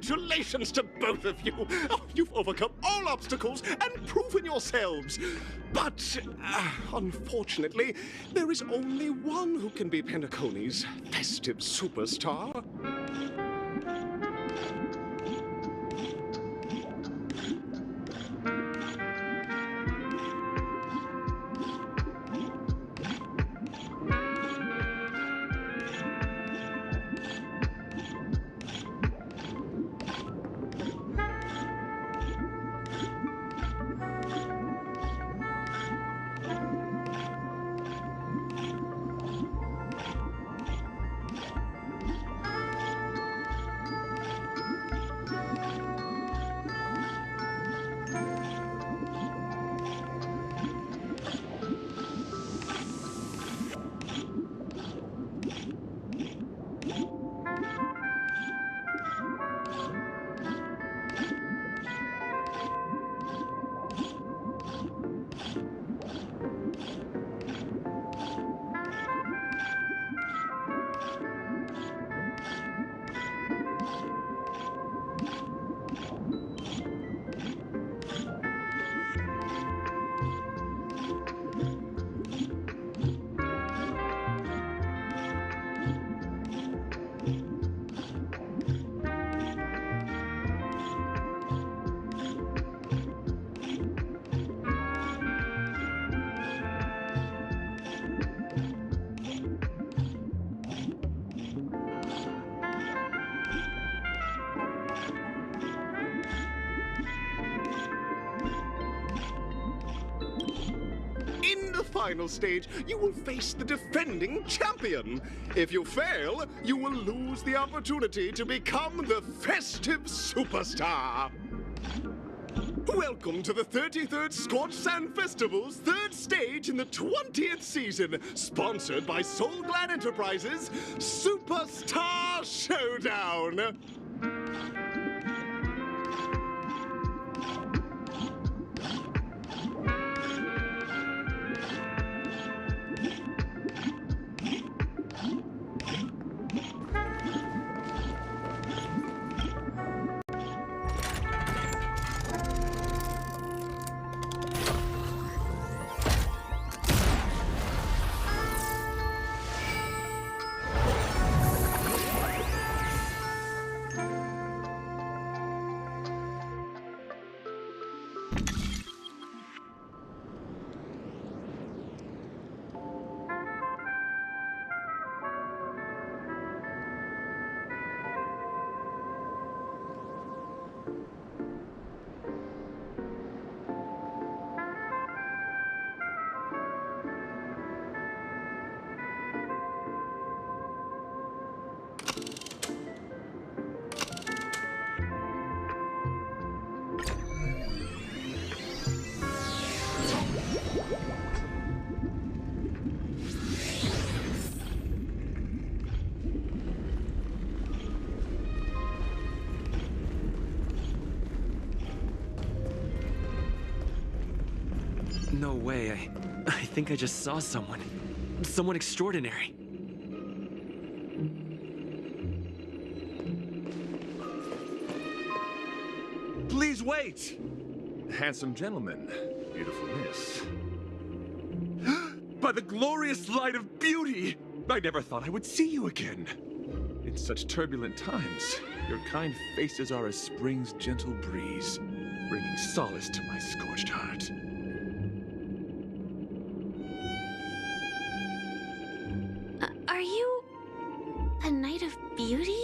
Congratulations to both of you! Oh, you've overcome all obstacles and proven yourselves! But, unfortunately, there is only one who can be Penacony's festive superstar. Final stage, you will face the defending champion. If you fail, you will lose the opportunity to become the festive superstar. Welcome to the 33rd Scorched Sand Festival's third stage in the 20th season, sponsored by Soul Glad Enterprises, Superstar Showdown. No way, I think I just saw someone. Someone extraordinary. Please wait! Handsome gentleman, beautiful miss. By the glorious light of beauty! I never thought I would see you again. In such turbulent times, your kind faces are as spring's gentle breeze, bringing solace to my scorched heart. Are you a knight of beauty?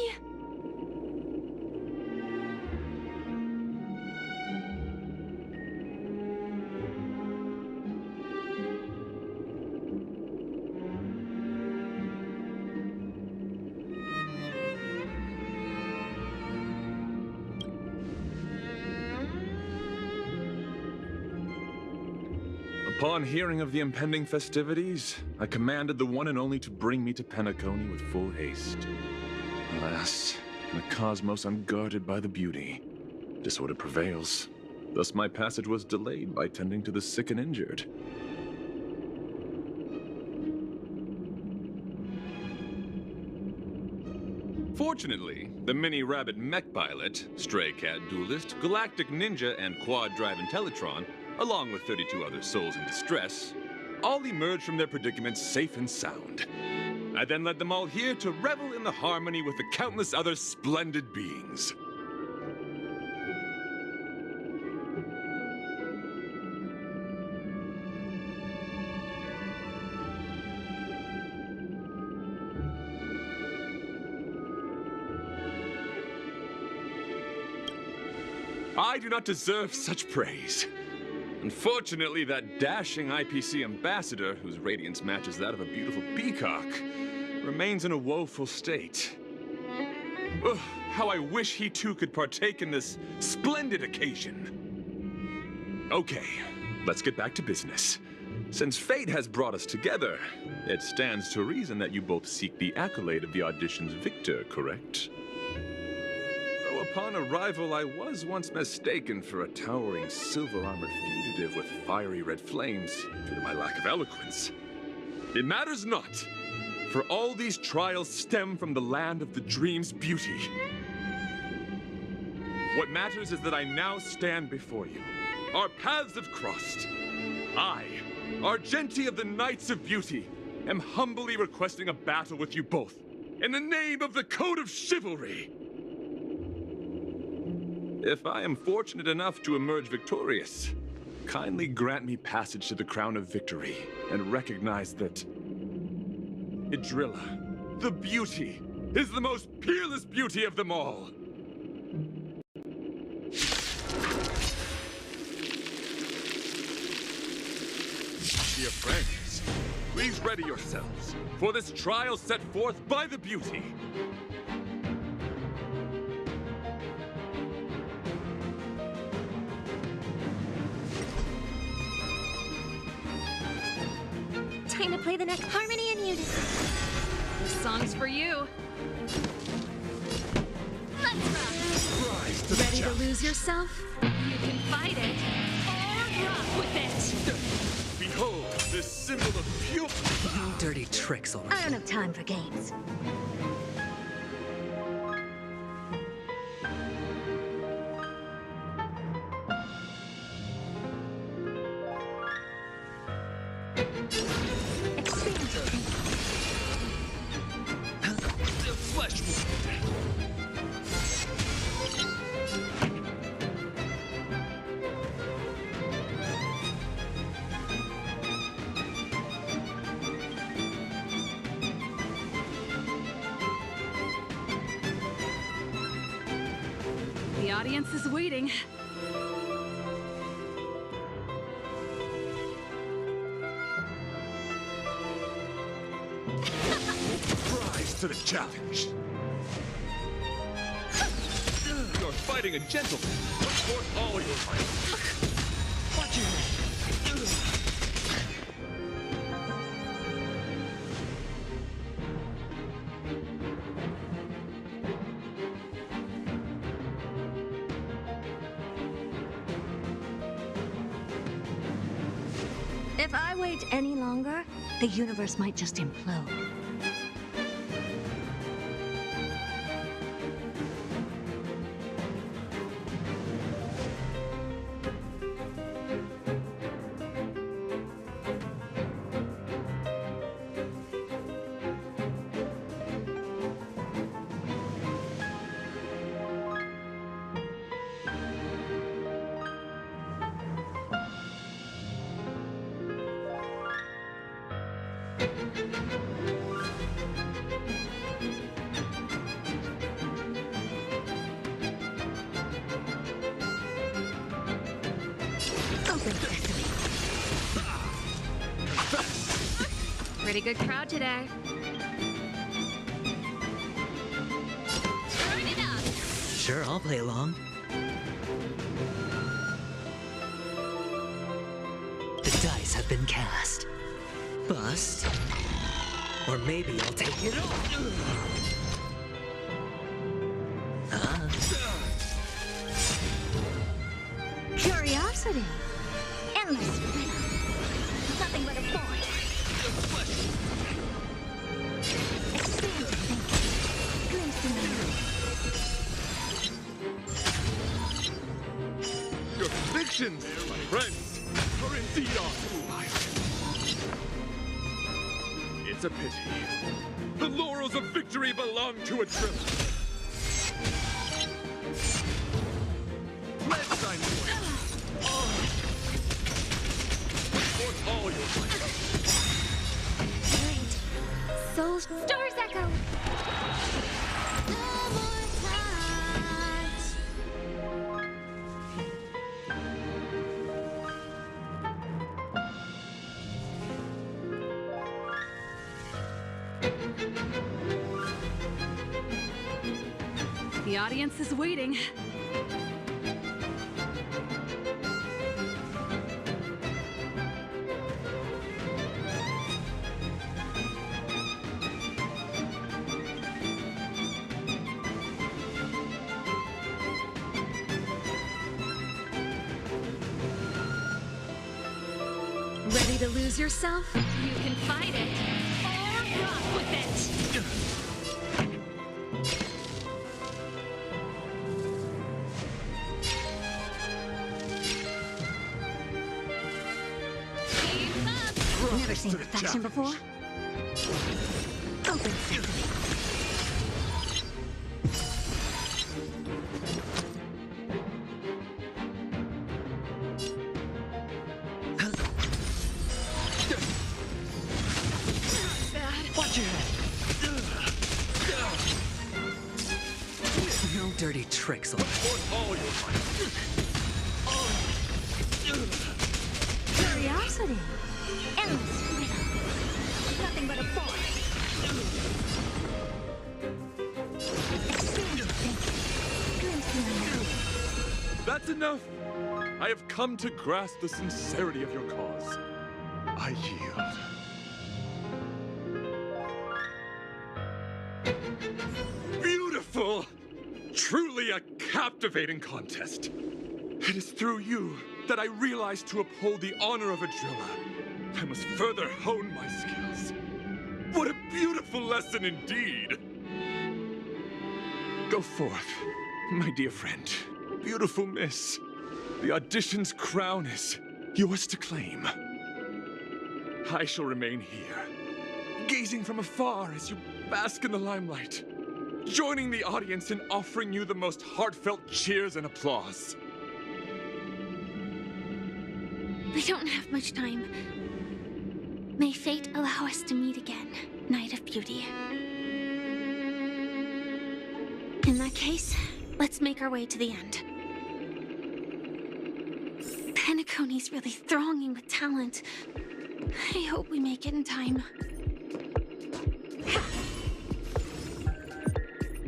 Upon hearing of the impending festivities, I commanded the one and only to bring me to Penacony with full haste. Alas, in a cosmos unguarded by the beauty, disorder prevails. Thus my passage was delayed by tending to the sick and injured. Unfortunately, the mini rabbit mech pilot, stray cat duelist, galactic ninja, and quad drive Intellitron, along with 32 other souls in distress, all emerged from their predicaments safe and sound. I then led them all here to revel in the harmony with the countless other splendid beings. I do not deserve such praise. Unfortunately, that dashing IPC ambassador, whose radiance matches that of a beautiful peacock, remains in a woeful state. Ugh, how I wish he too could partake in this splendid occasion. Okay, let's get back to business. Since fate has brought us together, it stands to reason that you both seek the accolade of the audition's victor, correct? Though upon arrival, I was once mistaken for a towering silver-armored fugitive with fiery red flames due to my lack of eloquence. It matters not, for all these trials stem from the land of the dream's beauty. What matters is that I now stand before you. Our paths have crossed. I, Argenti of the Knights of Beauty, am humbly requesting a battle with you both, in the name of the Code of Chivalry. If I am fortunate enough to emerge victorious, kindly grant me passage to the Crown of Victory and recognize that Idrilla, the beauty, is the most peerless beauty of them all. Dear friends, please ready yourselves for this trial set forth by the beauty. Time to play the next harmony in unison. This song's for you. Let's rock! Rise to the Ready to challenge. lose yourself? You can fight it or rock with it. Behold, this symbol of pure... Dirty tricks already. I don't have time for games. The flesh wound. The audience is waiting. Rise to the challenge. You're fighting a gentleman. Put forth all your might. Watch your head. If I wait any longer, the universe might just implode. Open sesame. Pretty good crowd today. Turn it up. Sure, I'll play along. The dice have been cast. Bust. Or maybe I'll take it all. Curiosity. Endless freedom. Nothing but a void. Expand thinking. Your convictions, my friends, are indeed awesome. It's a pity. The laurels of victory belong to a driller. Let's sign forth all your might. Great. Soul Stars Echo. No more touch. The audience is waiting. Ready to lose yourself? You can fight it or rock with it. Keep up. Never seen perfection before? Open sesame. Watch your head. No dirty tricks. Forth all your might. Curiosity. Endless freedom. Nothing but a force. Expand your thinking. Glimpse the unknown. That's enough. I have come to grasp the sincerity of your cause. I yield. Beautiful! Truly a captivating contest. It is through you that I realized to uphold the honor of a driller, I must further hone my skills. What a beautiful lesson indeed! Go forth, my dear friend. Beautiful miss. The audition's crown is yours to claim. I shall remain here, gazing from afar as you bask in the limelight, joining the audience in offering you the most heartfelt cheers and applause. We don't have much time. May fate allow us to meet again, Night of Beauty. In that case, let's make our way to the end. Penacony's really thronging with talent. I hope we make it in time.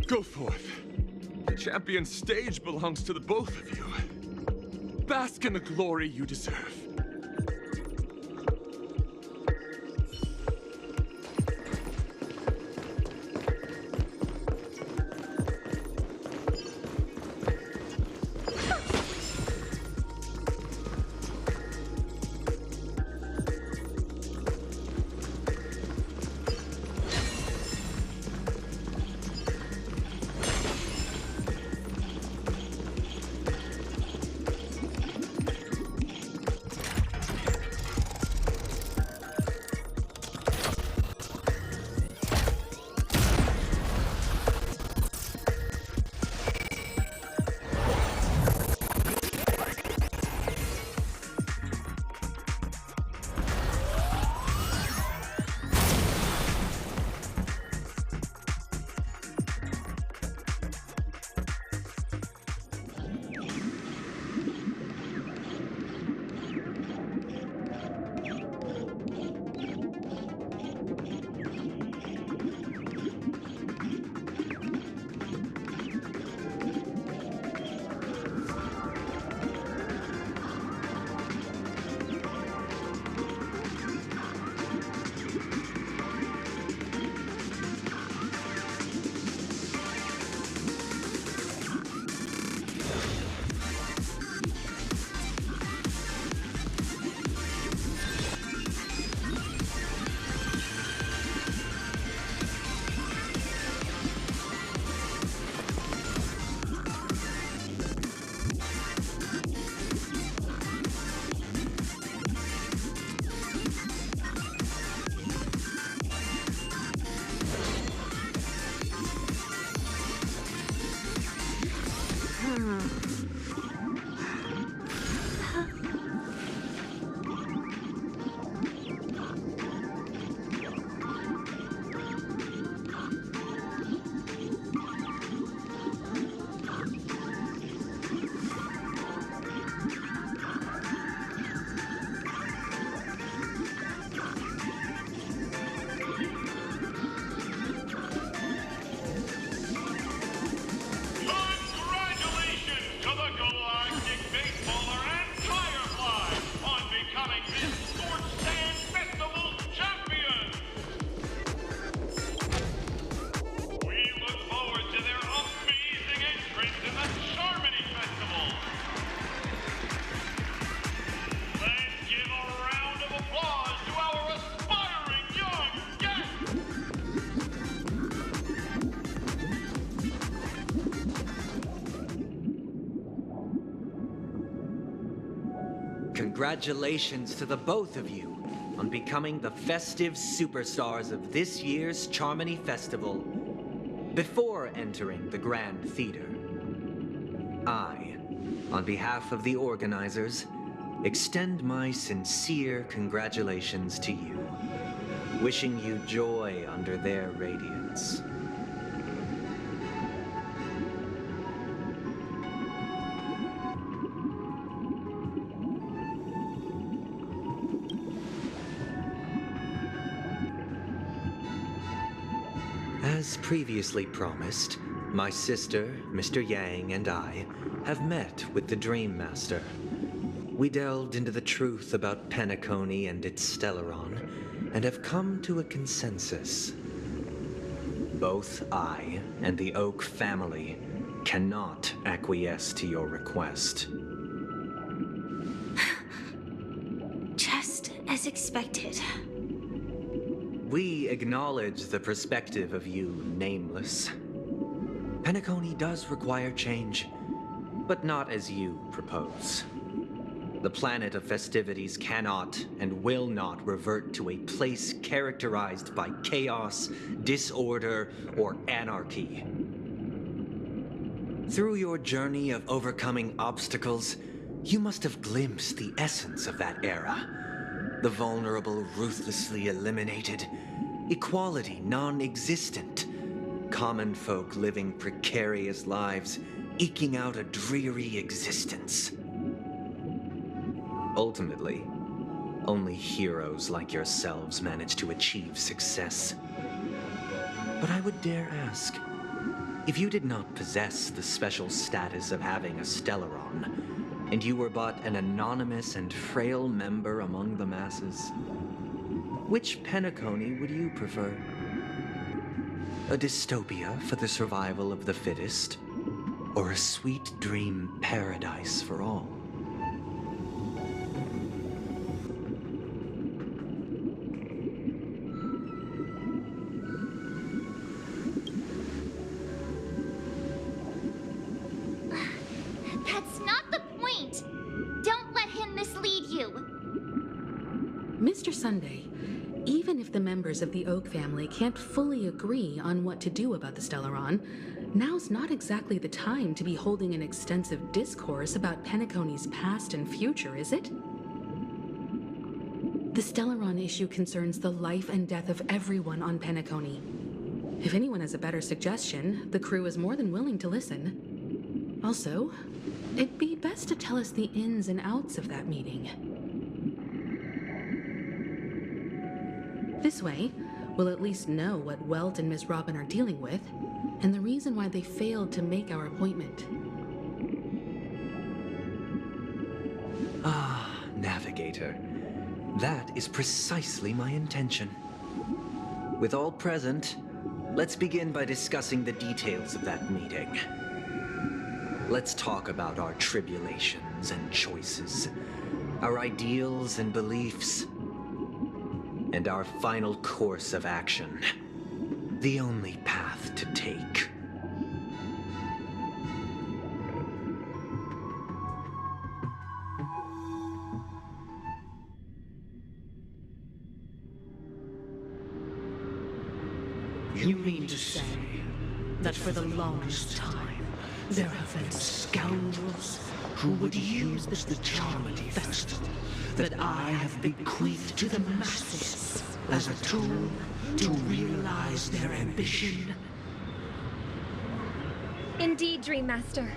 Go forth. The champion's stage belongs to the both of you. Bask in the glory you deserve. congratulations to the both of you on becoming the festive superstars of this year's Charmony Festival. Before entering the Grand Theater, I, on behalf of the organizers, extend my sincere congratulations to you, wishing you joy under their radiance. As previously promised, my sister, Mr. Yang, and I have met with the Dream Master. We delved into the truth about Penacony and its Stellaron, and have come to a consensus. Both I and the Oak family cannot acquiesce to your request. Just as expected. We acknowledge the perspective of you, Nameless. Penacony does require change, but not as you propose. The planet of festivities cannot and will not revert to a place characterized by chaos, disorder, or anarchy. Through your journey of overcoming obstacles, you must have glimpsed the essence of that era. The vulnerable ruthlessly eliminated, equality non-existent, common folk living precarious lives, eking out a dreary existence. Ultimately, only heroes like yourselves manage to achieve success. But I would dare ask, if you did not possess the special status of having a Stellaron, and you were but an anonymous and frail member among the masses, which Penacony would you prefer? A dystopia for the survival of the fittest, or a sweet dream paradise for all? That's not the point! Don't let him mislead you! Mr. Sunday, even if the members of the Oak family can't fully agree on what to do about the Stellaron, now's not exactly the time to be holding an extensive discourse about Penacony's past and future, is it? The Stellaron issue concerns the life and death of everyone on Penacony. If anyone has a better suggestion, the crew is more than willing to listen. Also, it'd be best to tell us the ins and outs of that meeting. This way, we'll at least know what Welt and Miss Robin are dealing with, and the reason why they failed to make our appointment. Ah, Navigator. That is precisely my intention. With all present, let's begin by discussing the details of that meeting. Let's talk about our tribulations and choices, our ideals and beliefs, and our final course of action. The only path to take. You mean to say that for the longest time, there have been scoundrels who would use this Charmony Festival that I have bequeathed to the masses as a tool to realize their ambition? Indeed, Dream Master.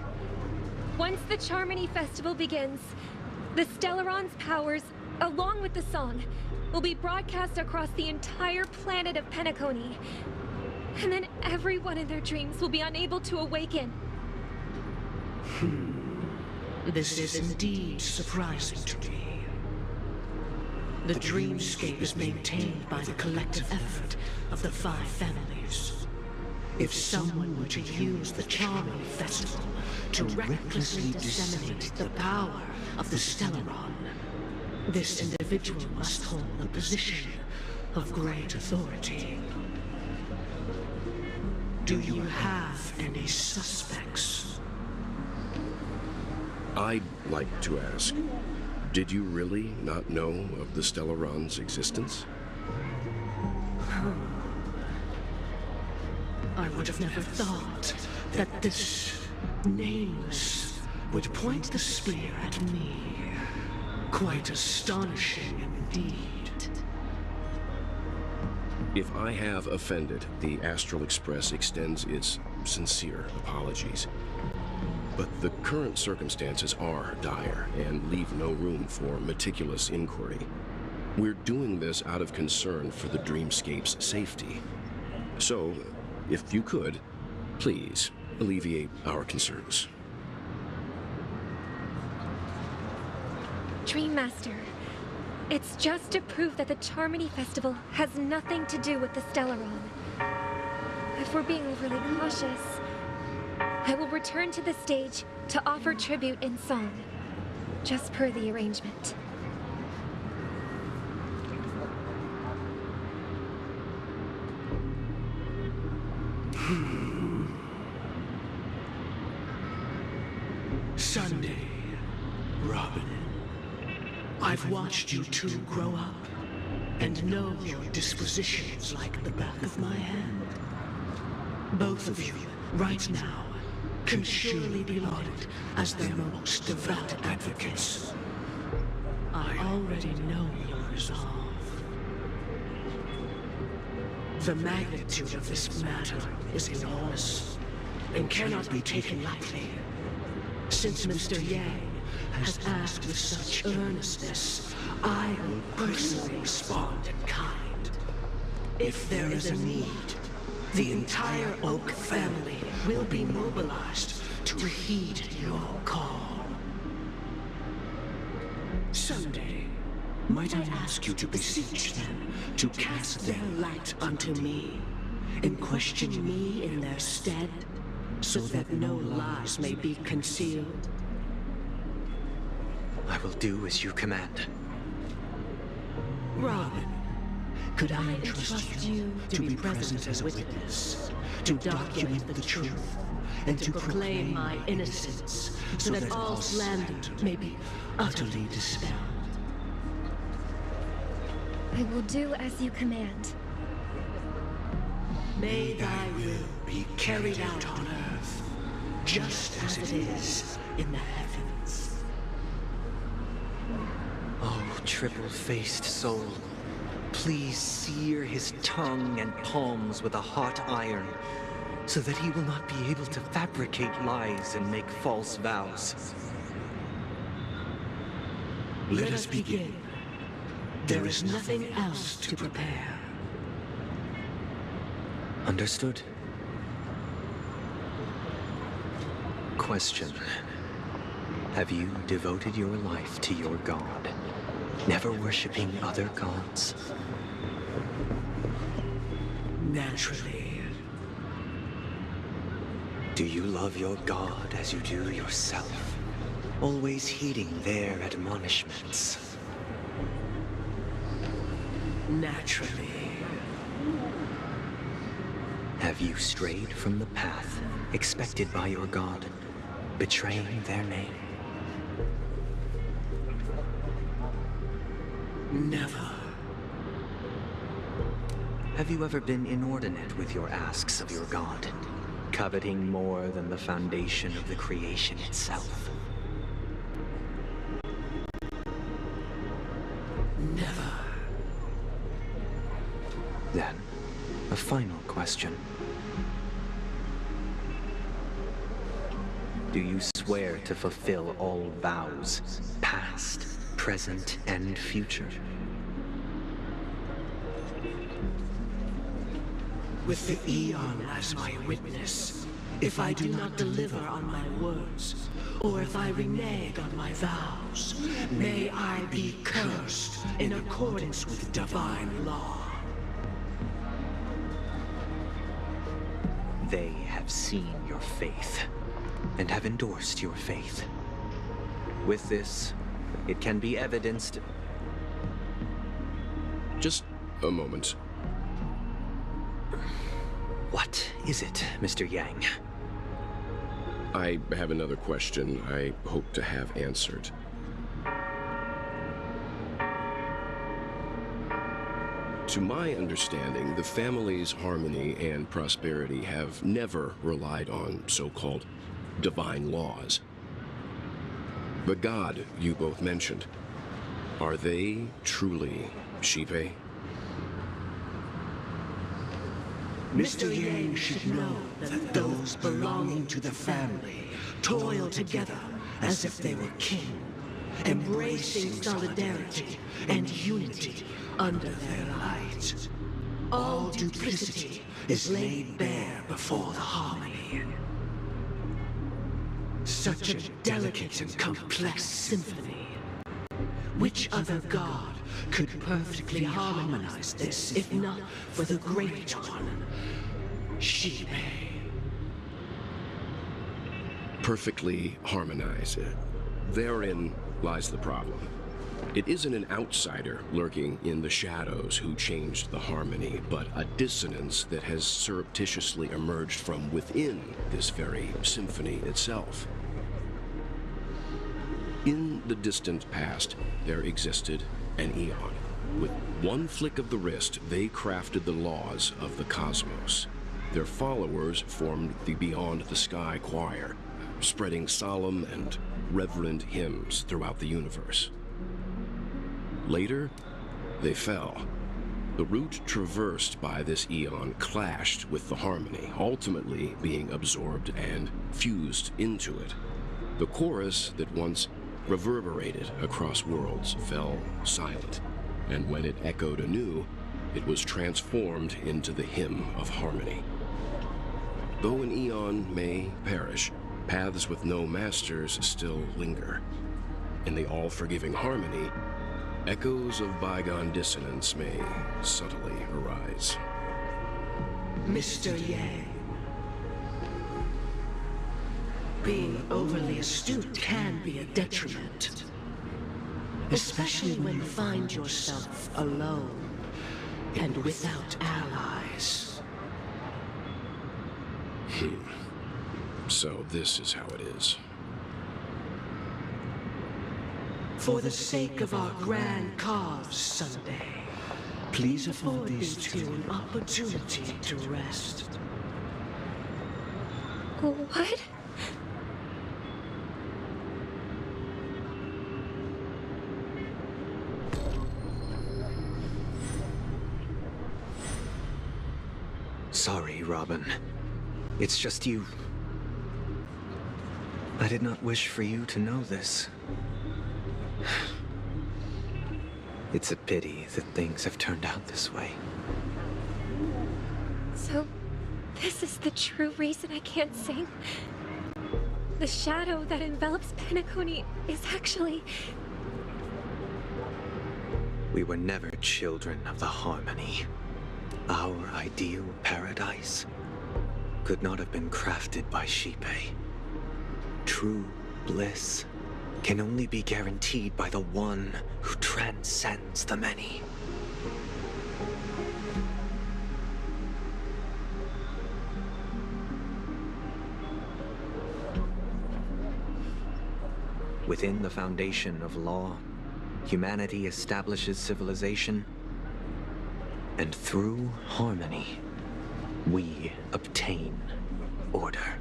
Once the Charmony Festival begins, the Stellaron's powers, along with the song, will be broadcast across the entire planet of Penacony. And then everyone in their dreams will be unable to awaken. This is indeed surprising to me. The dreamscape is maintained by the collective effort of the 5 families. If someone were to use the Charmony Festival to recklessly disseminate the power of the Stellaron, this individual must hold a position of great authority. Do you have any suspects? I'd like to ask, Did you really not know of the Stellaron's existence? I would have never thought that this nameless would point the spear at me. Quite astonishing indeed. If I have offended, the Astral Express extends its sincere apologies. But the current circumstances are dire and leave no room for meticulous inquiry. We're doing this out of concern for the Dreamscape's safety. So, if you could, please alleviate our concerns. Dream Master, it's just to prove that the Charmony Festival has nothing to do with the Stellaron. If we're being overly cautious, I will return to the stage to offer tribute in song, just per the arrangement. Sunday, Robin. I've watched you two grow up and know your dispositions like the back of my hand. Both of you, right now, can surely be lauded as their most devout advocates. I already know your resolve. The magnitude of this matter is enormous and cannot be taken lightly. Since Mr. Yang has asked with such earnestness, I will personally respond in kind. If there is a need, the entire Oak family will be mobilized to heed your call. Someday, might I ask you to beseech them to cast their light unto me, and question me in their stead, so that no lies may be concealed? I will do as you command. Robin, could I entrust you to be present as a witness, to document the truth, and to proclaim my innocence, so that all slander may be utterly dispelled? I will do as you command. May thy will be carried out on earth, just as it is in the heavens. Oh, triple-faced soul, please sear his tongue and palms with a hot iron, so that he will not be able to fabricate lies and make false vows. Let us begin. There is nothing else to prepare. Understood. Question. Have you devoted your life to your god, never worshipping other gods? Naturally. Do you love your god as you do yourself, always heeding their admonishments? Naturally. Have you strayed from the path expected by your god, betraying their name? Never. Have you ever been inordinate with your asks of your god, coveting more than the foundation of the creation itself? Never. Then, a final question. Do you swear to fulfill all vows, past, present, and future? With the Eon as my witness, if I do not deliver on my words, or if I renege on my vows, may I be cursed in accordance with divine law. They have seen your faith, and have endorsed your faith. With this, it can be evidenced... Just a moment. What is it, Mr. Yang? I have another question I hope to have answered. To my understanding, the family's harmony and prosperity have never relied on so-called divine laws. The god you both mentioned, are they truly Xipe? Mr. Yang should know that those belonging to the family toil together as if they were kin, embracing solidarity and unity under their light. All duplicity is laid bare before the harmony. Such a delicate and complex symphony. Which other god could perfectly harmonize this, if not for the great one, Xipe? Perfectly harmonize. Therein lies the problem. It isn't an outsider lurking in the shadows who changed the harmony, but a dissonance that has surreptitiously emerged from within this very symphony itself. In the distant past, there existed an eon. With one flick of the wrist, they crafted the laws of the cosmos. Their followers formed the Beyond the Sky Choir, spreading solemn and reverent hymns throughout the universe. Later, they fell. The route traversed by this eon clashed with the harmony, ultimately being absorbed and fused into it. The chorus that once reverberated across worlds fell silent, and when it echoed anew, it was transformed into the hymn of harmony. Though an eon may perish, paths with no masters still linger. In the all-forgiving harmony, echoes of bygone dissonance may subtly arise. Mr. Yang, being overly astute can be a detriment, especially when you find yourself alone and without allies. So this is how it is. For the sake of our grand cause Sunday, please afford these two an opportunity to rest. What? Sorry, Robin. It's just you. I did not wish for you to know this. It's a pity that things have turned out this way. So, this is the true reason I can't sing? The shadow that envelops Penacony is actually... We were never children of the harmony. Our ideal paradise could not have been crafted by Xipe. True bliss can only be guaranteed by the one who transcends the many. Within the foundation of law, humanity establishes civilization, and through harmony, we obtain order.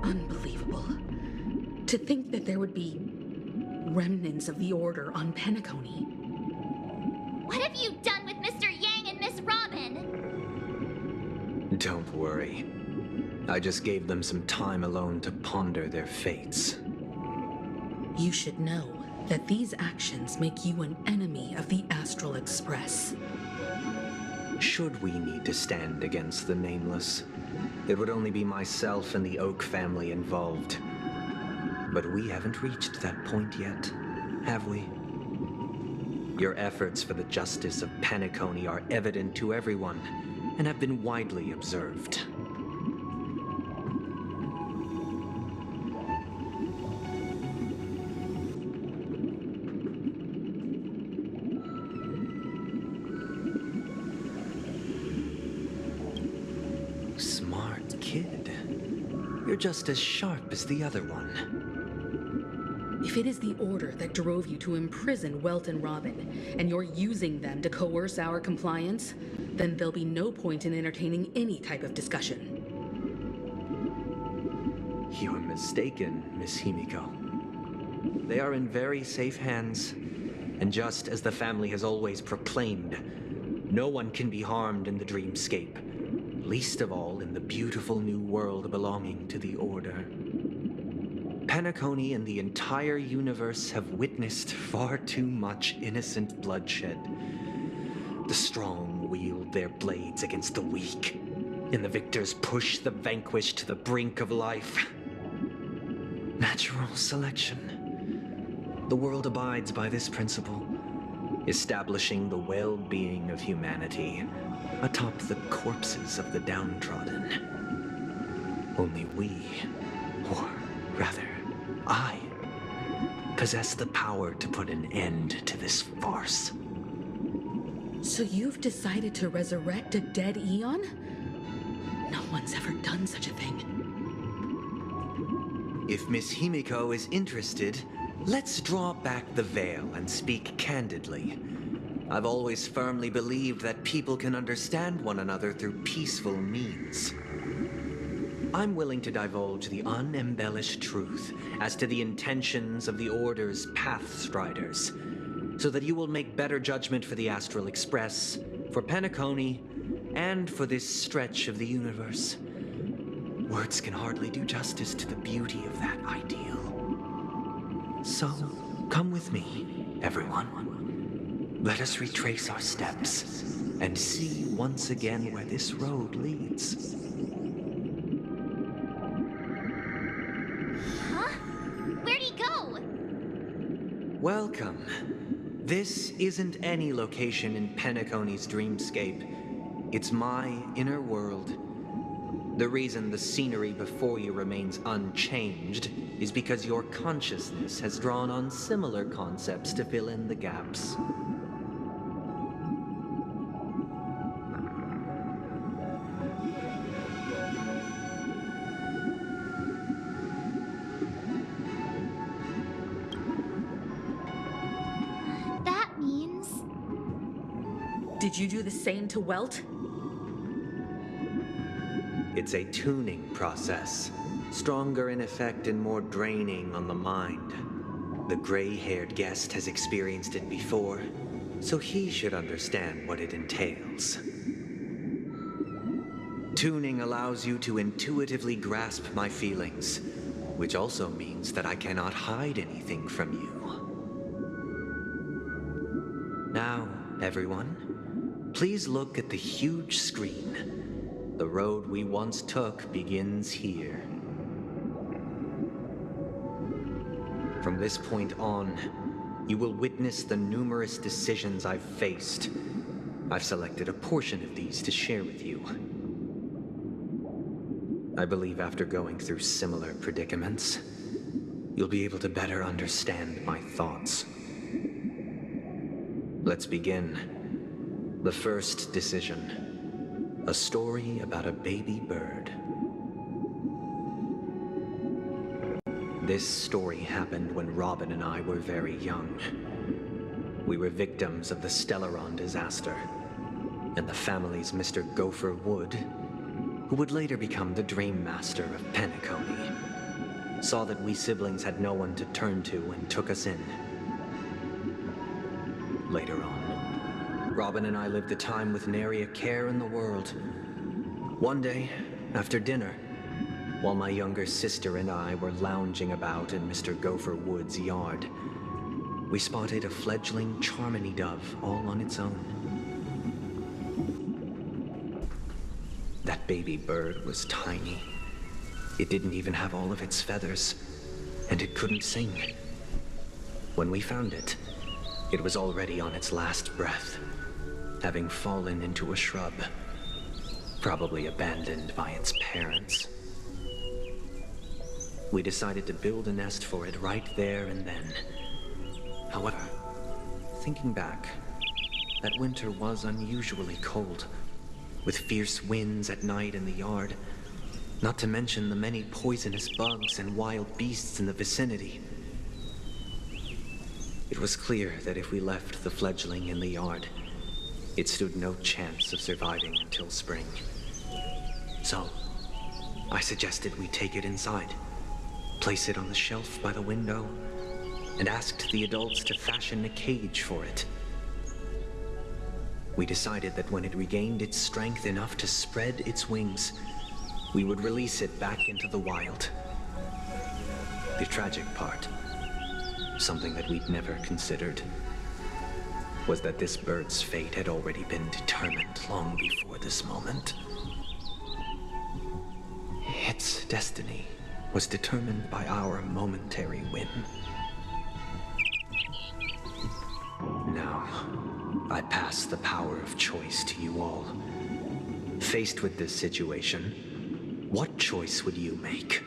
Unbelievable. To think that there would be remnants of the Order on Penacony. What have you done with Mr. Yang and Miss Robin? Don't worry. I just gave them some time alone to ponder their fates. You should know that these actions make you an enemy of the Astral Express. Should we need to stand against the Nameless, it would only be myself and the Oak family involved. But we haven't reached that point yet, have we? Your efforts for the justice of Penacony are evident to everyone, and have been widely observed. You're just as sharp as the other one. If it is the Order that drove you to imprison Welt and Robin, and you're using them to coerce our compliance, then there'll be no point in entertaining any type of discussion. You're mistaken, Miss Himiko. They are in very safe hands, and just as the family has always proclaimed, no one can be harmed in the dreamscape, least of all in the beautiful new world belonging to the Order. Penacony and the entire universe have witnessed far too much innocent bloodshed. The strong wield their blades against the weak, and the victors push the vanquished to the brink of life. Natural selection. The world abides by this principle, establishing the well-being of humanity atop the corpses of the downtrodden. Only we, or rather, I, possess the power to put an end to this farce. So you've decided to resurrect a dead Eon? No one's ever done such a thing. If Miss Himiko is interested, let's draw back the veil and speak candidly. I've always firmly believed that people can understand one another through peaceful means. I'm willing to divulge the unembellished truth as to the intentions of the Order's Pathstriders, so that you will make better judgment for the Astral Express, for Penacony, and for this stretch of the universe. Words can hardly do justice to the beauty of that ideal. So, come with me, everyone. Let us retrace our steps and see once again where this road leads. Huh? Where'd he go? Welcome. This isn't any location in Penacony's dreamscape. It's my inner world. The reason the scenery before you remains unchanged is because your consciousness has drawn on similar concepts to fill in the gaps. That means... Did you do the same to Welt? It's a tuning process, stronger in effect and more draining on the mind. The gray-haired guest has experienced it before, so he should understand what it entails. Tuning allows you to intuitively grasp my feelings, which also means that I cannot hide anything from you. Now, everyone, please look at the huge screen. The road we once took begins here. From this point on, you will witness the numerous decisions I've faced. I've selected a portion of these to share with you. I believe after going through similar predicaments, you'll be able to better understand my thoughts. Let's begin. The first decision. A story about a baby bird. This story happened when Robin and I were very young. We were victims of the Stellaron disaster, and the family's Mr. Gopher Wood, who would later become the Dream Master of Penacony, saw that we siblings had no one to turn to and took us in. Later on, Robin and I lived a time with nary a care in the world. One day, after dinner, while my younger sister and I were lounging about in Mr. Gopher Wood's yard, we spotted a fledgling Charmony dove all on its own. That baby bird was tiny. It didn't even have all of its feathers, and it couldn't sing. When we found it, it was already on its last breath, having fallen into a shrub, probably abandoned by its parents. We decided to build a nest for it right there and then. However, thinking back, that winter was unusually cold, with fierce winds at night in the yard, Not to mention the many poisonous bugs and wild beasts in the vicinity. It was clear that if we left the fledgling in the yard, it stood no chance of surviving until spring. So, I suggested we take it inside, place it on the shelf by the window, and asked the adults to fashion a cage for it. We decided that when it regained its strength enough to spread its wings, we would release it back into the wild. The tragic part, something that we'd never considered, was that this bird's fate had already been determined long before this moment. Its destiny was determined by our momentary whim. Now, I pass the power of choice to you all. Faced with this situation, what choice would you make?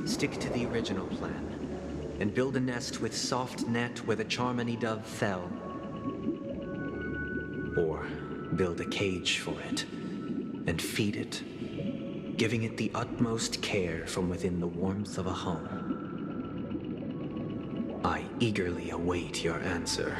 Stick to the original plan and build a nest with soft net where the Charmony dove fell. Or build a cage for it and feed it, giving it the utmost care from within the warmth of a home. I eagerly await your answer.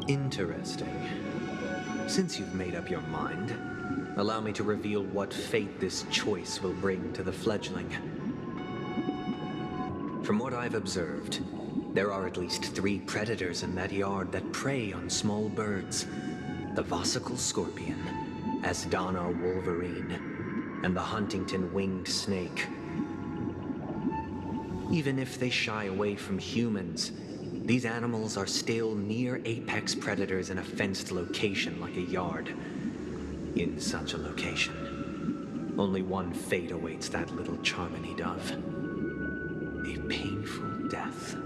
Interesting. Since you've made up your mind, allow me to reveal what fate this choice will bring to the fledgling. From what I've observed, there are at least 3 predators in that yard that prey on small birds. The Vosicle scorpion, Asdana wolverine, and the Huntington winged snake. Even if they shy away from humans, these animals are still near apex predators in a fenced location like a yard. In such a location, only one fate awaits that little Charmony dove. A painful death.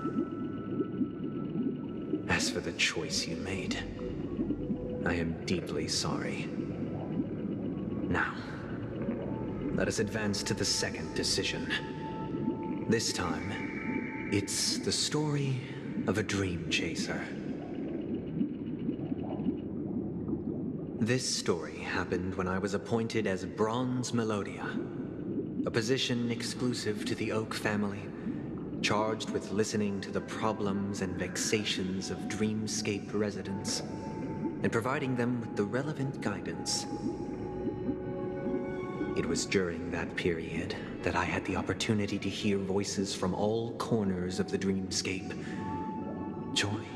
As for the choice you made, I am deeply sorry. Now, let us advance to the second decision. This time, it's the story of a dream chaser. This story happened when I was appointed as Bronze Melodia, a position exclusive to the Oak family, charged with listening to the problems and vexations of dreamscape residents and providing them with the relevant guidance. It was during that period that I had the opportunity to hear voices from all corners of the dreamscape. Joy,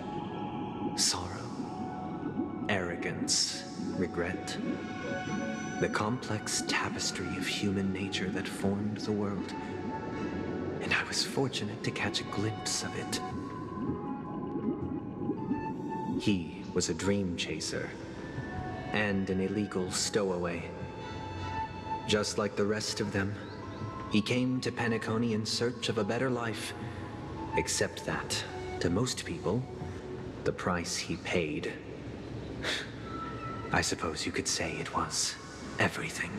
sorrow, arrogance, regret. The complex tapestry of human nature that formed the world. And I was fortunate to catch a glimpse of it. He was a dream chaser and an illegal stowaway. Just like the rest of them, he came to Penacony in search of a better life. Except that, to most people, the price he paid, I suppose you could say it was everything.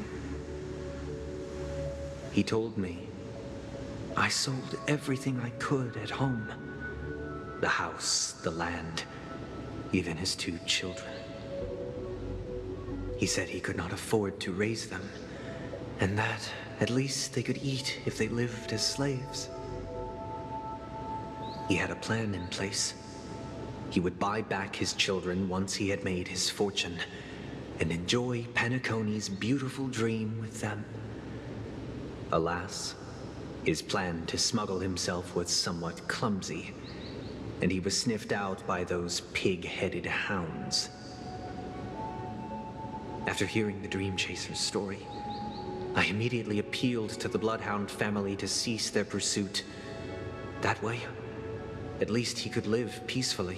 He told me I sold everything I could at home. The house, the land, even his 2 children. He said he could not afford to raise them, and that at least they could eat if they lived as slaves. He had a plan in place. He would buy back his children once he had made his fortune, and enjoy Penacony's beautiful dream with them. Alas, his plan to smuggle himself was somewhat clumsy, and he was sniffed out by those pig-headed hounds. After hearing the Dream Chaser's story, I immediately appealed to the Bloodhound family to cease their pursuit. That way, at least he could live peacefully.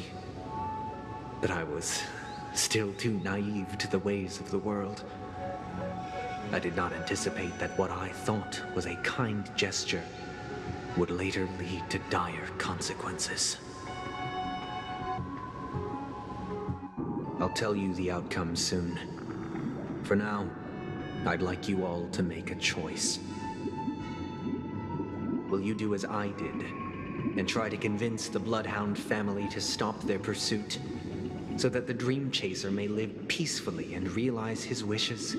But I was still too naive to the ways of the world. I did not anticipate that what I thought was a kind gesture would later lead to dire consequences. I'll tell you the outcome soon. For now, I'd like you all to make a choice. Will you do as I did, and try to convince the Bloodhound family to stop their pursuit, so that the Dream Chaser may live peacefully and realize his wishes?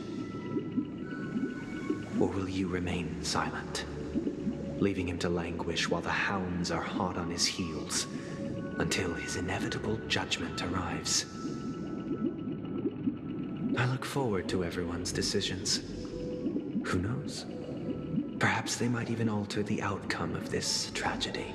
Or will you remain silent, leaving him to languish while the hounds are hot on his heels, until his inevitable judgment arrives? I look forward to everyone's decisions. Who knows? Perhaps they might even alter the outcome of this tragedy.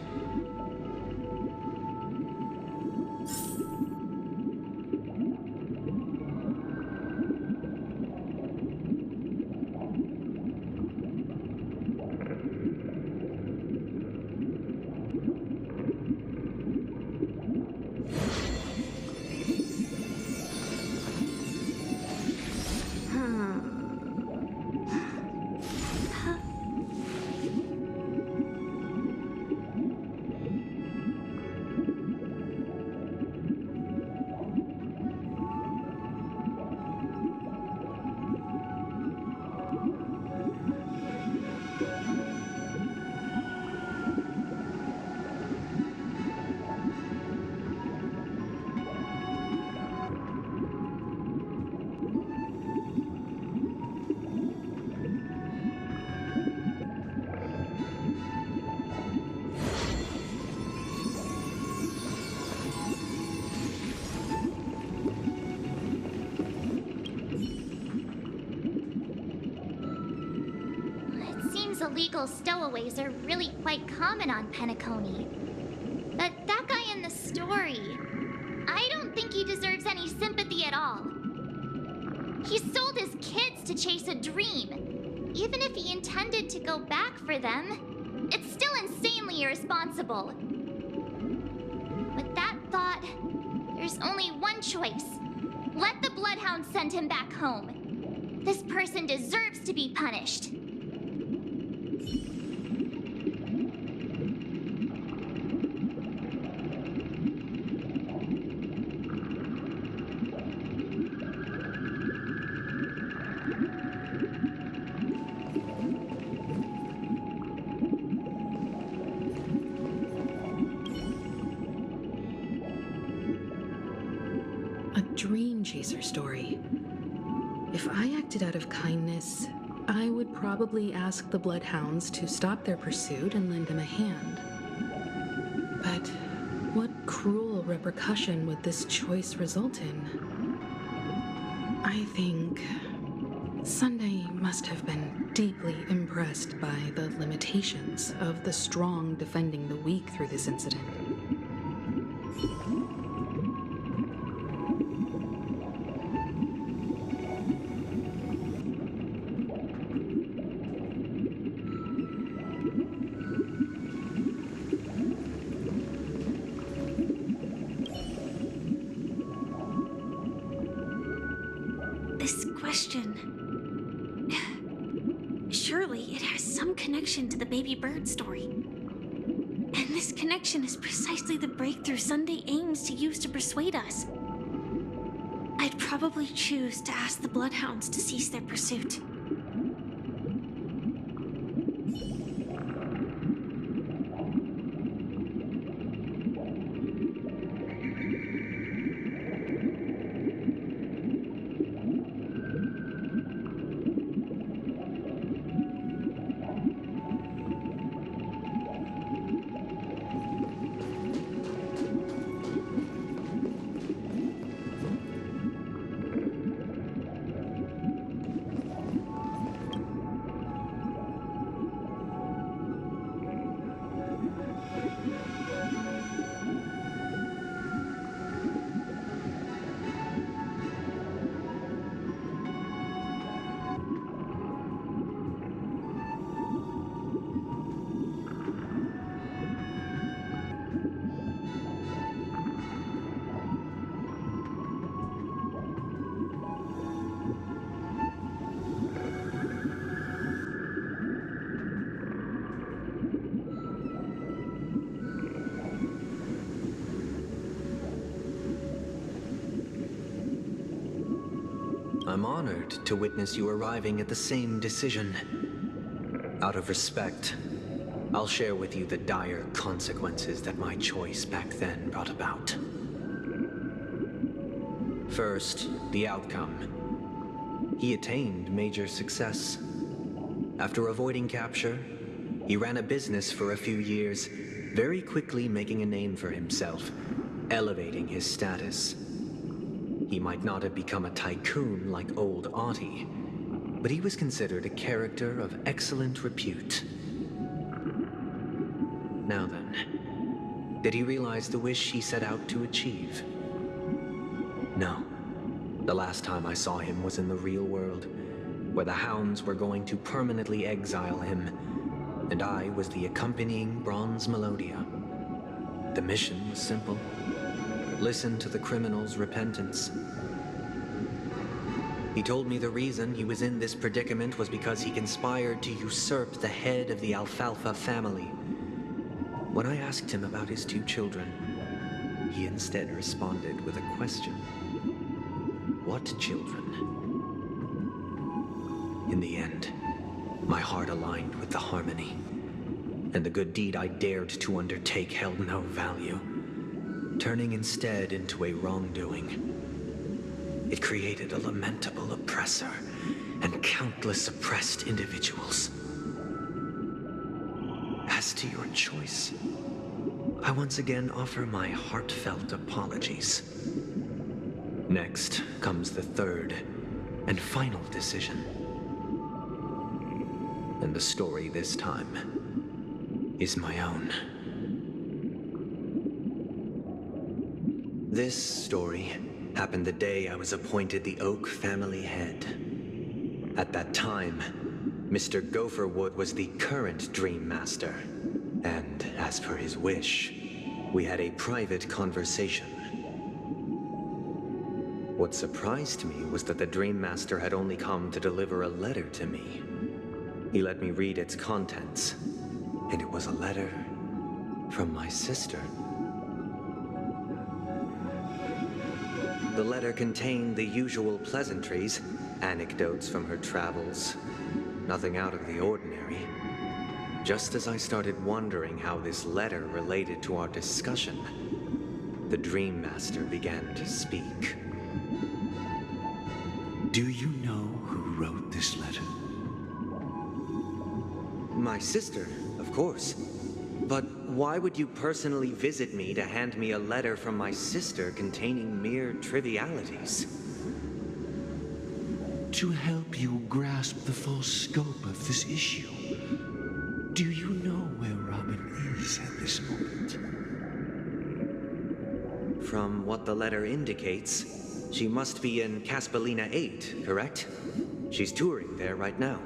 Illegal stowaways are really quite common on Penacony. But that guy in the story, I don't think he deserves any sympathy at all. He sold his kids to chase a dream. Even if he intended to go back for them, it's still insanely irresponsible. With that thought, there's only one choice. Let the Bloodhound send him back home. This person deserves to be punished. Dream Chaser story. If I acted out of kindness, I would probably ask the Bloodhounds to stop their pursuit and lend him a hand. But what cruel repercussion would this choice result in? I think Sunday must have been deeply impressed by the limitations of the strong defending the weak through this incident. This question... Surely it has some connection to the baby bird story. And this connection is precisely the breakthrough Sunday aims to use to persuade us. I'd probably choose to ask the Bloodhounds to cease their pursuit. I'm honored to witness you arriving at the same decision. Out of respect, I'll share with you the dire consequences that my choice back then brought about. First, the outcome. He attained major success. After avoiding capture, he ran a business for a few years, very quickly making a name for himself, elevating his status. He might not have become a tycoon like old Audie, but he was considered a character of excellent repute. Now then, did he realize the wish he set out to achieve? No. The last time I saw him was in the real world, where the Hounds were going to permanently exile him, and I was the accompanying Bronze Melodia. The mission was simple. Listen to the criminal's repentance. He told me the reason he was in this predicament was because he conspired to usurp the head of the Alfalfa family. When I asked him about his 2 children, he instead responded with a question. What children? In the end, my heart aligned with the harmony, and the good deed I dared to undertake held no value, turning instead into a wrongdoing. It created a lamentable oppressor and countless oppressed individuals. As to your choice, I once again offer my heartfelt apologies. Next comes the third and final decision. And the story this time is my own. This story happened the day I was appointed the Oak family head. At that time, Mr. Gopherwood was the current Dream Master, and as per his wish, we had a private conversation. What surprised me was that the Dream Master had only come to deliver a letter to me. He let me read its contents, and it was a letter from my sister. The letter contained the usual pleasantries, anecdotes from her travels, nothing out of the ordinary. Just as I started wondering how this letter related to our discussion, the Dream Master began to speak. Do you know who wrote this letter? My sister, of course. But why would you personally visit me to hand me a letter from my sister containing mere trivialities? To help you grasp the full scope of this issue, do you know where Robin is at this moment? From what the letter indicates, she must be in Caspelina 8, correct? She's touring there right now.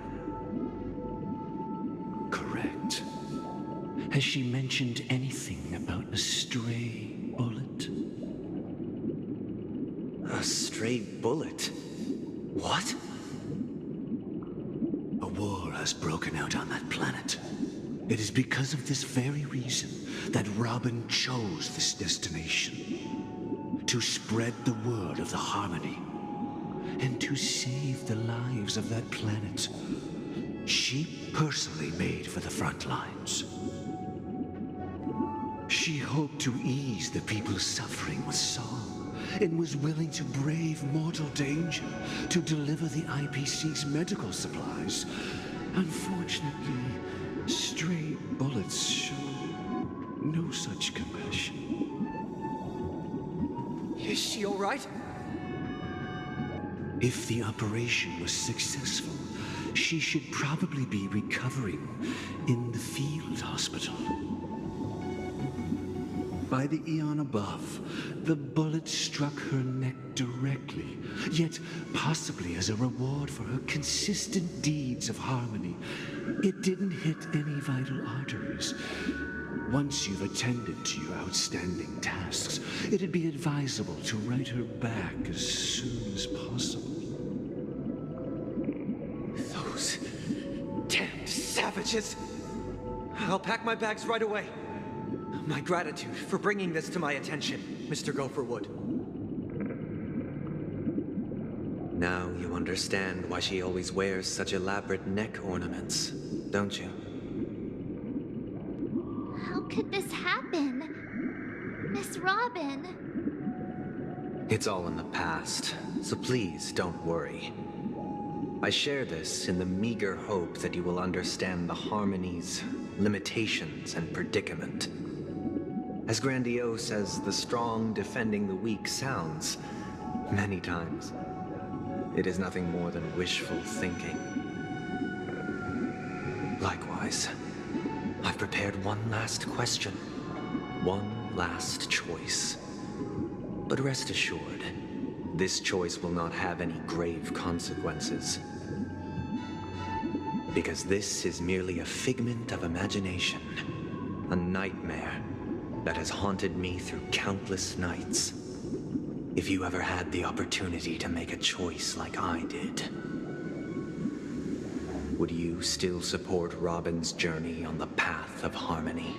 Correct. Has she mentioned anything about a stray bullet? A stray bullet? What? A war has broken out on that planet. It is because of this very reason that Robin chose this destination. To spread the word of the Harmony. And to save the lives of that planet. She personally made for the front lines. She hoped to ease the people's suffering with song. And was willing to brave mortal danger to deliver the IPC's medical supplies. Unfortunately, stray bullets show no such compassion. Is she all right? If the operation was successful, she should probably be recovering in the field hospital. By the eon above, the bullet struck her neck directly, yet possibly as a reward for her consistent deeds of harmony. It didn't hit any vital arteries. Once you've attended to your outstanding tasks, it'd be advisable to write her back as soon as possible. Those damned savages! I'll pack my bags right away. My gratitude for bringing this to my attention, Mr. Gopherwood. Now you understand why she always wears such elaborate neck ornaments, don't you? How could this happen? Miss Robin? It's all in the past, so please don't worry. I share this in the meager hope that you will understand the Harmony's limitations and predicament. As grandiose as the strong defending the weak sounds, many times, it is nothing more than wishful thinking. Likewise, I've prepared one last question, one last choice. But rest assured, this choice will not have any grave consequences. Because this is merely a figment of imagination, a nightmare that has haunted me through countless nights. If you ever had the opportunity to make a choice like I did, would you still support Robin's journey on the path of harmony?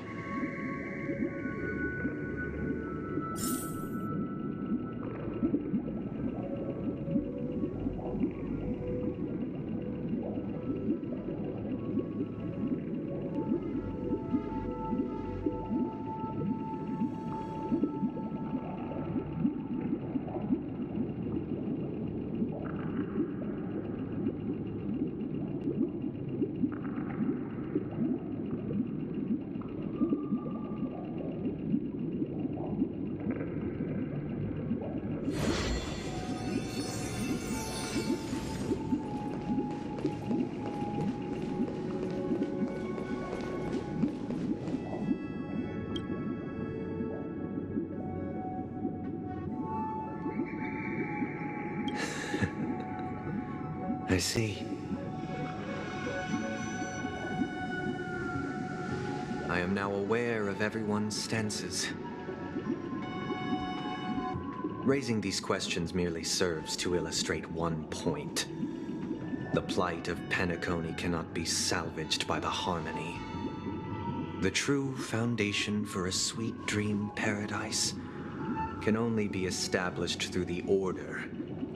I see. I am now aware of everyone's stances. Raising these questions merely serves to illustrate one point. The plight of Penacony cannot be salvaged by the Harmony. The true foundation for a sweet dream paradise can only be established through the order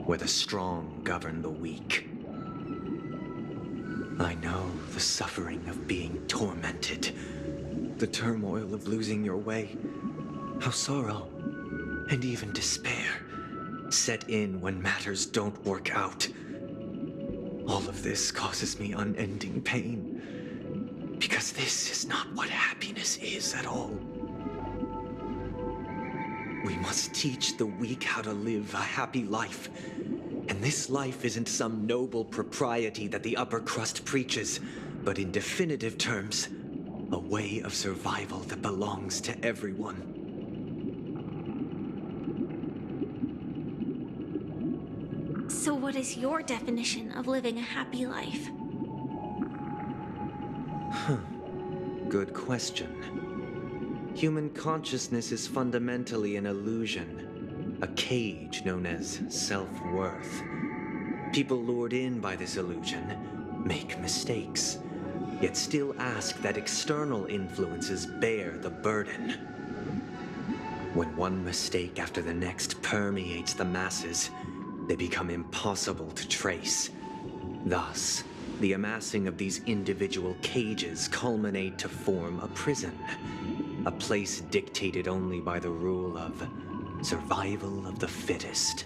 where the strong govern the weak. I know the suffering of being tormented, the turmoil of losing your way, how sorrow and even despair set in when matters don't work out. All of this causes me unending pain, because this is not what happiness is at all. We must teach the weak how to live a happy life, And this life isn't some noble propriety that the upper crust preaches, but in definitive terms, a way of survival that belongs to everyone. So what is your definition of living a happy life? Good question. Human consciousness is fundamentally an illusion, a cage known as self-worth. People lured in by this illusion make mistakes, yet still ask that external influences bear the burden. When one mistake after the next permeates the masses, they become impossible to trace. Thus, the amassing of these individual cages culminate to form a prison, a place dictated only by the rule of survival of the fittest.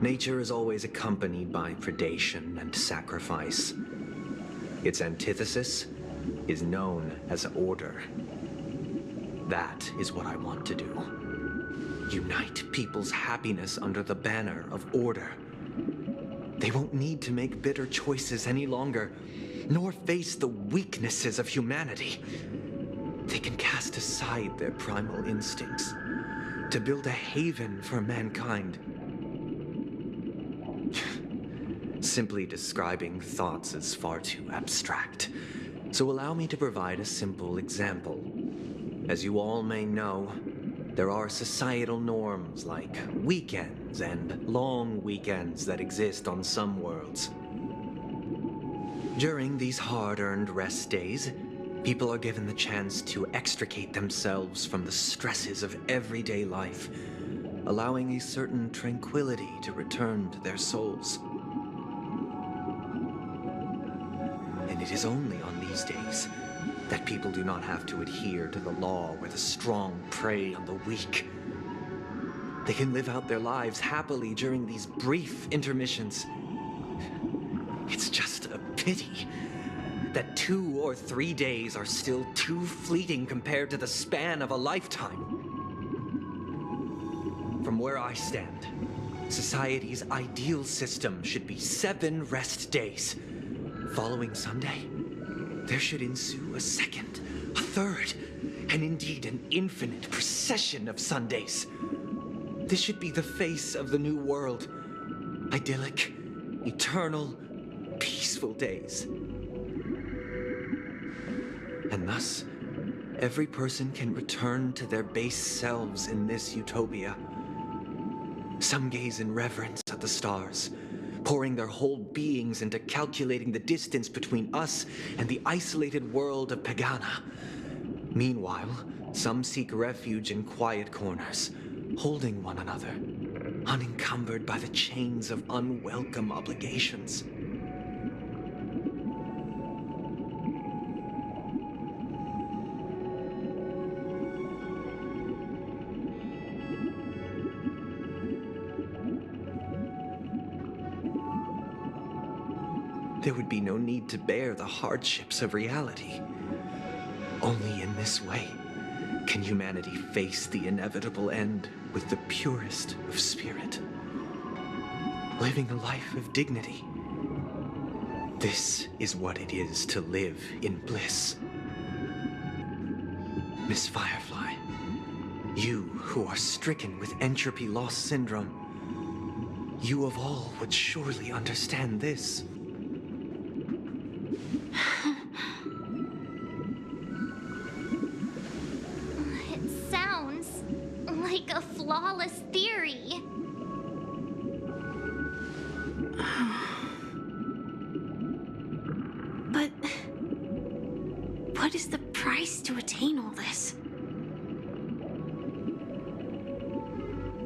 Nature is always accompanied by predation and sacrifice. Its antithesis is known as order. That is what I want to do. Unite people's happiness under the banner of order. They won't need to make bitter choices any longer, nor face the weaknesses of humanity. They can cast aside their primal instincts to build a haven for mankind. Simply describing thoughts is far too abstract, so allow me to provide a simple example. As you all may know, there are societal norms like weekends and long weekends that exist on some worlds. During these hard-earned rest days, people are given the chance to extricate themselves from the stresses of everyday life, allowing a certain tranquility to return to their souls. And it is only on these days that people do not have to adhere to the law where the strong prey on the weak. They can live out their lives happily during these brief intermissions. It's just a pity that 2 or 3 days are still too fleeting compared to the span of a lifetime. From where I stand, society's ideal system should be 7 rest days. Following Sunday, there should ensue a second, a third, and indeed an infinite procession of Sundays. This should be the face of the new world. Idyllic, eternal, peaceful days. And thus, every person can return to their base selves in this utopia. Some gaze in reverence at the stars, pouring their whole beings into calculating the distance between us and the isolated world of Pagana. Meanwhile, some seek refuge in quiet corners, holding one another, unencumbered by the chains of unwelcome obligations. There would be no need to bear the hardships of reality. Only in this way can humanity face the inevitable end with the purest of spirit, living a life of dignity. This is what it is to live in bliss. Miss Firefly, you who are stricken with entropy loss syndrome, you of all would surely understand this. It sounds like a flawless theory. But what is the price to attain all this?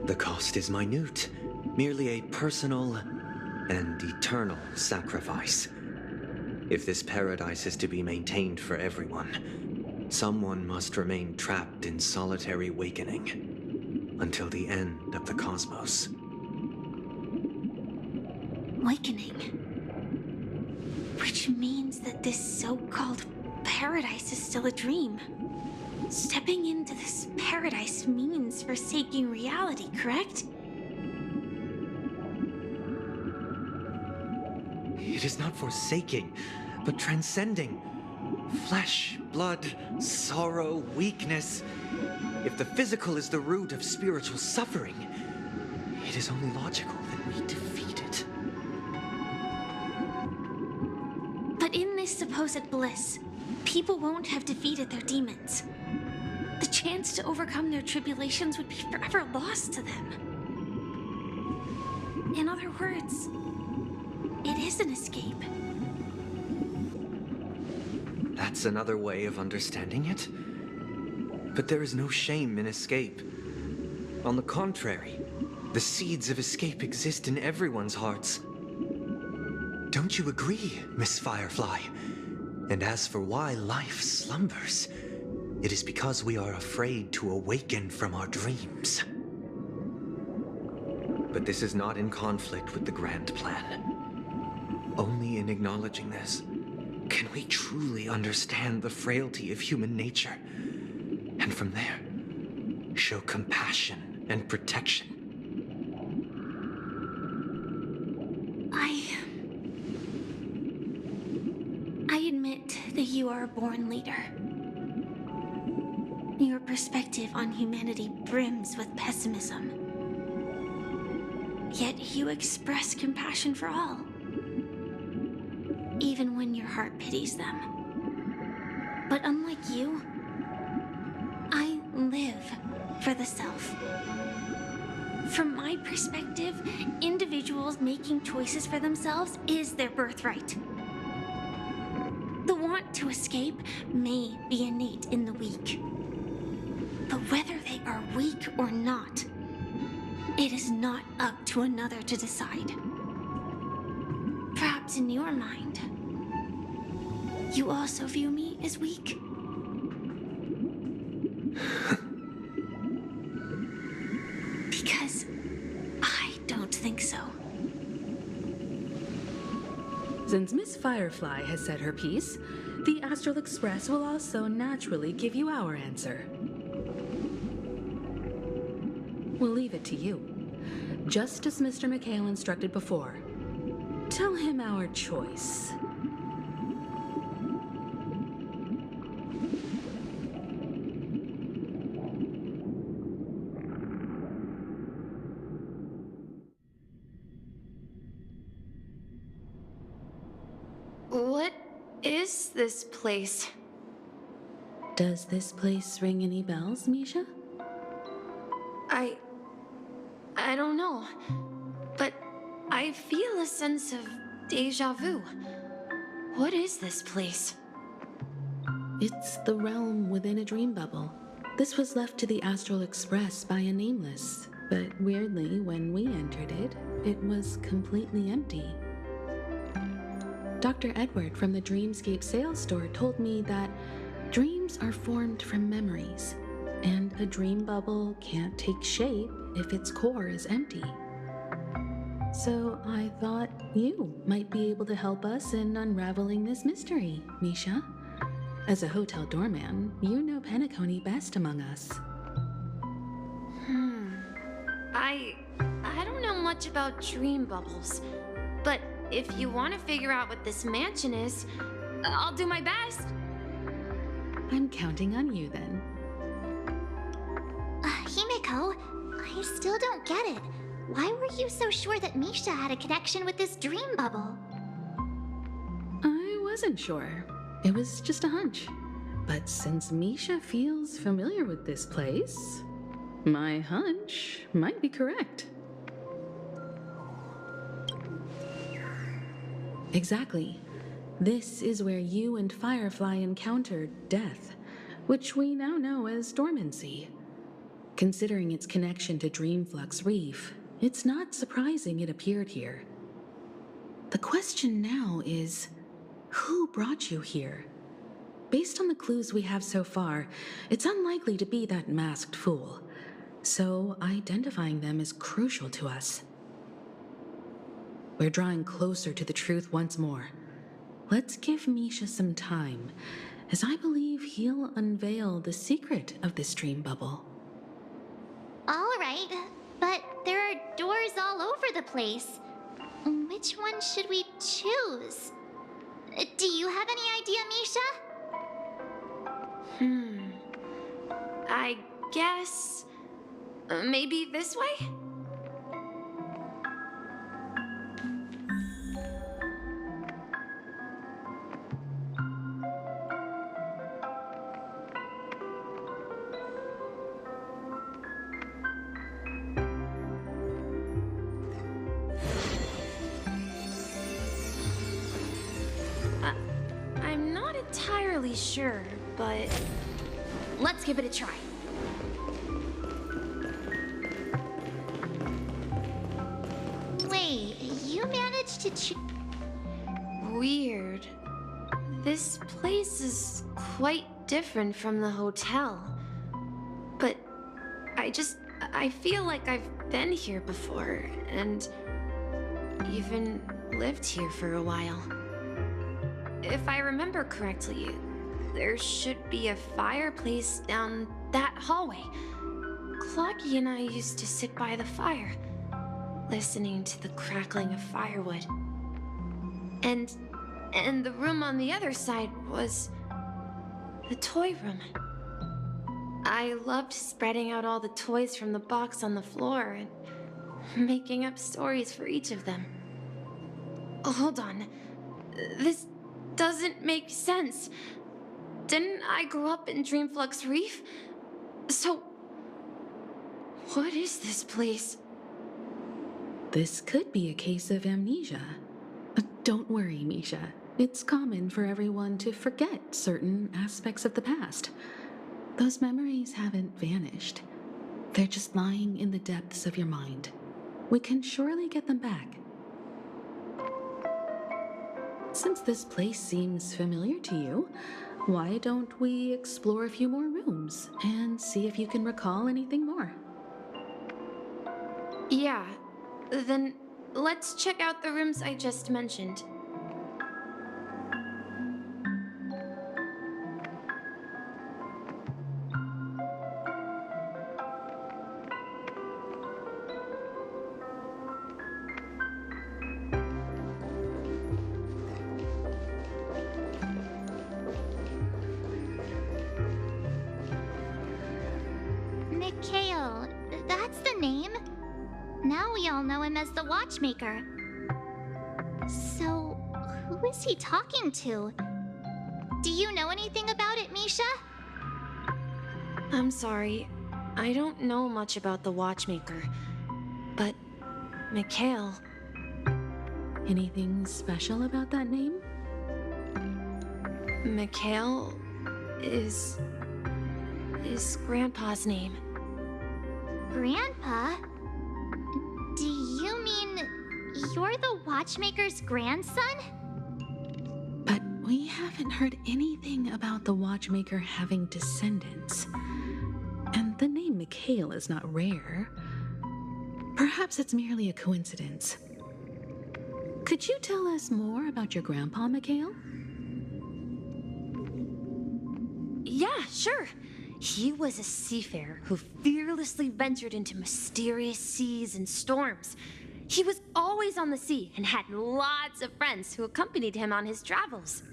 The cost is minute, merely a personal and eternal sacrifice. If this paradise is to be maintained for everyone, someone must remain trapped in solitary awakening until the end of the cosmos. Awakening. Which means that this so-called paradise is still a dream. Stepping into this paradise means forsaking reality, correct? It is not forsaking, but transcending. Flesh, blood, sorrow, weakness. If the physical is the root of spiritual suffering, it is only logical that we defeat it. But in this supposed bliss, people won't have defeated their demons. The chance to overcome their tribulations would be forever lost to them. In other words, it is an escape. That's another way of understanding it. But there is no shame in escape. On the contrary, the seeds of escape exist in everyone's hearts. Don't you agree, Miss Firefly? And as for why life slumbers, it is because we are afraid to awaken from our dreams. But this is not in conflict with the grand plan. Only in acknowledging this can we truly understand the frailty of human nature, and from there, show compassion and protection. I admit that you are a born leader. Your perspective on humanity brims with pessimism. Yet you express compassion for all, even when your heart pities them. But unlike you, I live for the self. From my perspective, individuals making choices for themselves is their birthright. The want to escape may be innate in the weak. But whether they are weak or not, it is not up to another to decide. Perhaps in your mind, you also view me as weak? Because I don't think so. Since Miss Firefly has said her piece, the Astral Express will also naturally give you our answer. We'll leave it to you. Just as Mr. McHale instructed before. Tell him our choice. What is this place? Does this place ring any bells, Misha? I don't know, but I feel a sense of déjà vu. What is this place? It's the realm within a dream bubble. This was left to the Astral Express by a nameless, but weirdly, when we entered it, it was completely empty. Dr. Edward from the Dreamscape sales store told me that dreams are formed from memories, and a dream bubble can't take shape if its core is empty. So I thought you might be able to help us in unraveling this mystery, Misha. As a hotel doorman, you know Penacony best among us. I don't know much about dream bubbles, but if you want to figure out what this mansion is, I'll do my best. I'm counting on you then. Himiko, I still don't get it. Why were you so sure that Misha had a connection with this dream bubble? I wasn't sure. It was just a hunch. But since Misha feels familiar with this place, my hunch might be correct. Exactly. This is where you and Firefly encountered death, which we now know as dormancy. Considering its connection to Dreamflux Reef, it's not surprising it appeared here. The question now is, who brought you here? Based on the clues we have so far, it's unlikely to be that masked fool. So identifying them is crucial to us. We're drawing closer to the truth once more. Let's give Misha some time, as I believe he'll unveil the secret of this dream bubble. All right, but there are doors all over the place. Which which one should we choose? Do you have any idea, Misha? I guess... maybe this way? I'm not entirely sure, but let's give it a try. Wait, you managed to Weird. This place is quite different from the hotel. But I feel like I've been here before, and even lived here for a while. If I remember correctly, there should be a fireplace down that hallway. Clocky and I used to sit by the fire, listening to the crackling of firewood. And the room on the other side was the toy room. I loved spreading out all the toys from the box on the floor and making up stories for each of them. Hold on. This doesn't make sense. Didn't I grow up in Dreamflux Reef? So, what is this place? This could be a case of amnesia. Don't worry, Misha. It's common for everyone to forget certain aspects of the past. Those memories haven't vanished. They're just lying in the depths of your mind. We can surely get them back. Since this place seems familiar to you, why don't we explore a few more rooms and see if you can recall anything more? Yeah, then let's check out the rooms I just mentioned. Mikhail, that's the name. Now we all know him as the Watchmaker. So, who is he talking to? Do you know anything about it, Misha? I'm sorry, I don't know much about the Watchmaker, but Mikhail... Anything special about that name? Mikhail is Grandpa's name. Grandpa? Do you mean you're the Watchmaker's grandson? But we haven't heard anything about the Watchmaker having descendants. And the name Mikhail is not rare. Perhaps it's merely a coincidence. Could you tell us more about your grandpa, Mikhail? Yeah, sure. He was a seafarer who fearlessly ventured into mysterious seas and storms. He was always on the sea and had lots of friends who accompanied him on his travels.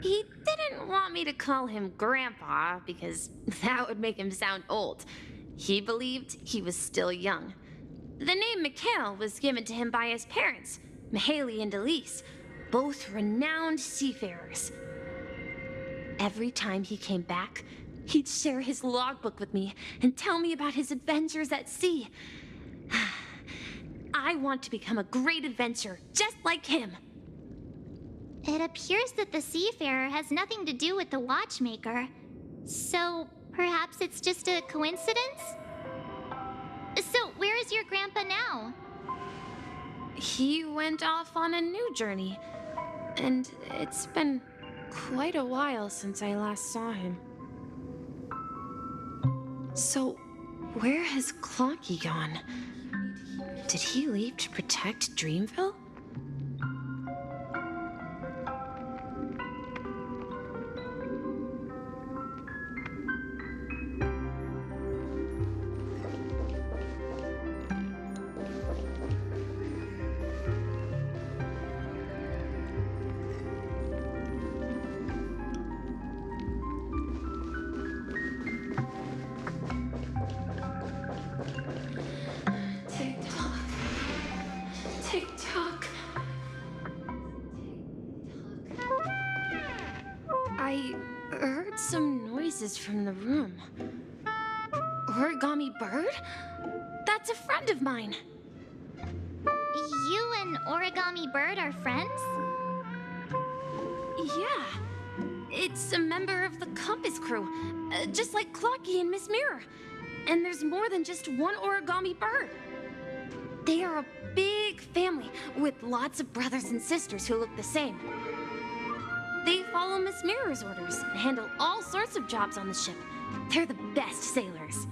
He didn't want me to call him Grandpa because that would make him sound old. He believed he was still young. The name Mikhail was given to him by his parents, Mihaly and Elise, both renowned seafarers. Every time he came back, he'd share his logbook with me and tell me about his adventures at sea. I want to become a great adventurer, just like him. It appears that the Seafarer has nothing to do with the Watchmaker. So, perhaps it's just a coincidence? So, where is your grandpa now? He went off on a new journey, and it's been quite a while since I last saw him. So, where has Clocky gone? Did he leave to protect Dreamville? Tick-tock. I heard some noises from the room. Origami Bird? That's a friend of mine. You and Origami Bird are friends? Yeah. It's a member of the Compass crew, just like Clocky and Miss Mirror. And there's more than just one Origami Bird. They are a big family with lots of brothers and sisters who look the same. They follow Miss Mirror's orders and handle all sorts of jobs on the ship. They're the best sailors.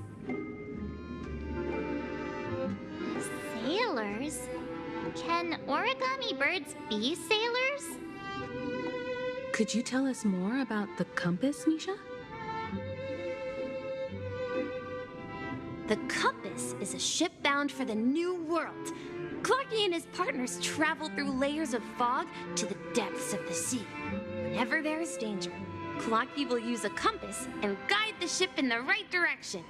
Sailors? Can origami birds be sailors? Could you tell us more about the compass, Misha? The Compass is a ship bound for the New World. Clocky and his partners travel through layers of fog to the depths of the sea. Whenever there is danger, Clocky will use a compass and guide the ship in the right direction.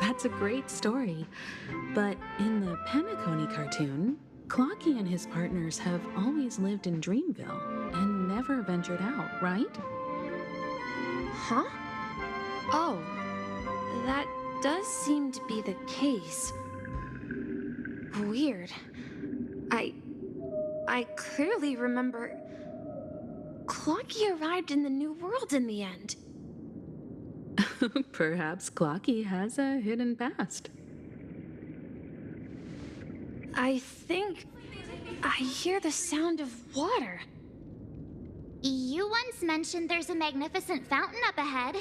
That's a great story. But in the Penacony cartoon, Clocky and his partners have always lived in Dreamville and never ventured out, right? Huh? Oh, that does seem to be the case. Weird. I clearly remember Clocky arrived in the New World in the end. Perhaps Clocky has a hidden past. I think I hear the sound of water. You once mentioned there's a magnificent fountain up ahead.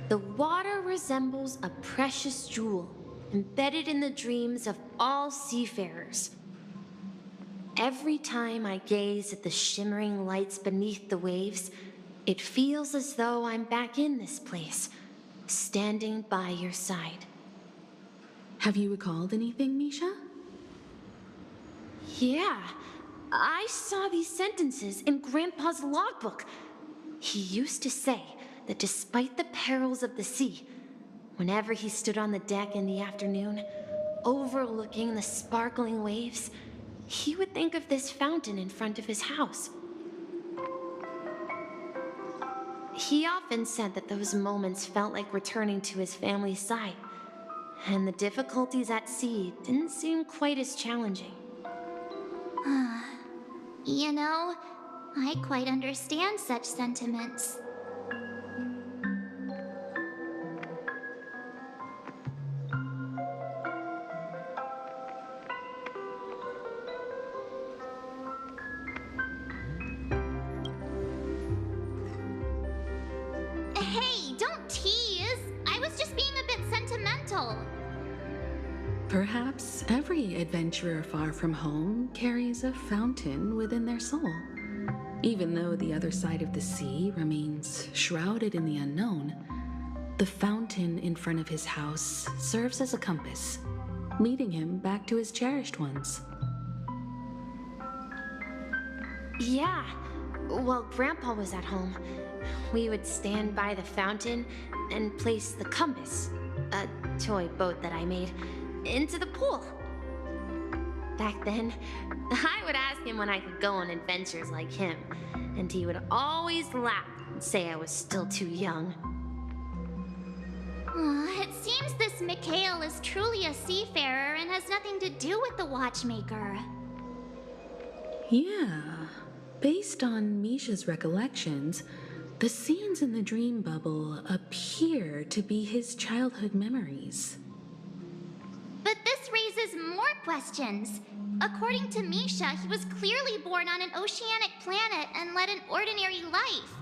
The water resembles a precious jewel, embedded in the dreams of all seafarers. Every time I gaze at the shimmering lights beneath the waves, it feels as though I'm back in this place, standing by your side. Have you recalled anything, Misha? Yeah, I saw these sentences in Grandpa's logbook. He used to say that despite the perils of the sea, whenever he stood on the deck in the afternoon, overlooking the sparkling waves, he would think of this fountain in front of his house. He often said that those moments felt like returning to his family's side, and the difficulties at sea didn't seem quite as challenging. You know, I quite understand such sentiments. Hey, don't tease! I was just being a bit sentimental. Perhaps every adventurer far from home carries a fountain within their soul. Even though the other side of the sea remains shrouded in the unknown, the fountain in front of his house serves as a compass, leading him back to his cherished ones. Yeah. While Grandpa was at home, we would stand by the fountain and place the compass, a toy boat that I made, into the pool. Back then, I would ask him when I could go on adventures like him, and he would always laugh and say I was still too young. It seems this Mikhail is truly a seafarer and has nothing to do with the watchmaker. Yeah. Based on Misha's recollections, the scenes in the dream bubble appear to be his childhood memories. But this raises more questions. According to Misha, he was clearly born on an oceanic planet and led an ordinary life,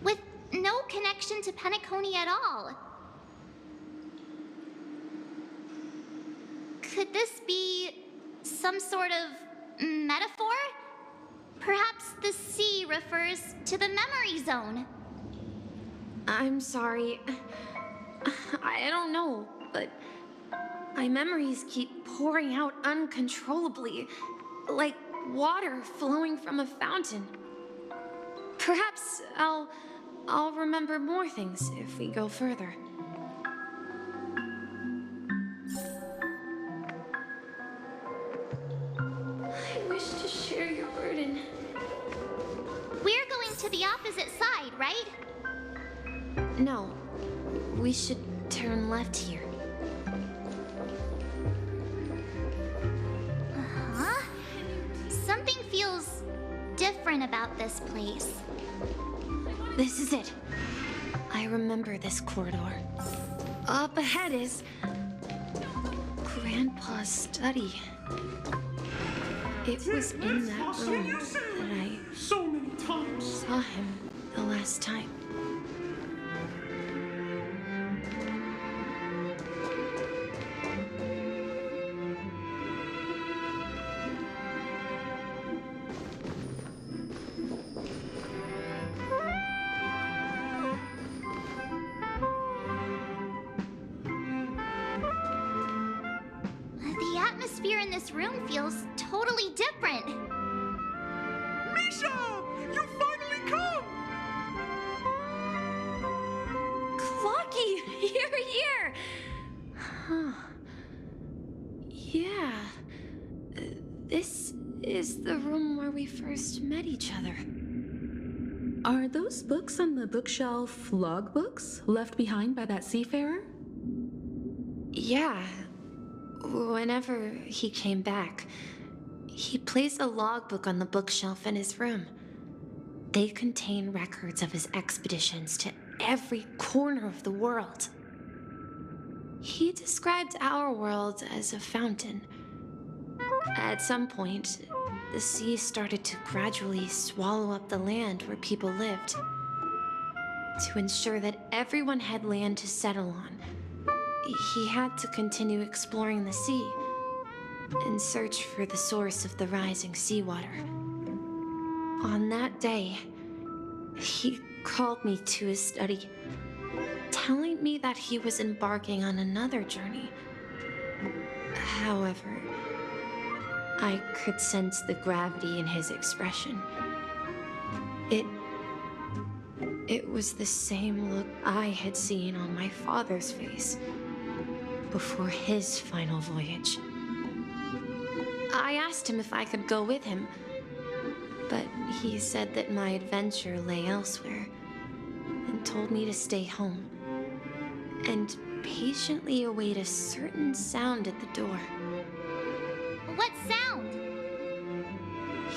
with no connection to Penacony at all. Could this be some sort of metaphor? Perhaps the sea refers to the memory zone. I'm sorry. I don't know, but my memories keep pouring out uncontrollably, like water flowing from a fountain. Perhaps I'll remember more things if we go further. I wish to share your burden. We're going to the opposite side, right? No, we should turn left here. Huh? Something feels different about this place. This is it. I remember this corridor. Up ahead is Grandpa's study. It was in that room that I so many times saw him the last time. The atmosphere in this room feels totally different. Misha! You finally come! Clocky! You're here! Huh. Yeah. This is the room where we first met each other. Are those books on the bookshelf logbooks left behind by that seafarer? Yeah. Whenever he came back, he placed a logbook on the bookshelf in his room. They contain records of his expeditions to every corner of the world. He described our world as a fountain. At some point, the sea started to gradually swallow up the land where people lived. To ensure that everyone had land to settle on, he had to continue exploring the sea and search for the source of the rising seawater. On that day, he called me to his study, telling me that he was embarking on another journey. However, I could sense the gravity in his expression. It was the same look I had seen on my father's face before his final voyage. I asked him if I could go with him, but he said that my adventure lay elsewhere and told me to stay home and patiently await a certain sound at the door. What sound?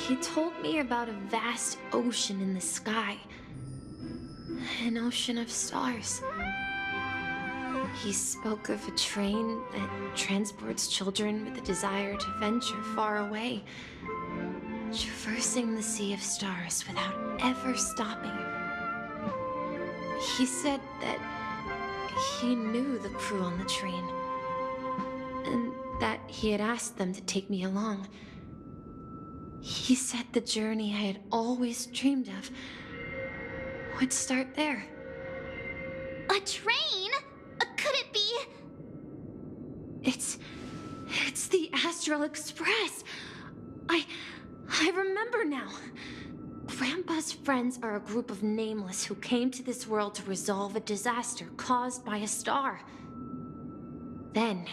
He told me about a vast ocean in the sky, an ocean of stars. He spoke of a train that transports children with a desire to venture far away, traversing the sea of stars without ever stopping. He said that he knew the crew on the train, and that he had asked them to take me along. He said the journey I had always dreamed of would start there. A train? Could it be? It's the Astral Express. I remember now. Grandpa's friends are a group of nameless who came to this world to resolve a disaster caused by a star. Then,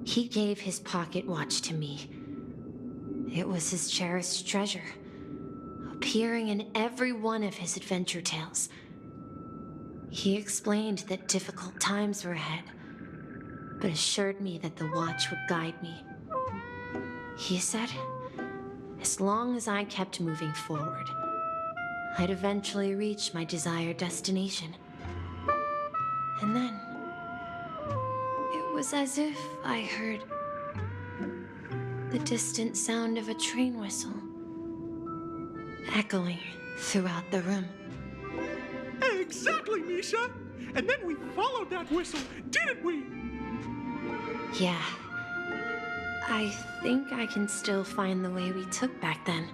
he gave his pocket watch to me. It was his cherished treasure, appearing in every one of his adventure tales. He explained that difficult times were ahead, but assured me that the watch would guide me. He said, as long as I kept moving forward, I'd eventually reach my desired destination. And then, it was as if I heard the distant sound of a train whistle echoing throughout the room. Exactly, Misha! And then we followed that whistle, didn't we? Yeah. I think I can still find the way we took back then.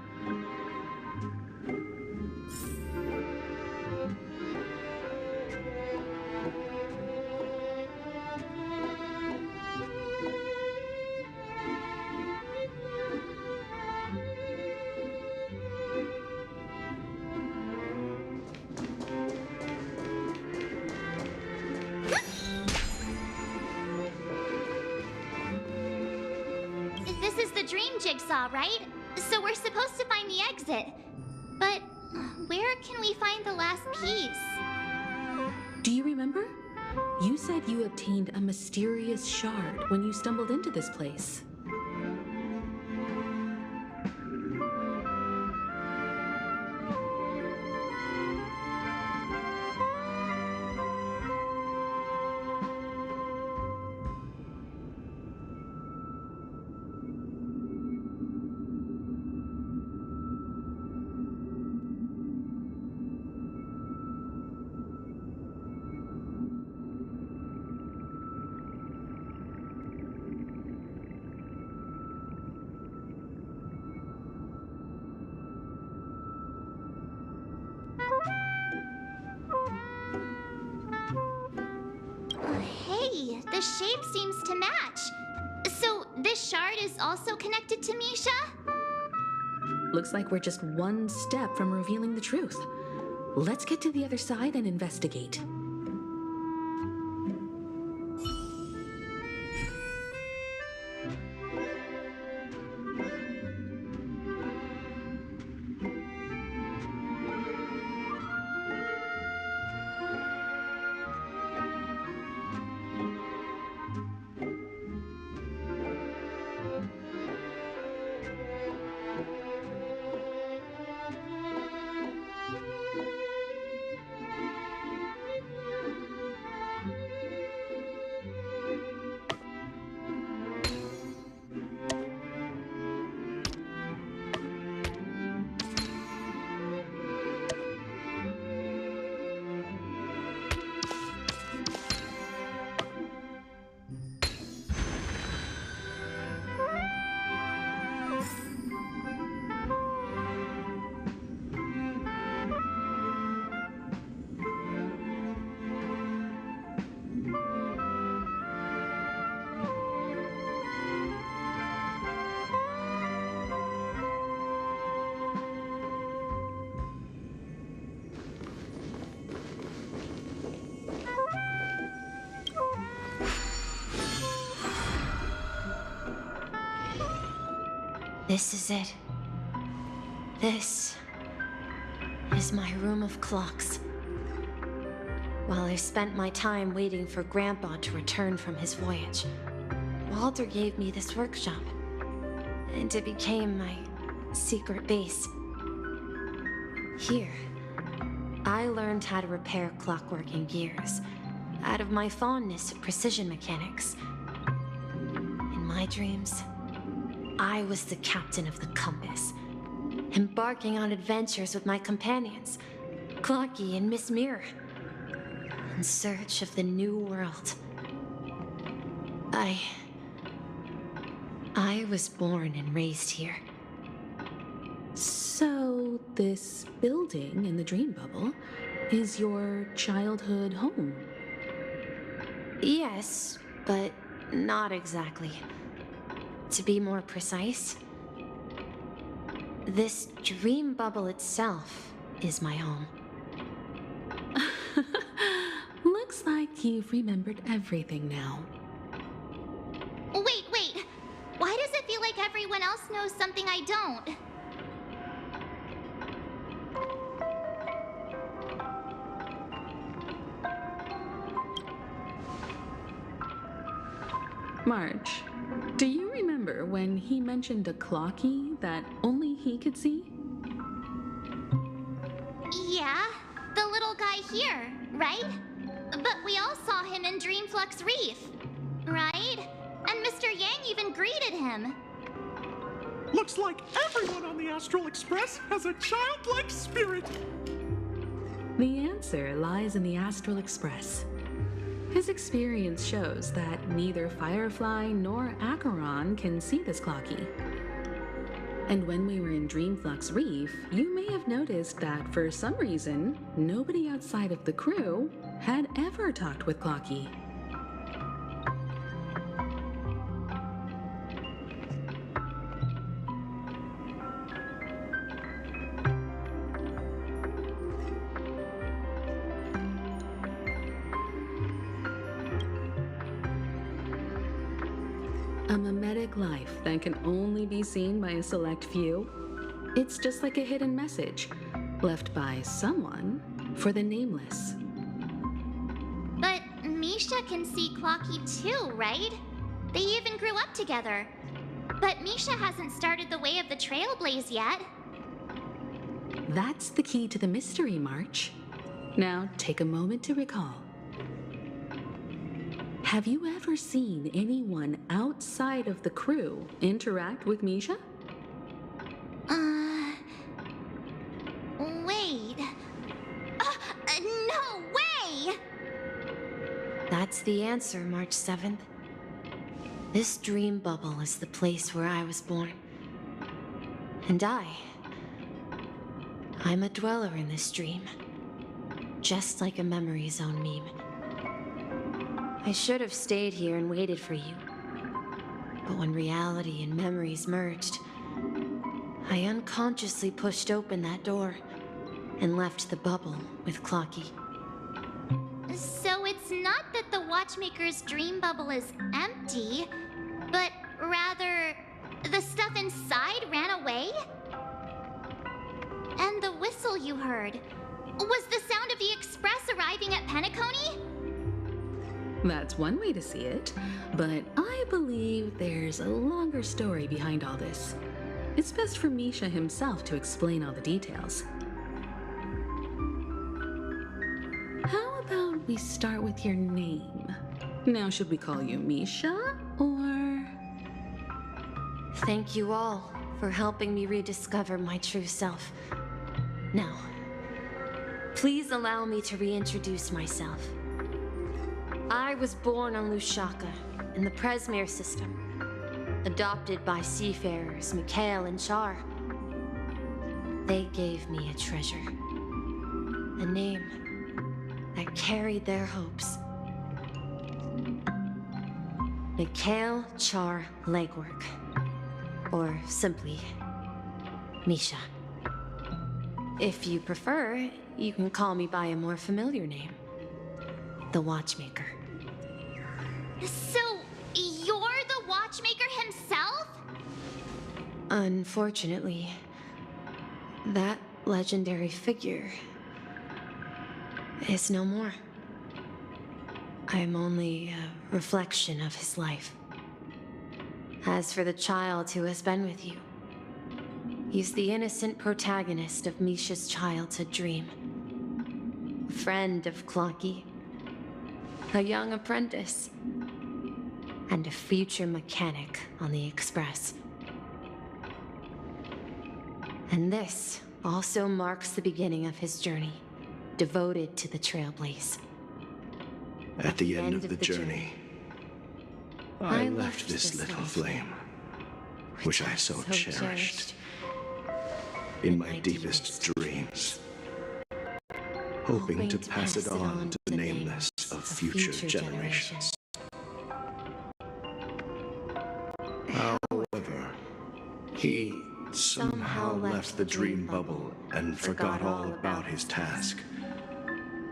This is the dream jigsaw, right? So we're supposed to find the exit. But where can we find the last piece? Do you remember? You said you obtained a mysterious shard when you stumbled into this place. Hey, the shape seems to match. So this shard is also connected to Misha? Looks like we're just one step from revealing the truth. Let's get to the other side and investigate. This is it. This is my room of clocks. While I spent my time waiting for Grandpa to return from his voyage, Walter gave me this workshop, and it became my secret base. Here, I learned how to repair clockwork and gears out of my fondness of precision mechanics. In my dreams, I was the captain of the compass, embarking on adventures with my companions, Clocky and Miss Mirror, in search of the new world. I I was born and raised here. So, this building in the dream bubble is your childhood home? Yes, but not exactly. To be more precise, this dream bubble itself is my home. Looks like you've remembered everything now. Wait. Why does it feel like everyone else knows something I don't? March, do you remember when he mentioned a clocky that only he could see? Yeah, the little guy here, right? But we all saw him in Dreamflux Reef, right? And Mr. Yang even greeted him. Looks like everyone on the Astral Express has a childlike spirit. The answer lies in the Astral Express. His experience shows that neither Firefly nor Acheron can see this clocky. And when we were in Dreamflux Reef, you may have noticed that for some reason, nobody outside of the crew had ever talked with Clocky. A mimetic life that can only be seen by a select few. It's just like a hidden message left by someone for the nameless. But Misha can see Clocky too, right? They even grew up together. But Misha hasn't started the way of the Trailblaze yet. That's the key to the mystery, March. Now take a moment to recall. Have you ever seen anyone outside of the crew interact with Misha? Wait. No way! That's the answer, March 7th. This dream bubble is the place where I was born. And I'm a dweller in this dream. Just like a memory zone meme. I should have stayed here and waited for you. But when reality and memories merged, I unconsciously pushed open that door and left the bubble with Clocky. So it's not that the Watchmaker's dream bubble is empty, but rather the stuff inside ran away? And the whistle you heard was the sound of the Express arriving at Penacony? That's one way to see it, but I believe there's a longer story behind all this. It's best for Misha himself to explain all the details. How about we start with your name? Now, should we call you Misha, or...? Thank you all for helping me rediscover my true self. Now, please allow me to reintroduce myself. I was born on Lushaka, in the Presmere system, adopted by seafarers Mikhail and Char. They gave me a treasure, a name that carried their hopes. Mikhail Char Legwork, or simply, Misha. If you prefer, you can call me by a more familiar name, the Watchmaker. So, you're the Watchmaker himself? Unfortunately, that legendary figure is no more. I'm only a reflection of his life. As for the child who has been with you, he's the innocent protagonist of Misha's childhood dream. A friend of Clocky, a young apprentice, and a future mechanic on the Express. And this also marks the beginning of his journey, devoted to the Trailblaze. At the end of the journey, I left this little flame. which I so cherished in my deepest dreams, hoping to pass it on to the nameless of future generations. However, he somehow left the dream bubble and forgot all about his task.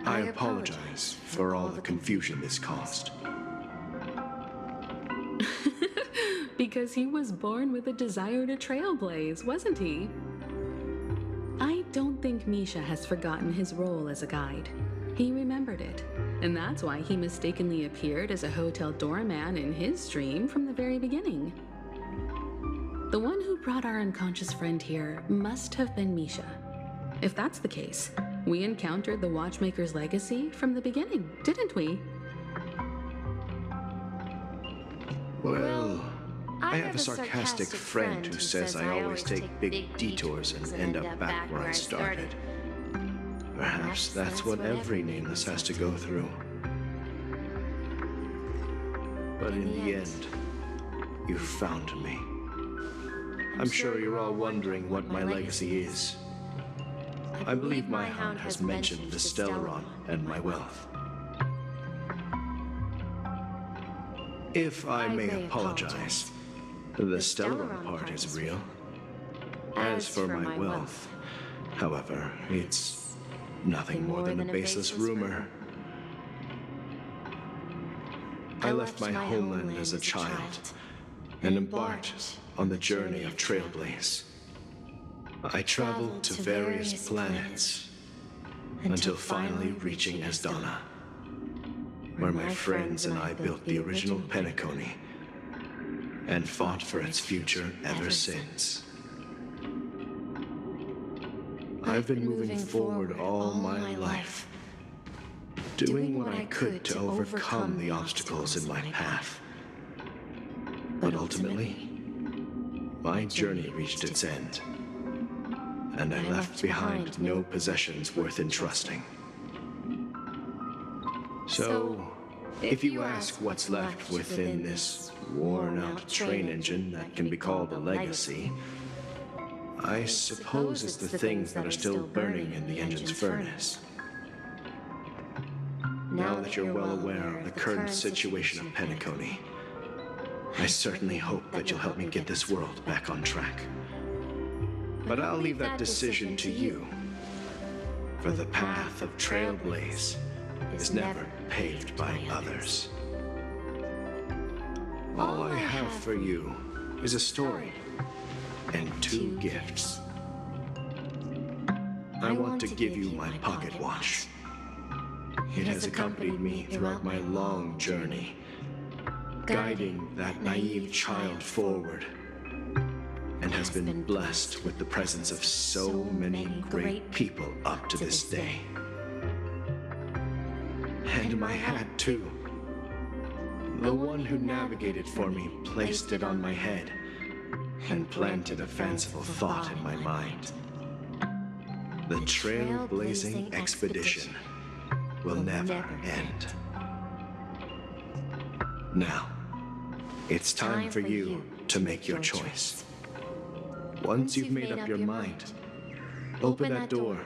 I apologize for all the confusion this caused. Because he was born with a desire to trailblaze, wasn't he? I don't think Misha has forgotten his role as a guide. He remembered it, and that's why he mistakenly appeared as a hotel doorman in his dream from the very beginning. The one who brought our unconscious friend here must have been Misha. If that's the case, we encountered the Watchmaker's legacy from the beginning, didn't we? Well, I have a sarcastic friend who says I always take big detours and end up back where I started. Perhaps that's what every nameless has to go through. But in the end, you found me. I'm sure you're all wondering what my legacy is. I believe my hound has mentioned the Stellaron and my wealth. If I may apologize, the Stellaron part is real. As for my wealth, however, it's nothing more than a baseless rumor. I left my homeland as a child and embarked on the journey of Trailblaze. I traveled to various planets until finally reaching Asdana, where my friends and I built the original Penacony and fought for its future ever since. I've been moving forward all my life, doing what I could to overcome the obstacles in my path. But ultimately, my journey reached its end, and I left behind no possessions worth entrusting. So, if you ask what's left within this worn-out train engine that can be called a legacy, I suppose it's the things that are still burning in the engine's furnace. Now that you're well aware of the current situation of Penacony, I certainly hope that you'll help me get this world back on track. But I'll leave that decision to you, for the path of Trailblaze is never paved by others. All I have for you is a story and 2 gifts. I want to give you my pocket watch. It has accompanied me throughout my long journey, guiding that naive child forward, and has been blessed with the presence of so many great people up to this day. And my hat, too. The one who navigated for me placed it on my head and planted a fanciful thought in my mind. The trailblazing expedition will never end. Now, it's time for you to make your choice. Once you've made up your mind, open that door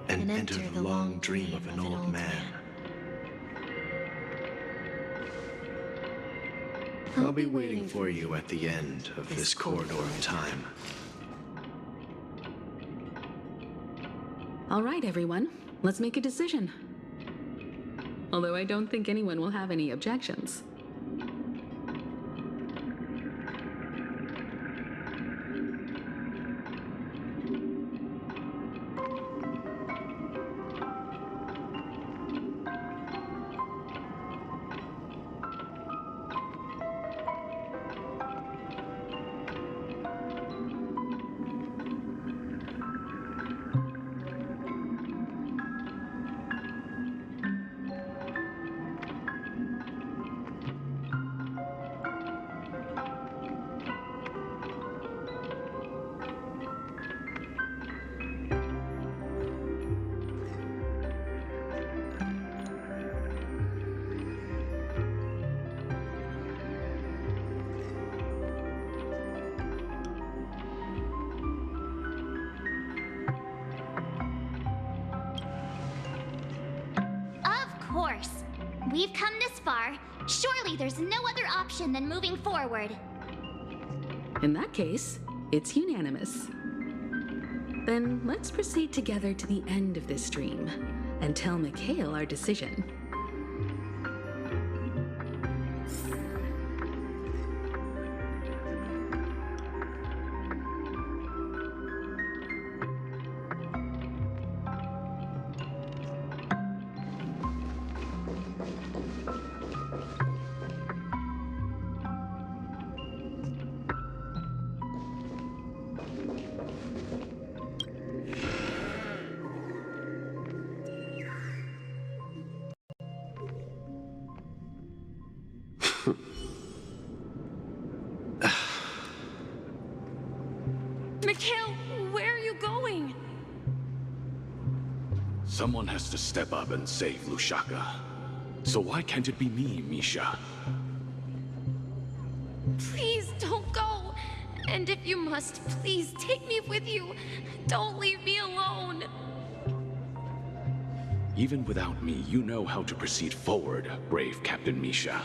and enter the long dream of an old man. I'll be waiting for you at the end of this corridor of time. All right, everyone, let's make a decision. Although I don't think anyone will have any objections. We've come this far. Surely there's no other option than moving forward. In that case, it's unanimous. Then let's proceed together to the end of this stream and tell Mikhail our decision. Mikhail, where are you going? Someone has to step up and save Lushaka. So why can't it be me, Misha? Please don't go. And if you must, please take me with you. Don't leave me alone. Even without me, you know how to proceed forward, brave Captain Misha.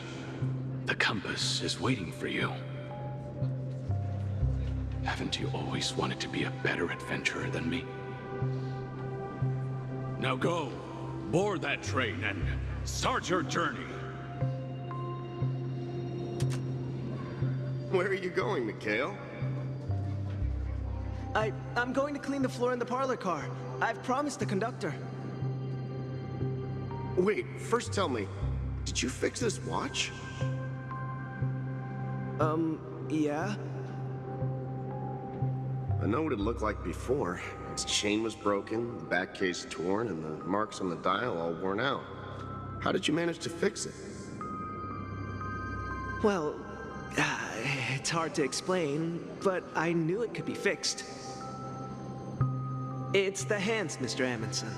The compass is waiting for you. Haven't you always wanted to be a better adventurer than me? Now go, board that train and start your journey. Where are you going, Mikhail? I'm going to clean the floor in the parlor car. I've promised the conductor. Wait, first tell me, did you fix this watch? Yeah? I know what it looked like before. Its chain was broken, the back case torn, and the marks on the dial all worn out. How did you manage to fix it? Well, it's hard to explain, but I knew it could be fixed. It's the hands, Mr. Amundsen.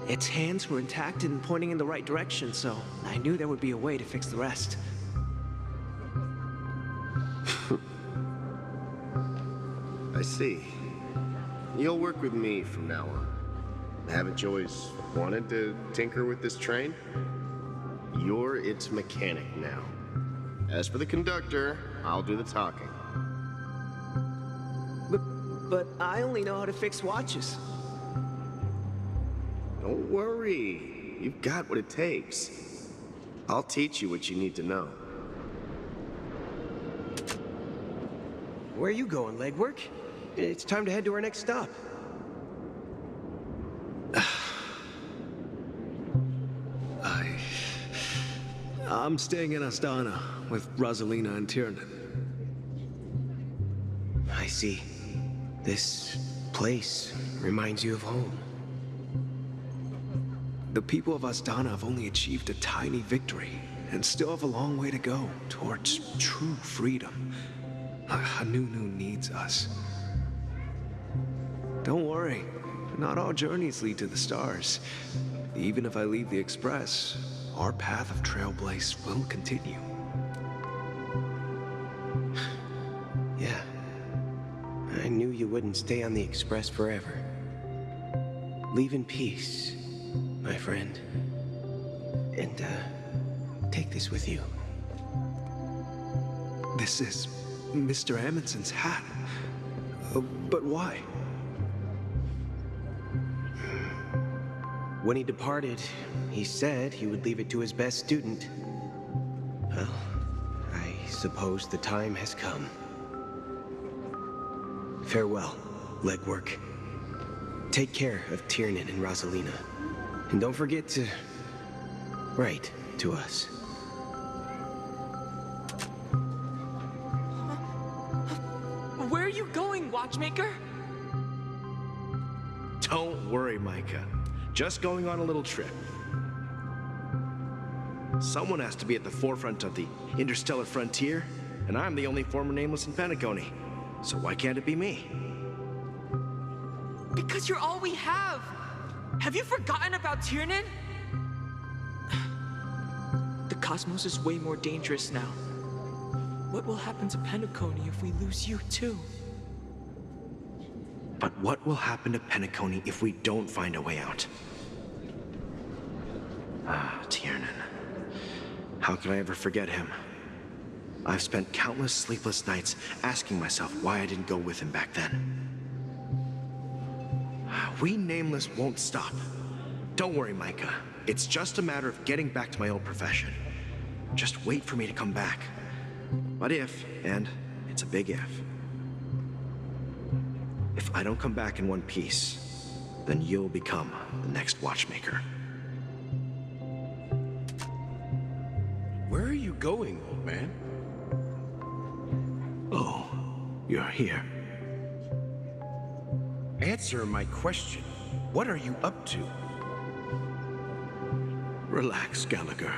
Its hands were intact and pointing in the right direction, so I knew there would be a way to fix the rest. I see. You'll work with me from now on. Haven't you always wanted to tinker with this train? You're its mechanic now. As for the conductor, I'll do the talking. But I only know how to fix watches. Don't worry. You've got what it takes. I'll teach you what you need to know. Where are you going, legwork? It's time to head to our next stop. I'm staying in Astana with Rosalina and Tiernan. I see. This place reminds you of home. The people of Astana have only achieved a tiny victory and still have a long way to go towards true freedom. Hanunu needs us. Don't worry, not all journeys lead to the stars. Even if I leave the Express, our path of trailblaze will continue. Yeah, I knew you wouldn't stay on the Express forever. Leave in peace, my friend. And, take this with you. This is Mr. Amundsen's hat. But why? When he departed, he said he would leave it to his best student. Well, I suppose the time has come. Farewell, legwork. Take care of Tiernan and Rosalina. And don't forget to write to us. Where are you going, Watchmaker? Don't worry, Micah. Just going on a little trip. Someone has to be at the forefront of the interstellar frontier, and I'm the only former nameless in Penacony. So why can't it be me? Because you're all we have. Have you forgotten about Tiernan? The cosmos is way more dangerous now. What will happen to Penacony if we lose you too? But what will happen to Penacony if we don't find a way out? Ah, Tiernan. How could I ever forget him? I've spent countless sleepless nights asking myself why I didn't go with him back then. We Nameless won't stop. Don't worry, Micah. It's just a matter of getting back to my old profession. Just wait for me to come back. But if, and it's a big if I don't come back in one piece, then you'll become the next watchmaker. Where are you going, old man? Oh, you're here. Answer my question. What are you up to? Relax, Gallagher.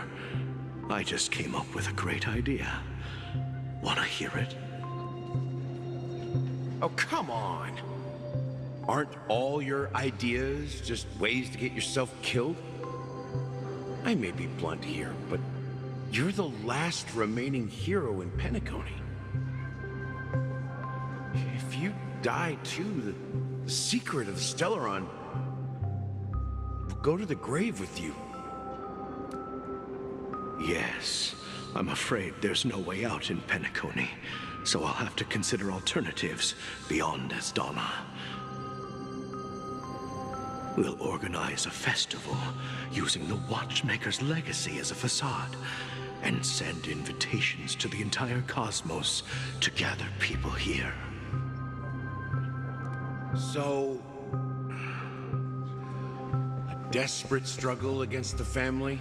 I just came up with a great idea. Wanna hear it? Oh, come on. Aren't all your ideas just ways to get yourself killed? I may be blunt here, but you're the last remaining hero in Penacony. If you die too, the secret of Stellaron will go to the grave with you. Yes, I'm afraid there's no way out in Penacony, so I'll have to consider alternatives beyond Asdana. We'll organize a festival using the Watchmaker's legacy as a facade and send invitations to the entire cosmos to gather people here. So, a desperate struggle against the family?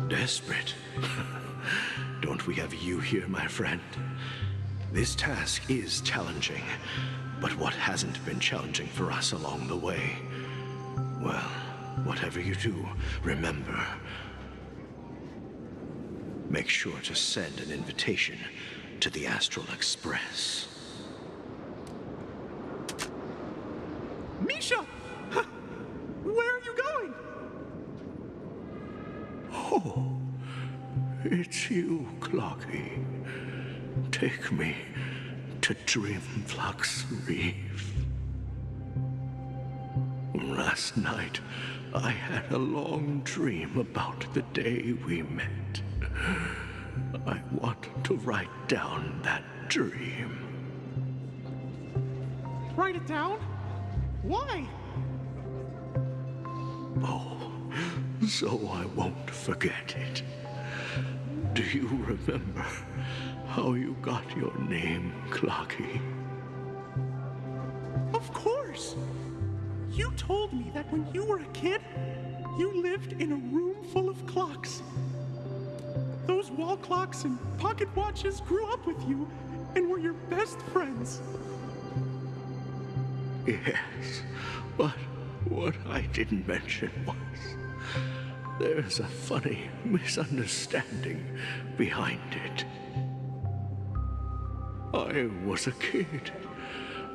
Desperate? Don't we have you here, my friend? This task is challenging, but what hasn't been challenging for us along the way? Well, whatever you do, remember, make sure to send an invitation to the Astral Express. Misha! Huh. Where are you going? Oh, it's you, Clocky. Take me to Dreamflux Reef. Last night, I had a long dream about the day we met. I want to write down that dream. Write it down? Why? Oh, so I won't forget it. Do you remember how you got your name, Clocky? Of course! You told me that when you were a kid, you lived in a room full of clocks. Those wall clocks and pocket watches grew up with you and were your best friends. Yes, but what I didn't mention was there's a funny misunderstanding behind it. I was a kid,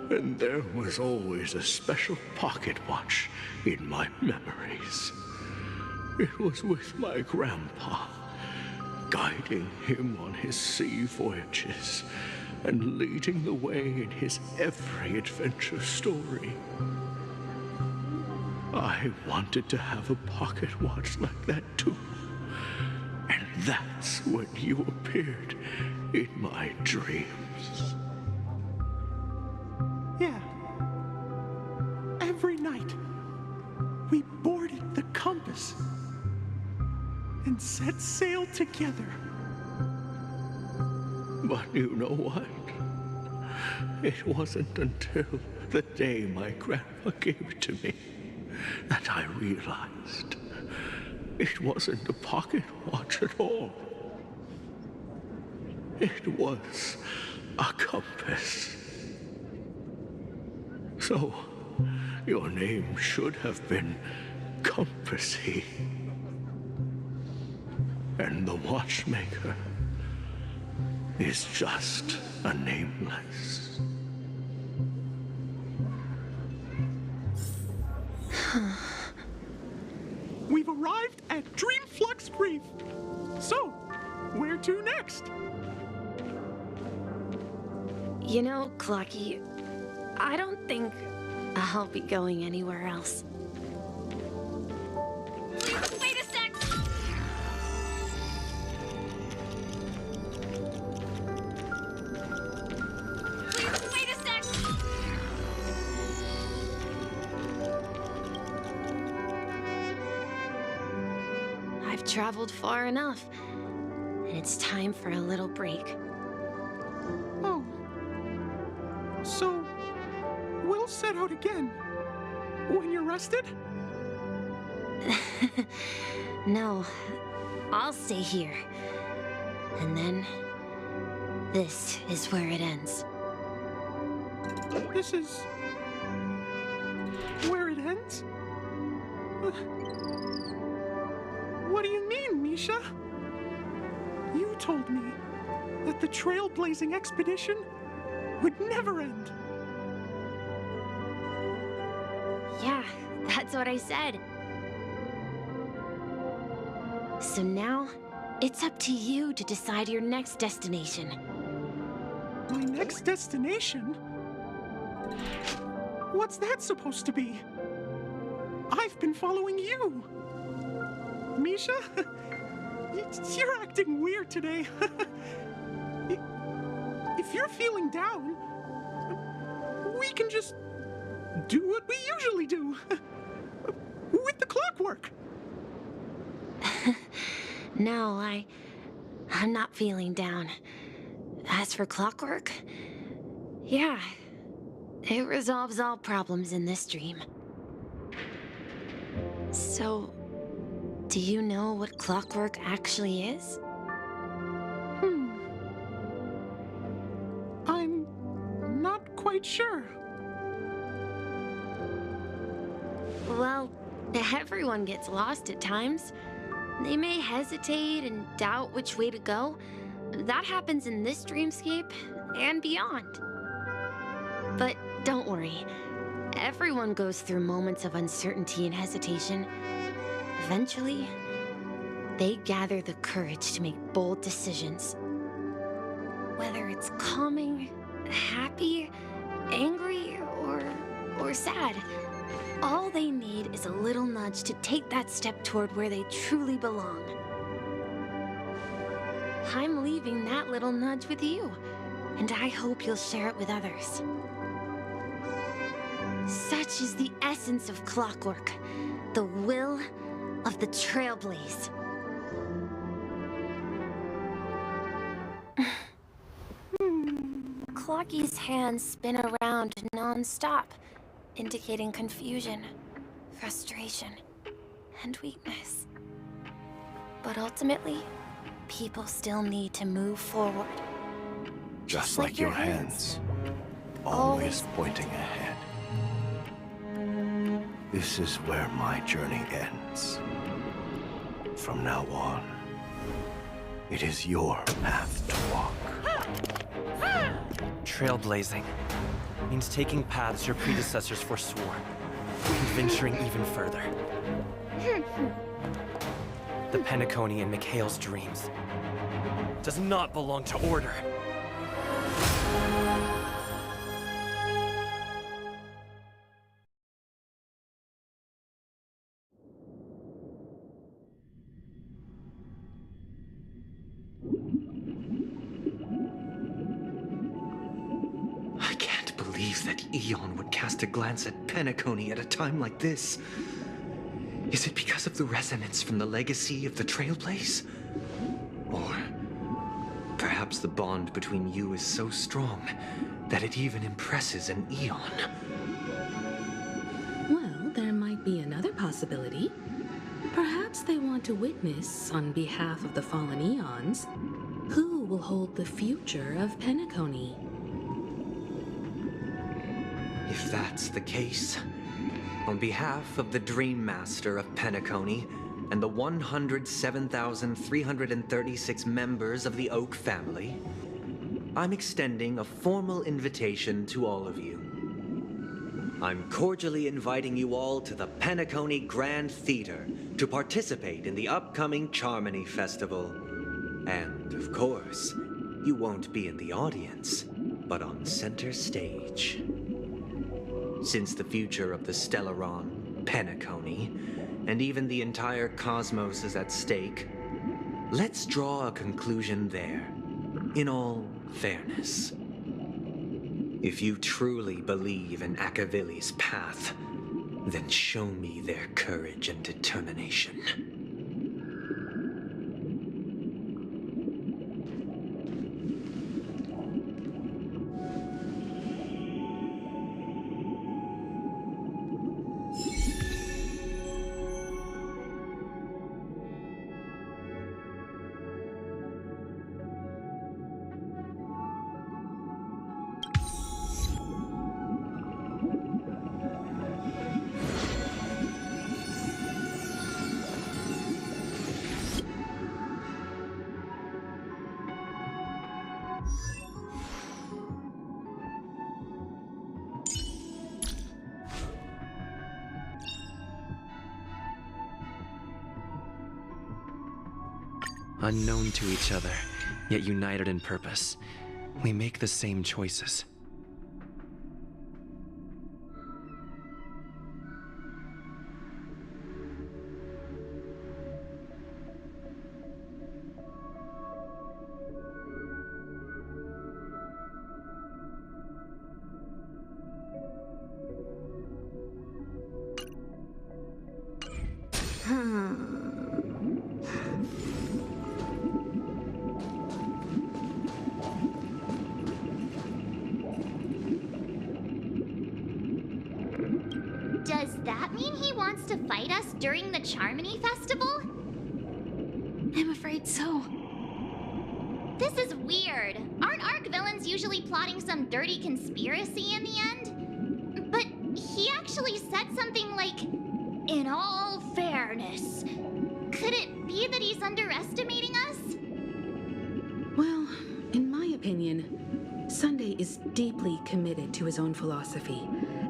and there was always a special pocket watch in my memories. It was with my grandpa, guiding him on his sea voyages and leading the way in his every adventure story. I wanted to have a pocket watch like that too. And that's when you appeared in my dreams. Yeah. Every night, we boarded the compass and set sail together. But you know what? It wasn't until the day my grandpa gave it to me that I realized it wasn't a pocket watch at all. It was a compass. So, your name should have been Compassy. And the watchmaker is just a nameless. We've arrived at Dreamflux Reef. So, where to next? You know, Clocky, I don't think I'll be going anywhere else. Wait a sec! traveled far enough. And it's time for a little break. Oh. So, we'll set out again. When you're rested? No, I'll stay here. And then, this is where it ends. This is... where it ends? What do you mean, Misha? You told me that the trailblazing expedition would never end. Yeah, that's what I said. So now, it's up to you to decide your next destination. My next destination? What's that supposed to be? I've been following you. Misha? You're acting weird today. If you're feeling down, we can just do what we usually do. With the clockwork. No, I'm not feeling down. As for clockwork, yeah, it resolves all problems in this dream. So, do you know what clockwork actually is? I'm not quite sure. Well, everyone gets lost at times. They may hesitate and doubt which way to go. That happens in this dreamscape and beyond. But don't worry. Everyone goes through moments of uncertainty and hesitation. Eventually, they gather the courage to make bold decisions. Whether it's calming, happy, angry, or sad, all they need is a little nudge to take that step toward where they truly belong. I'm leaving that little nudge with you, and I hope you'll share it with others. Such is the essence of clockwork, the will of the Trailblaze. Clocky's hands spin around non-stop, indicating confusion, frustration, and weakness. But ultimately, people still need to move forward. Just like your hands, always pointing ahead. This is where my journey ends. From now on, it is your path to walk. Trailblazing means taking paths your predecessors forswore, and venturing even further. The Penacony in Mikhail's dreams does not belong to Order. I can't believe that Eon would cast a glance at Penacony at a time like this. Is it because of the resonance from the legacy of the Trailblaze? Or perhaps the bond between you is so strong that it even impresses an Eon? Well, there might be another possibility. Perhaps they want to witness, on behalf of the fallen Eons, who will hold the future of Penacony. If that's the case, on behalf of the Dream Master of Penacony and the 107,336 members of the Oak family, I'm extending a formal invitation to all of you. I'm cordially inviting you all to the Penacony Grand Theater to participate in the upcoming Charmony Festival. And, of course, you won't be in the audience, but on center stage. Since the future of the Stellaron, Penacony, and even the entire cosmos is at stake, let's draw a conclusion there, in all fairness. If you truly believe in Akavili's path, then show me their courage and determination. Unknown to each other, yet united in purpose. We make the same choices. Does that mean he wants to fight us during the Charmony Festival? I'm afraid so. This is weird. Aren't Arc villains usually plotting some dirty conspiracy in the end? But he actually said something like, "In all fairness." Could it be that he's underestimating us? Well, in my opinion, Sunday is deeply committed to his own philosophy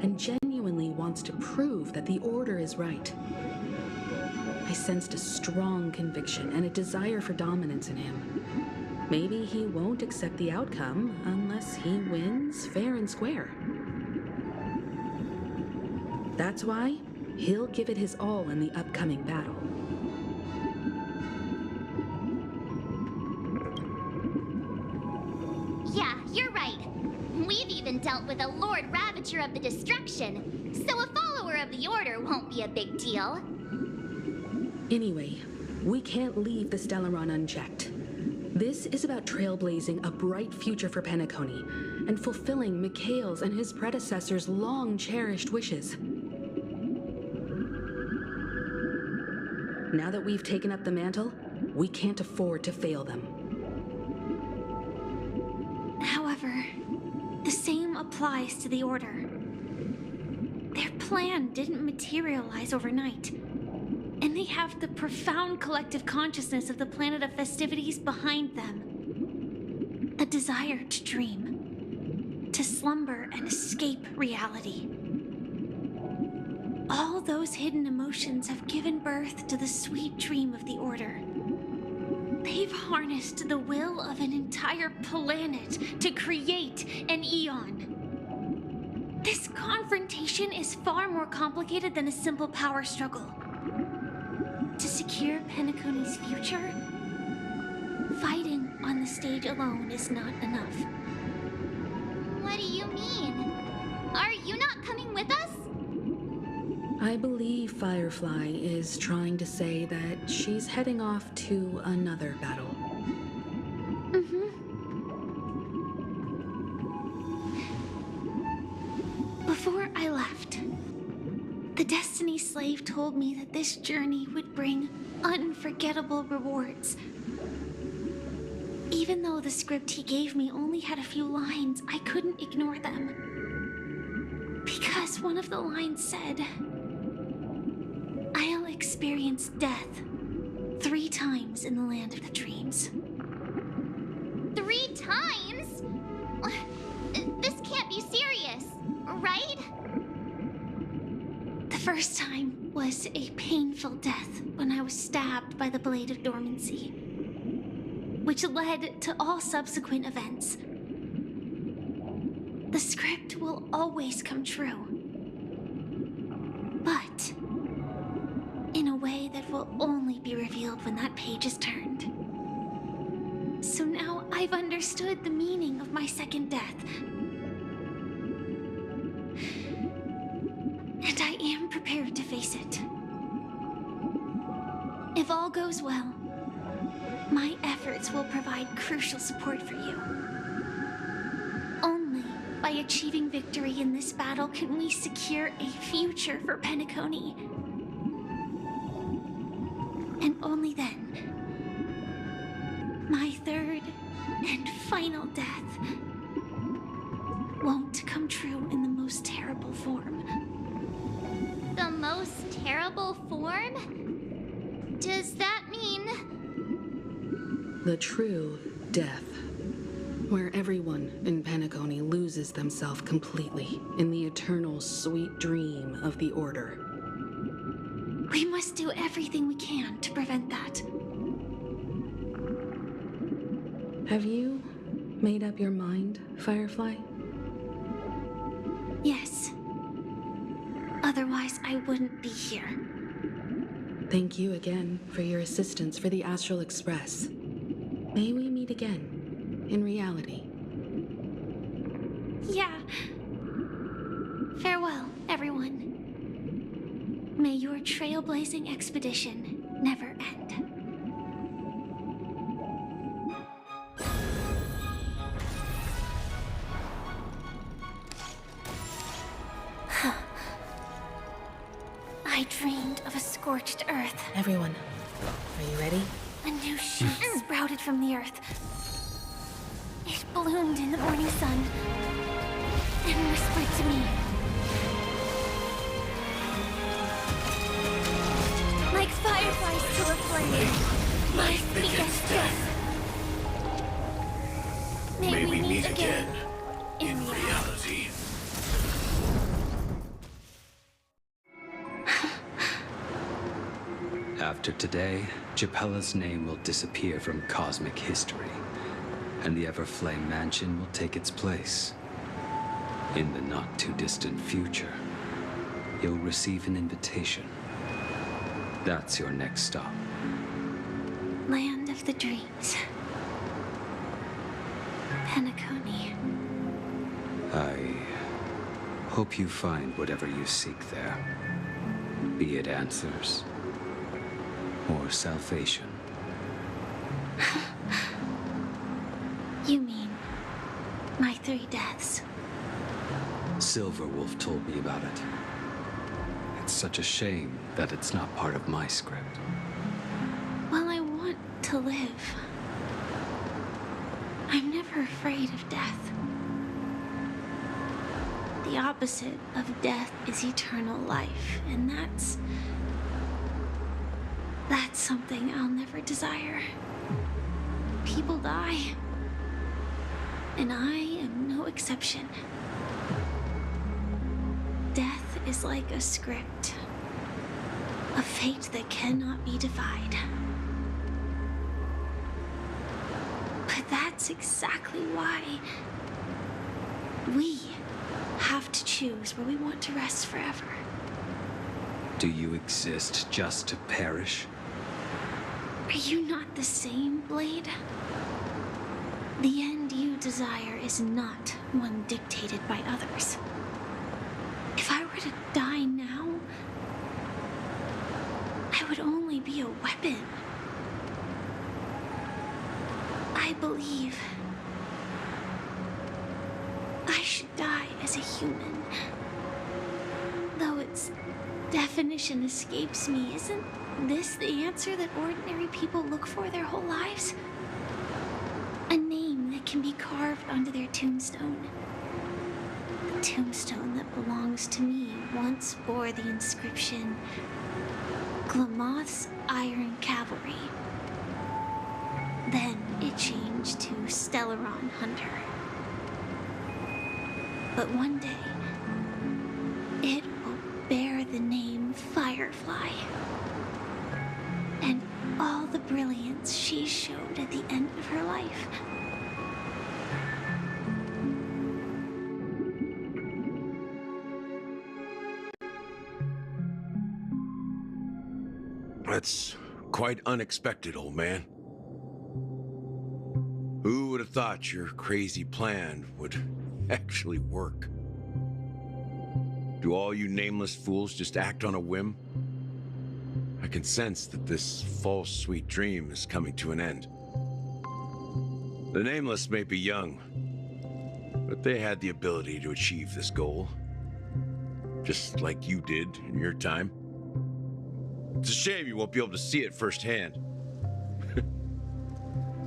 and genuinely wants to prove that the Order is right. I sensed a strong conviction and a desire for dominance in him. Maybe he won't accept the outcome unless he wins fair and square. That's why he'll give it his all in the upcoming battle. Yeah, you're right. We've even dealt with a Lord Ravager of the Destruction, so a follower of the Order won't be a big deal. Anyway, we can't leave the Stellaron unchecked. This is about trailblazing a bright future for Penacony and fulfilling Mikhail's and his predecessors' long-cherished wishes. Now that we've taken up the mantle, we can't afford to fail them. However, the same applies to the Order. Their plan didn't materialize overnight, and they have the profound collective consciousness of the planet of festivities behind them. A desire to dream, to slumber and escape reality. All those hidden emotions have given birth to the sweet dream of the Order. They've harnessed the will of an entire planet to create an eon. This confrontation is far more complicated than a simple power struggle. To secure Penacony's future, fighting on the stage alone is not enough. What do you mean? Are you not coming with us? I believe Firefly is trying to say that she's heading off to another battle. Before I left, the Destiny Slave told me that this journey would bring unforgettable rewards. Even though the script he gave me only had a few lines, I couldn't ignore them. Because one of the lines said, "I'll experience death 3 times in the land of the dreams." 3 times? This can't be serious, right? The first time was a painful death when I was stabbed by the Blade of Dormancy, which led to all subsequent events. The script will always come true, but in a way that will only be revealed when that page is turned. So now I've understood the meaning of my second death. And I am prepared to face it. If all goes well, my efforts will provide crucial support for you. Only by achieving victory in this battle can we secure a future for Penacony. And only then, my third and final death won't come true in the most terrible form. The most terrible form? Does that mean... The true death, where everyone in Penacony loses themselves completely in the eternal sweet dream of the Order. We must do everything we can to prevent that. Have you made up your mind, Firefly? Yes. Otherwise, I wouldn't be here. Thank you again for your assistance for the Astral Express. May we meet again, in reality. Yeah. Farewell, everyone. May your trailblazing expedition never end. I dreamed of a scorched earth. Everyone, are you ready? A new shoot sprouted from the earth. It bloomed in the morning sun and whispered to me. Like fireflies to a flame, life begets death. May we meet again in reality. After today, Japella's name will disappear from cosmic history, and the Everflame Mansion will take its place. In the not-too-distant future, you'll receive an invitation. That's your next stop. Land of the dreams. Penacony. I hope you find whatever you seek there, be it answers or salvation. You mean my 3 deaths? Silverwolf told me about it. It's such a shame that it's not part of my script. Well, I want to live. I'm never afraid of death. The opposite of death is eternal life, and that's something I'll never desire. People die, and I am no exception. Death is like a script, a fate that cannot be defied. But that's exactly why we have to choose where we want to rest forever. Do you exist just to perish? Are you not the same, Blade? The end you desire is not one dictated by others. If I were to die now, I would only be a weapon. I believe I should die as a human. Though its definition escapes me, isn't this the answer that ordinary people look for their whole lives? A name that can be carved onto their tombstone. The tombstone that belongs to me once bore the inscription, Glamoth's Iron Cavalry. Then it changed to Stellaron Hunter. But one day, it will bear the name Firefly. And all the brilliance she showed at the end of her life. That's quite unexpected, old man. Who would have thought your crazy plan would actually work? Do all you nameless fools just act on a whim? I can sense that this false sweet dream is coming to an end. The Nameless may be young, but they had the ability to achieve this goal. Just like you did in your time. It's a shame you won't be able to see it firsthand.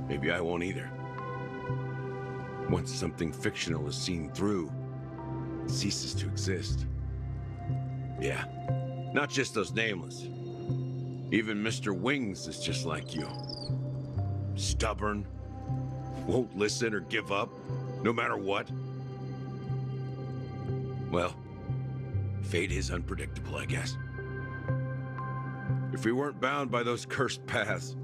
Maybe I won't either. Once something fictional is seen through, it ceases to exist. Yeah, not just those Nameless. Even Mr. Wings is just like you. Stubborn, won't listen or give up, no matter what. Well, fate is unpredictable, I guess. If we weren't bound by those cursed paths,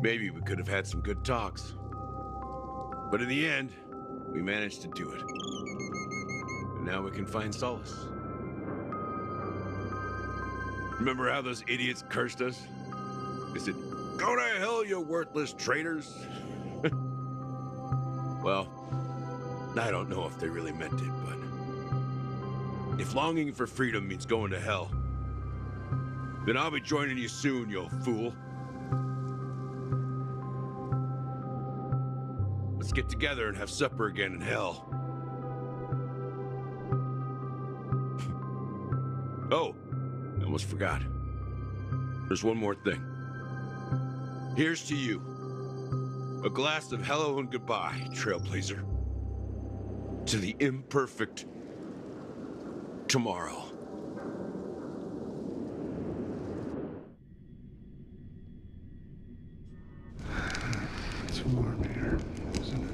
Maybe we could have had some good talks. But in the end, we managed to do it. And now we can find solace. Remember how those idiots cursed us? They said, "Go to hell, you worthless traitors." Well, I don't know if they really meant it, but if longing for freedom means going to hell, then I'll be joining you soon, you fool. Let's get together and have supper again in hell. Oh, I almost forgot. There's one more thing. Here's to you. A glass of hello and goodbye, Trailblazer. To the imperfect tomorrow. It's warm here, isn't it?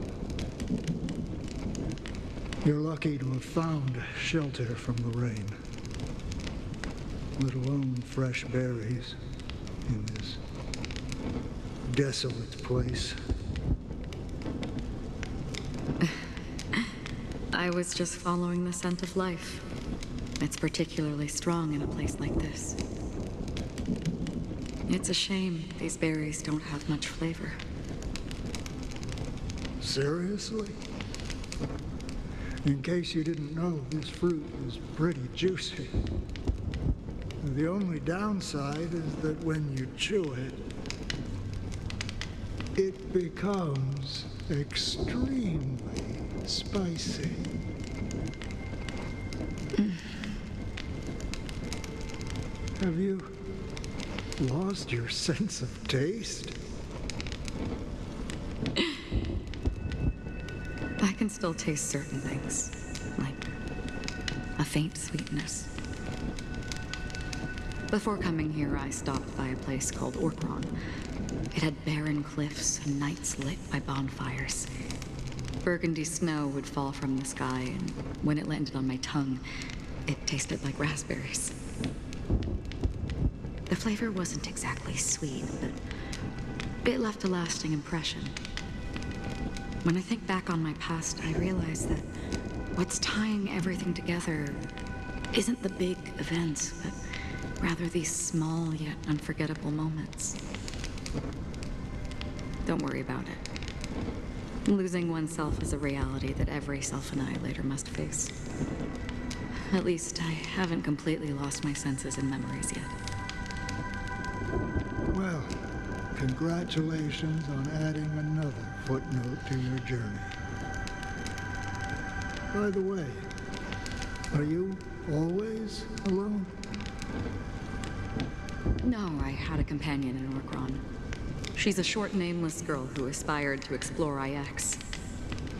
You're lucky to have found shelter from the rain, let alone fresh berries in this desolate place. I was just following the scent of life. It's particularly strong in a place like this. It's a shame these berries don't have much flavor. Seriously? In case you didn't know, this fruit is pretty juicy. The only downside is that when you chew it, it becomes extremely spicy. Have you lost your sense of taste? I can still taste certain things, like a faint sweetness. Before coming here, I stopped by a place called Orkron. It had barren cliffs and nights lit by bonfires. Burgundy snow would fall from the sky, and when it landed on my tongue, it tasted like raspberries. The flavor wasn't exactly sweet, but it left a lasting impression. When I think back on my past, I realize that what's tying everything together isn't the big events, but rather these small yet unforgettable moments. Don't worry about it. Losing oneself is a reality that every self-annihilator must face. At least I haven't completely lost my senses and memories yet. Well, congratulations on adding another footnote to your journey. By the way, are you always alone? No, I had a companion in Orkron. She's a short, nameless girl who aspired to explore IX.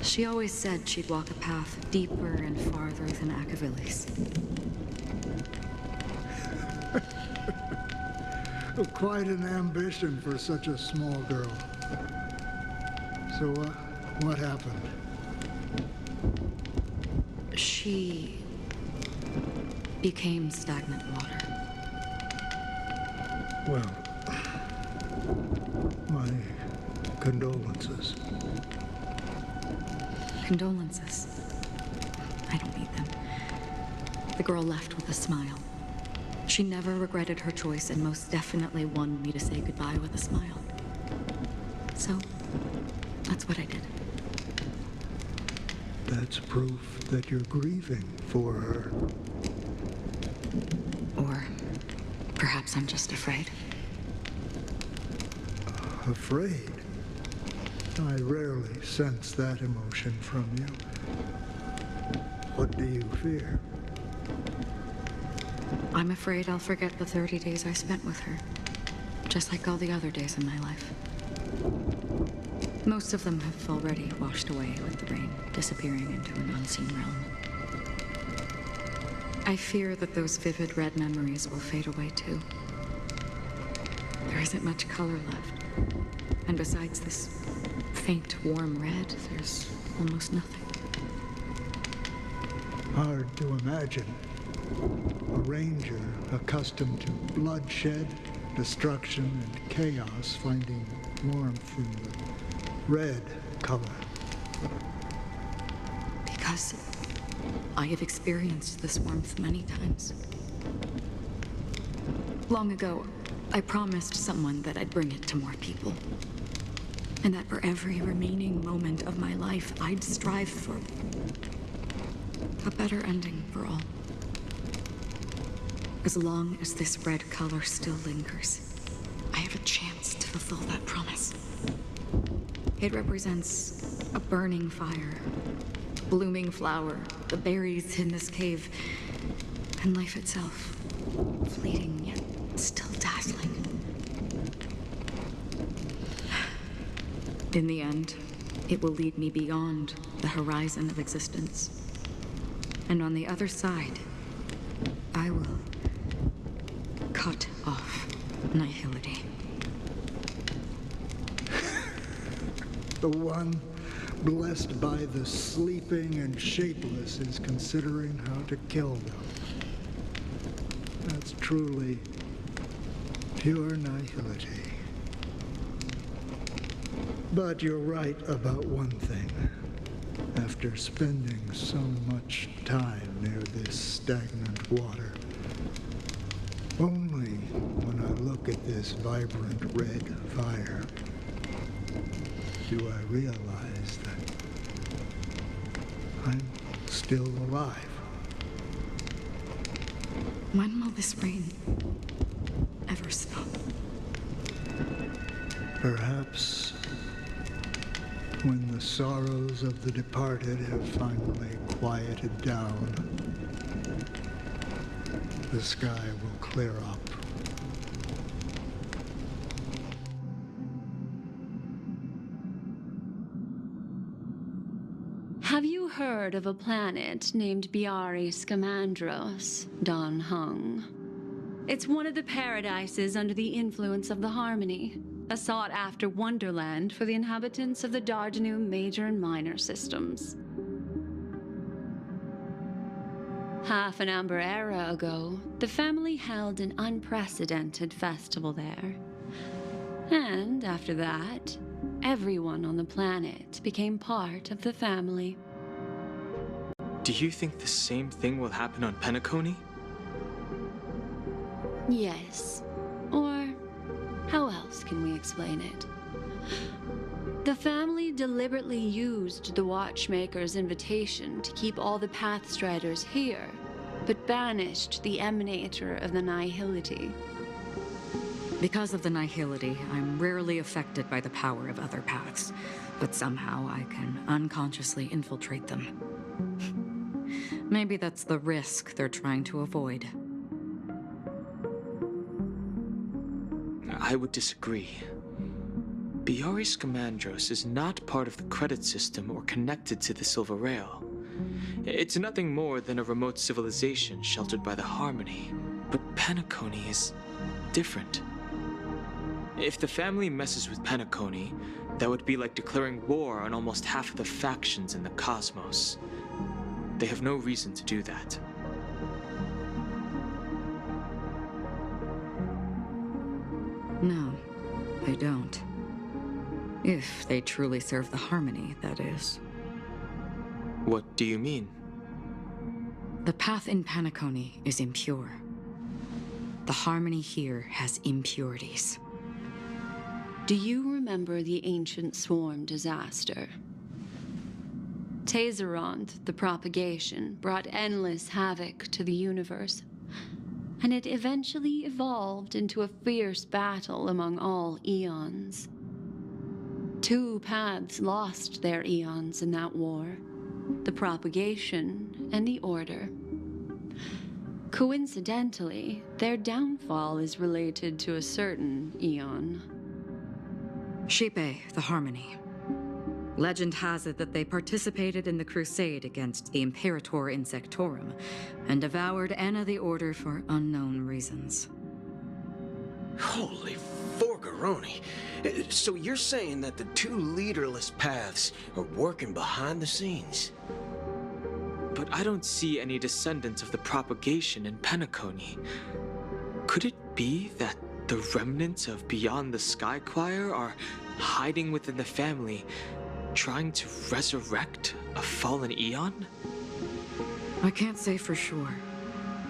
She always said she'd walk a path deeper and farther than Akavilis. Quite an ambition for such a small girl. So, what happened? She became stagnant water. Well, my condolences. Condolences. I don't need them. The girl left with a smile. She never regretted her choice and most definitely wanted me to say goodbye with a smile. So, that's what I did. That's proof that you're grieving for her. Or perhaps I'm just afraid. Afraid? I rarely sense that emotion from you. What do you fear? I'm afraid I'll forget the 30 days I spent with her, just like all the other days in my life. Most of them have already washed away with the rain, disappearing into an unseen realm. I fear that those vivid red memories will fade away too. There isn't much color left, and besides this faint, warm red, there's almost nothing. Hard to imagine. A ranger accustomed to bloodshed, destruction, and chaos finding warmth in the red color? Because I have experienced this warmth many times. Long ago, I promised someone that I'd bring it to more people. And that for every remaining moment of my life, I'd strive for a better ending for all. As long as this red color still lingers, I have a chance to fulfill that promise. It represents a burning fire, a blooming flower, the berries in this cave, and life itself, fleeting yet still dazzling. In the end, it will lead me beyond the horizon of existence. And on the other side, I will cut off nihility. The one blessed by the sleeping and shapeless is considering how to kill them. That's truly pure nihility. But you're right about one thing. After spending so much time near this stagnant water, only when I look at this vibrant red fire do I realize that I'm still alive. When will this rain ever stop? Perhaps when the sorrows of the departed have finally quieted down, the sky will clear up. Have you heard of a planet named Bjir Masih, Don Hung? It's one of the paradises under the influence of the Harmony, a sought-after wonderland for the inhabitants of the Dardanu major and minor systems. Half an Amber era ago, the family held an unprecedented festival there. And after that, everyone on the planet became part of the family. Do you think the same thing will happen on Penacony? Yes. Or how else can we explain it? The family deliberately used the Watchmaker's invitation to keep all the Pathstriders here, but banished the Emanator of the Nihility. Because of the nihility, I'm rarely affected by the power of other paths, but somehow I can unconsciously infiltrate them. Maybe that's the risk they're trying to avoid. I would disagree. Bjir Masih is not part of the credit system or connected to the Silver Rail. It's nothing more than a remote civilization sheltered by the Harmony. But Penacony is different. If the family messes with Penacony, that would be like declaring war on almost half of the factions in the cosmos. They have no reason to do that. No, they don't. If they truly serve the Harmony, that is. What do you mean? The path in Penacony is impure. The Harmony here has impurities. Do you remember the ancient swarm disaster? Tazeront, the propagation, brought endless havoc to the universe, and it eventually evolved into a fierce battle among all eons. 2 paths lost their eons in that war, the propagation and the order. Coincidentally, their downfall is related to a certain eon. Shipe, the Harmony. Legend has it that they participated in the crusade against the Imperator Insectorum and devoured Anna the Order for unknown reasons. Holy forgaroni. So you're saying that the 2 leaderless paths are working behind the scenes? But I don't see any descendants of the propagation in Penacony. Could it be that the remnants of Beyond the Sky Choir are hiding within the family, trying to resurrect a fallen Eon? I can't say for sure,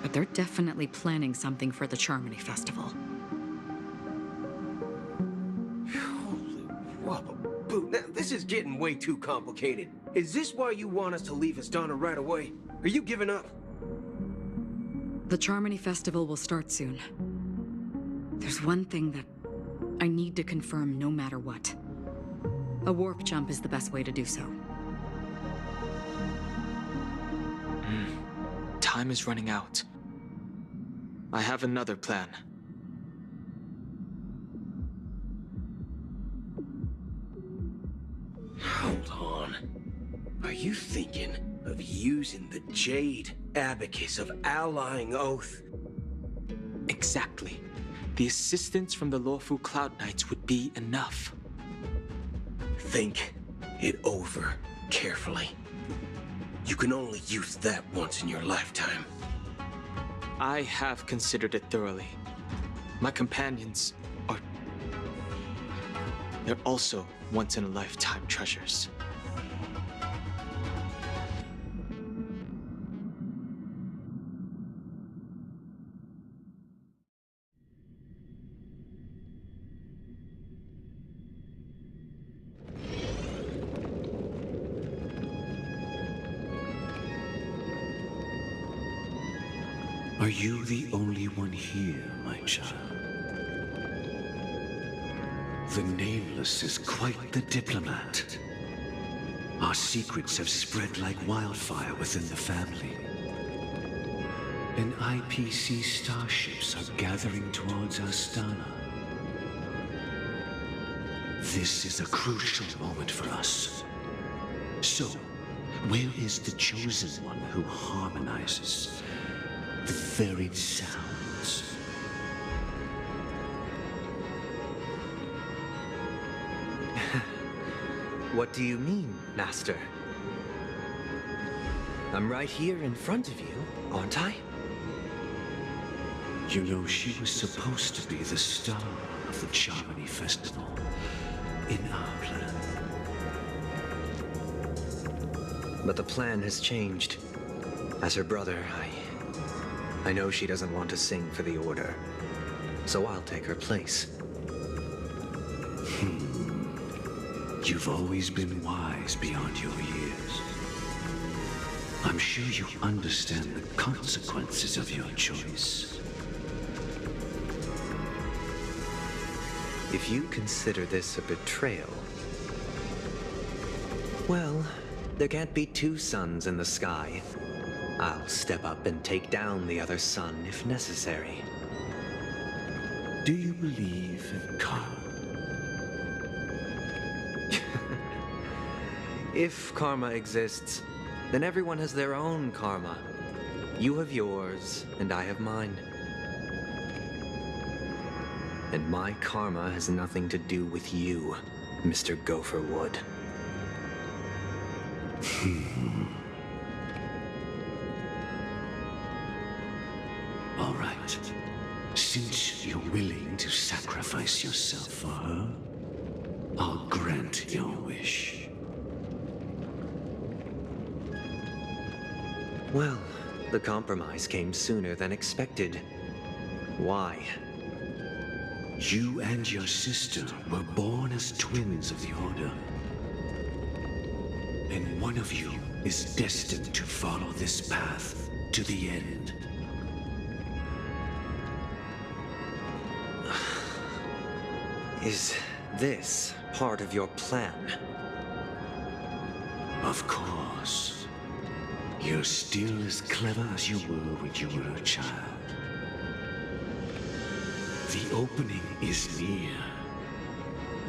but they're definitely planning something for the Charmony Festival. Boo, now this is getting way too complicated. Is this why you want us to leave Astana right away? Are you giving up? The Charmony Festival will start soon. There's one thing that I need to confirm no matter what. A warp jump is the best way to do so. Time is running out. I have another plan. Hold on. Are you thinking of using the Jade Abacus of Allying Oath? Exactly. The assistance from the Lawful Cloud Knights would be enough. Think it over carefully. You can only use that once in your lifetime. I have considered it thoroughly. My companions are... they're also once-in-a-lifetime treasures. Are you the only one here, my child? The Nameless is quite the diplomat. Our secrets have spread like wildfire within the family. And IPC starships are gathering towards Astana. This is a crucial moment for us. So, where is the Chosen One who harmonizes the varied sounds? What do you mean, Master? I'm right here in front of you, aren't I? You know, she was supposed to be the star of the Charmony Festival in our plan. But the plan has changed. As her brother, I know she doesn't want to sing for the Order, so I'll take her place. You've always been wise beyond your years. I'm sure you understand the consequences of your choice. If you consider this a betrayal, well, there can't be two suns in the sky. I'll step up and take down the other sun if necessary. Do you believe in karma? If karma exists, then everyone has their own karma. You have yours, and I have mine. And my karma has nothing to do with you, Mr. Gopherwood. All right. Since you're willing to sacrifice yourself for her, I'll grant your wish. Well, the compromise came sooner than expected. Why? You and your sister were born as twins of the Order. And one of you is destined to follow this path to the end. Is this part of your plan? Of course. You're still as clever as you were when you were a child. The opening is near.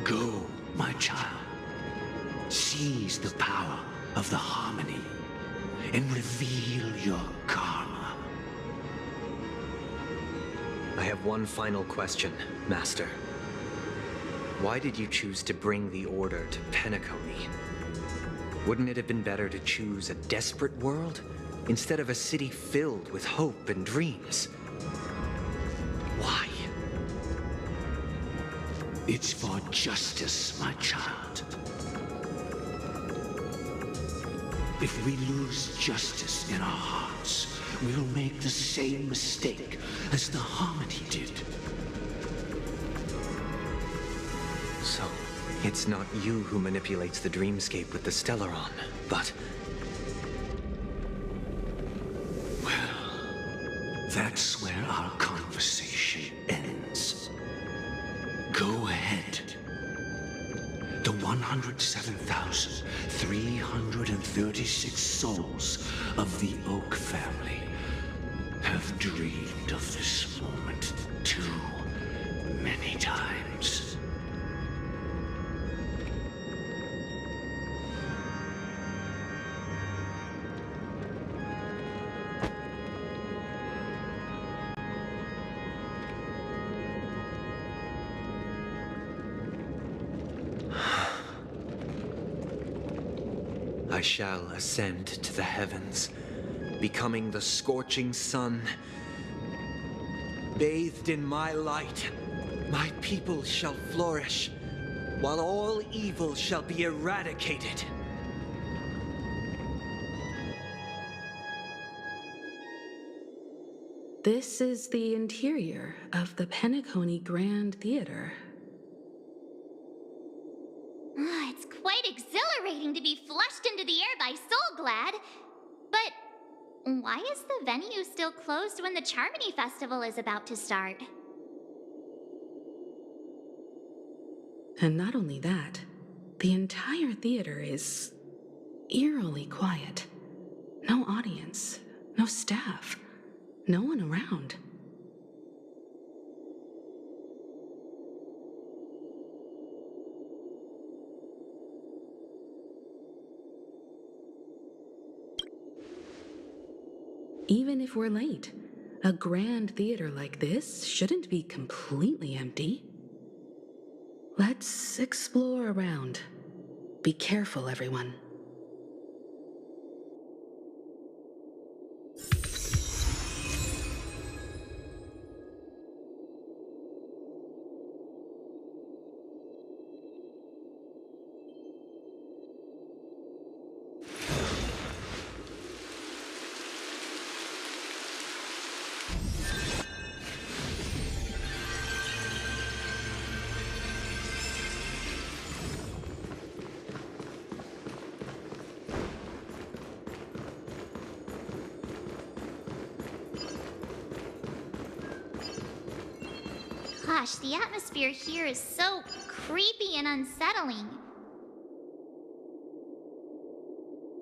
Go, my child. Seize the power of the harmony and reveal your karma. I have one final question, Master. Why did you choose to bring the Order to Penacony? Wouldn't it have been better to choose a desperate world instead of a city filled with hope and dreams? Why? It's for justice, my child. If we lose justice in our hearts, we'll make the same mistake as the Harmony did. So, it's not you who manipulates the dreamscape with the Stellaron, but... Well, that's where our conversation ends. Go ahead. The 107,336 souls of the Oak family have dreamed of this moment too many times. I shall ascend to the heavens, becoming the scorching sun. Bathed in my light, my people shall flourish, while all evil shall be eradicated. This is the interior of the Penacony Grand Theater. It's quite exhilarating to be flushed into the air by Soulglad. But why is the venue still closed when the Charmony Festival is about to start? And not only that, the entire theater is eerily quiet. No audience, no staff, no one around. Even if we're late, a grand theater like this shouldn't be completely empty. Let's explore around. Be careful, everyone. Gosh, the atmosphere here is so creepy and unsettling.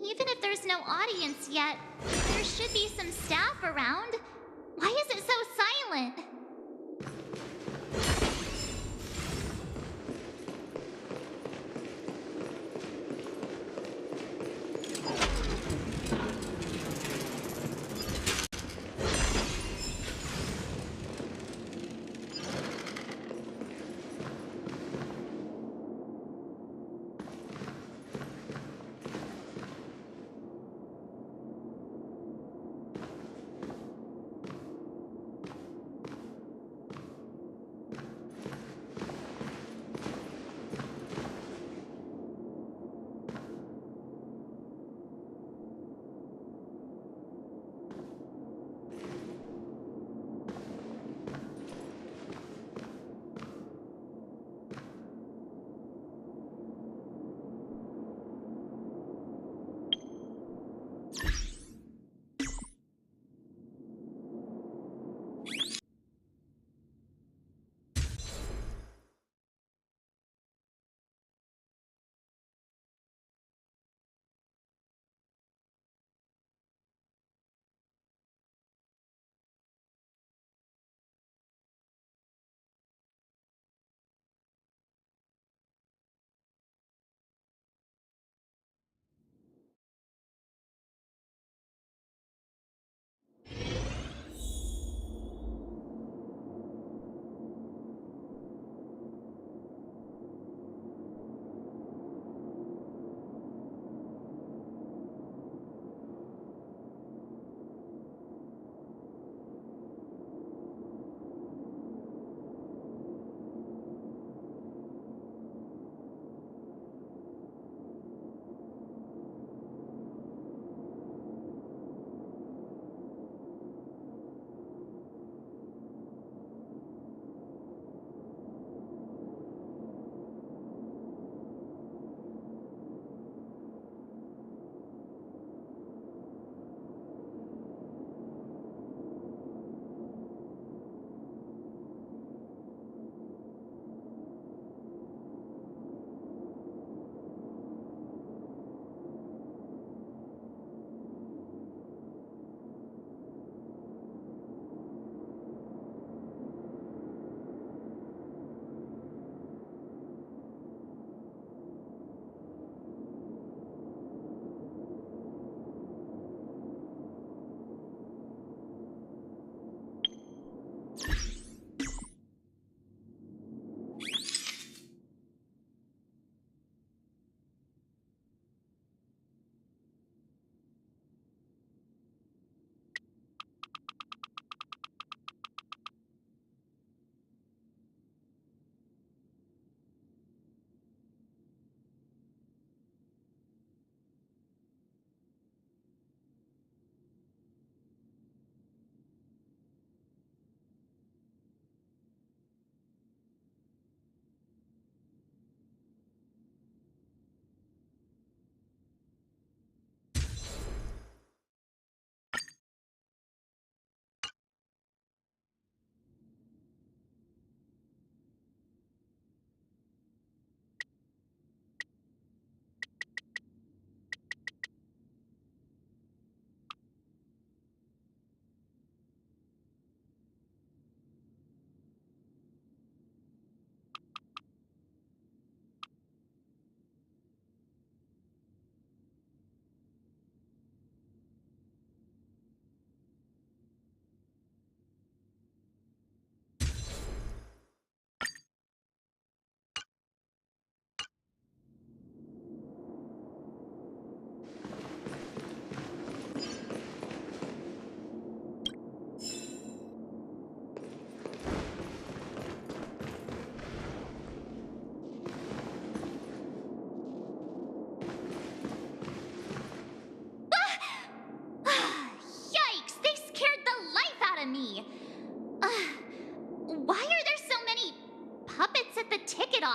Even if there's no audience yet, there should be some staff around. Why is it so silent?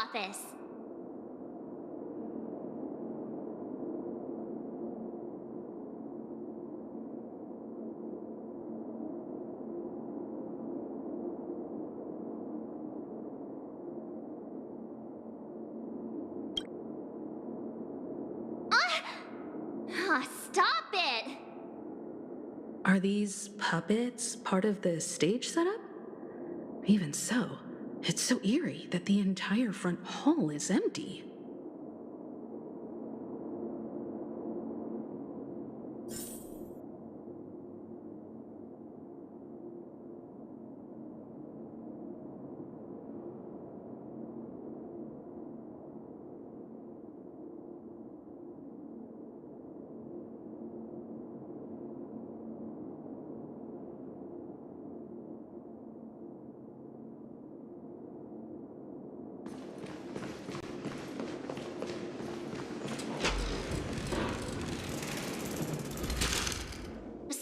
office. Stop it! Are these puppets part of the stage setup? Even so, it's so eerie that the entire front hall is empty.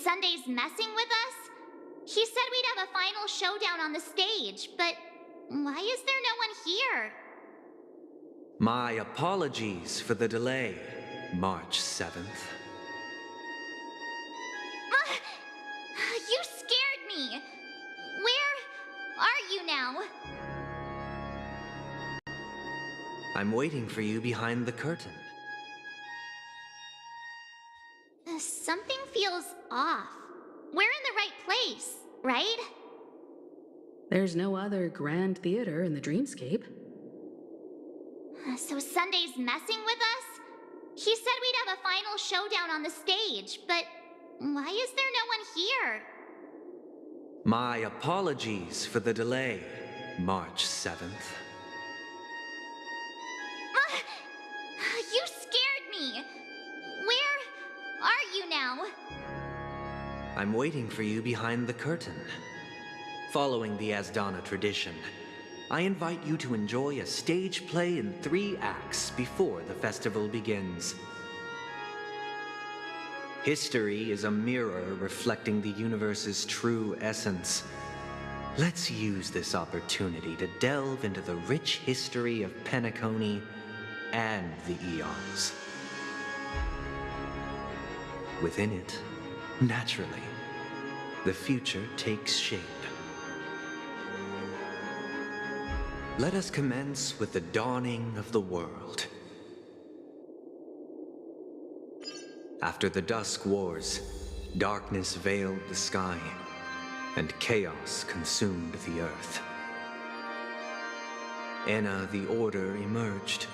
Sunday's messing with us? He said we'd have a final showdown on the stage, but why is there no one here? My apologies for the delay, March 7th. You scared me! Where are you now? I'm waiting for you behind the curtain. Something feels off. We're in the right place, right? There's no other grand theater in the dreamscape. So Sunday's messing with us? He said we'd have a final showdown on the stage, but why is there no one here? My apologies for the delay, March 7th. You scared me! Where are you now? I'm waiting for you behind the curtain. Following the Asdana tradition, I invite you to enjoy a stage play in 3 acts before the festival begins. History is a mirror reflecting the universe's true essence. Let's use this opportunity to delve into the rich history of Penacony and the eons. Within it, naturally, the future takes shape. Let us commence with the dawning of the world. After the Dusk Wars, darkness veiled the sky, and chaos consumed the earth. Enna the Order emerged,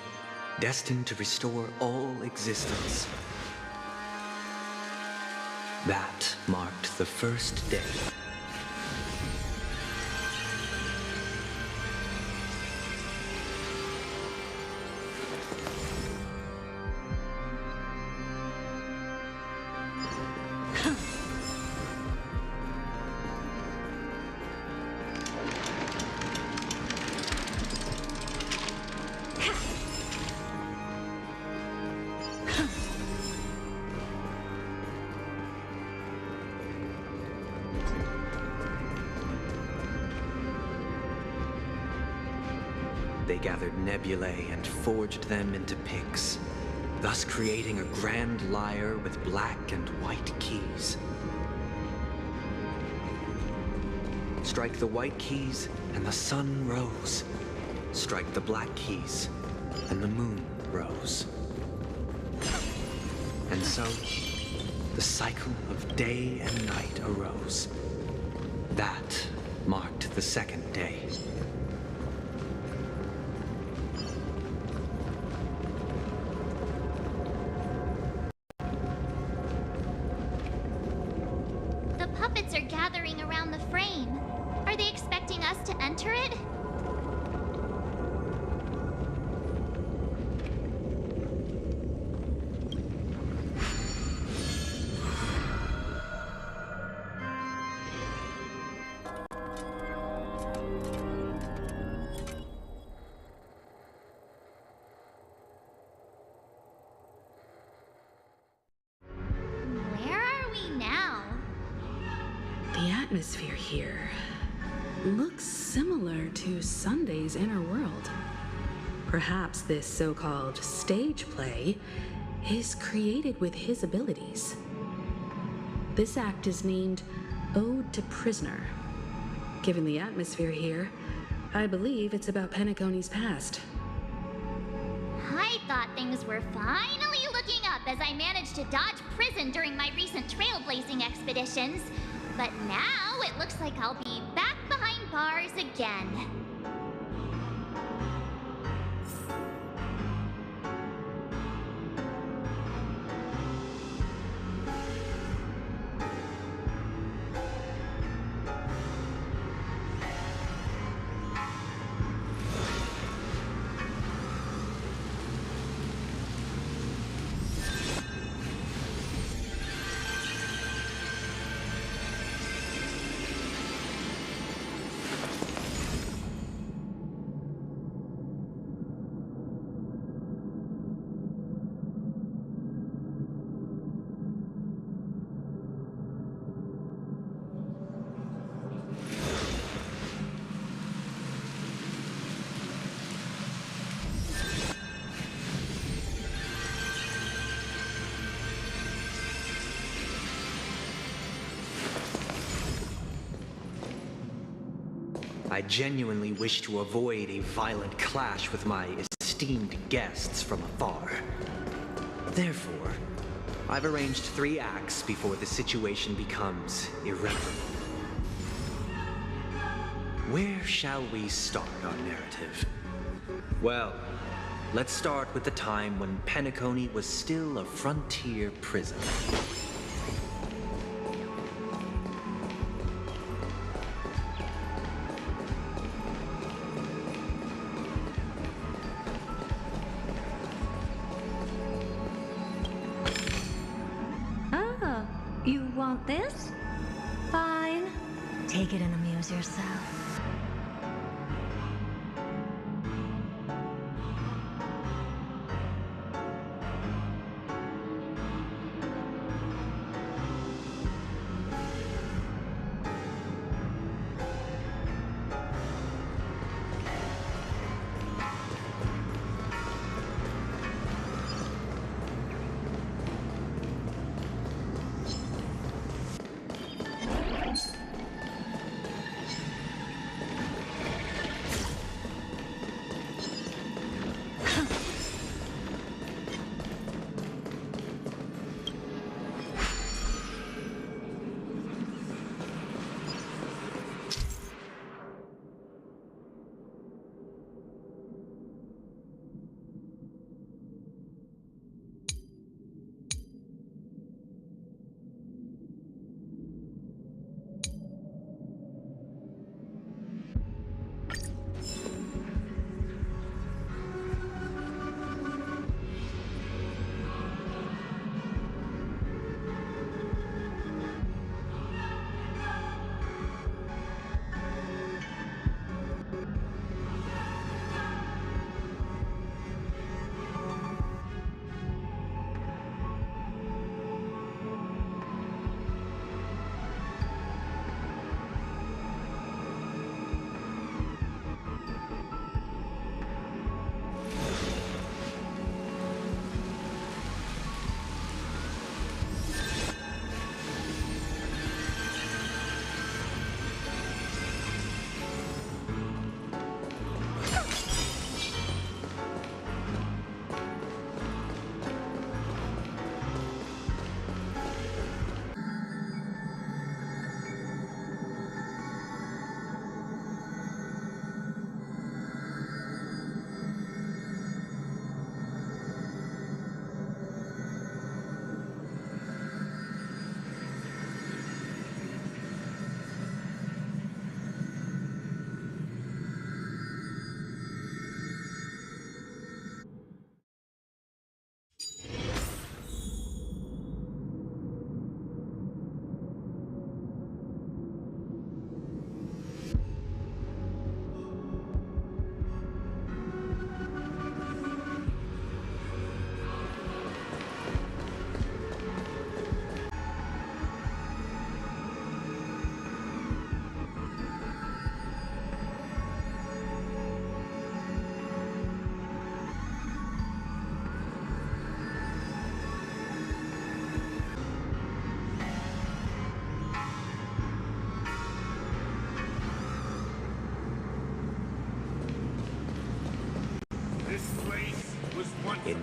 destined to restore all existence. That marked the first day. They gathered nebulae and forged them into picks, thus creating a grand lyre with black and white keys. Strike the white keys, and the sun rose. Strike the black keys, and the moon rose. And so, the cycle of day and night arose. That marked the second day. The puppets are gathering around the frame. Are they expecting us to enter it? Where are we now? The atmosphere here looks similar to Sunday's inner world. Perhaps this so-called stage play is created with his abilities. This act is named Ode to Prisoner. Given the atmosphere here, I believe it's about Penacony's past. I thought things were finally looking up as I managed to dodge prison during my recent trailblazing expeditions. But now it looks like I'll be back behind bars again. I genuinely wish to avoid a violent clash with my esteemed guests from afar. Therefore, I've arranged 3 acts before the situation becomes irreparable. Where shall we start our narrative? Well, let's start with the time when Penacony was still a frontier prison. You want this? Fine. Take it and amuse yourself.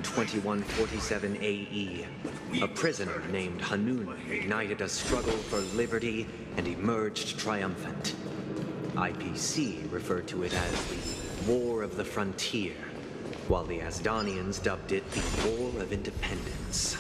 2147 AE, a prisoner named Hanun ignited a struggle for liberty and emerged triumphant. IPC referred to it as the War of the Frontier, while the Asdanians dubbed it the War of Independence.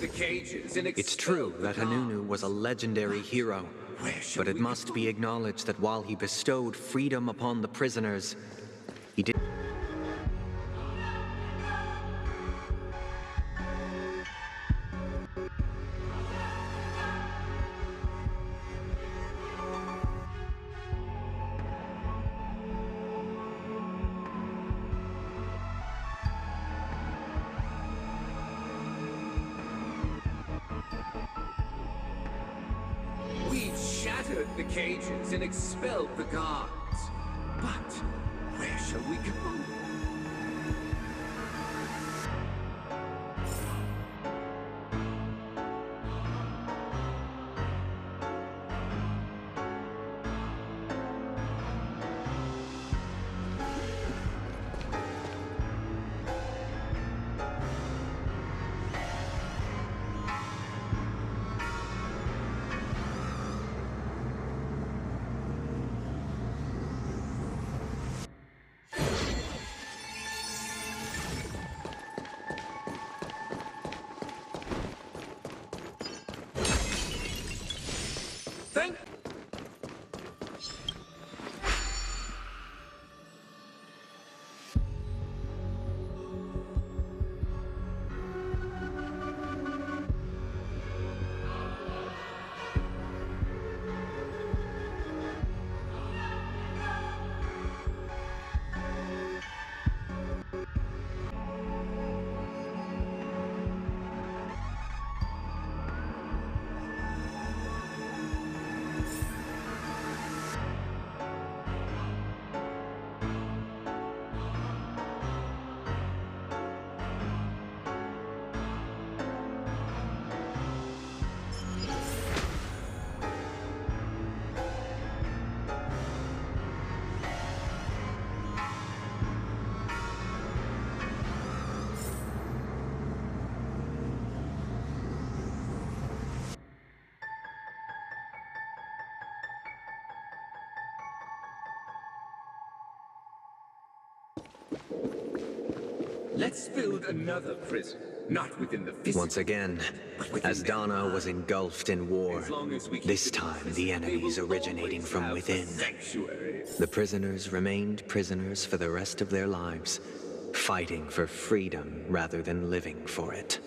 It's true that Hanunu was a legendary hero, but it must be acknowledged that while he bestowed freedom upon the prisoners, he did. We've shattered the cages and expelled the guards. But where shall we go? Thank Let's build another prison, not within the physical. Once again, Asdana was engulfed in war, this time the enemies originating from within. The prisoners remained prisoners for the rest of their lives, fighting for freedom rather than living for it.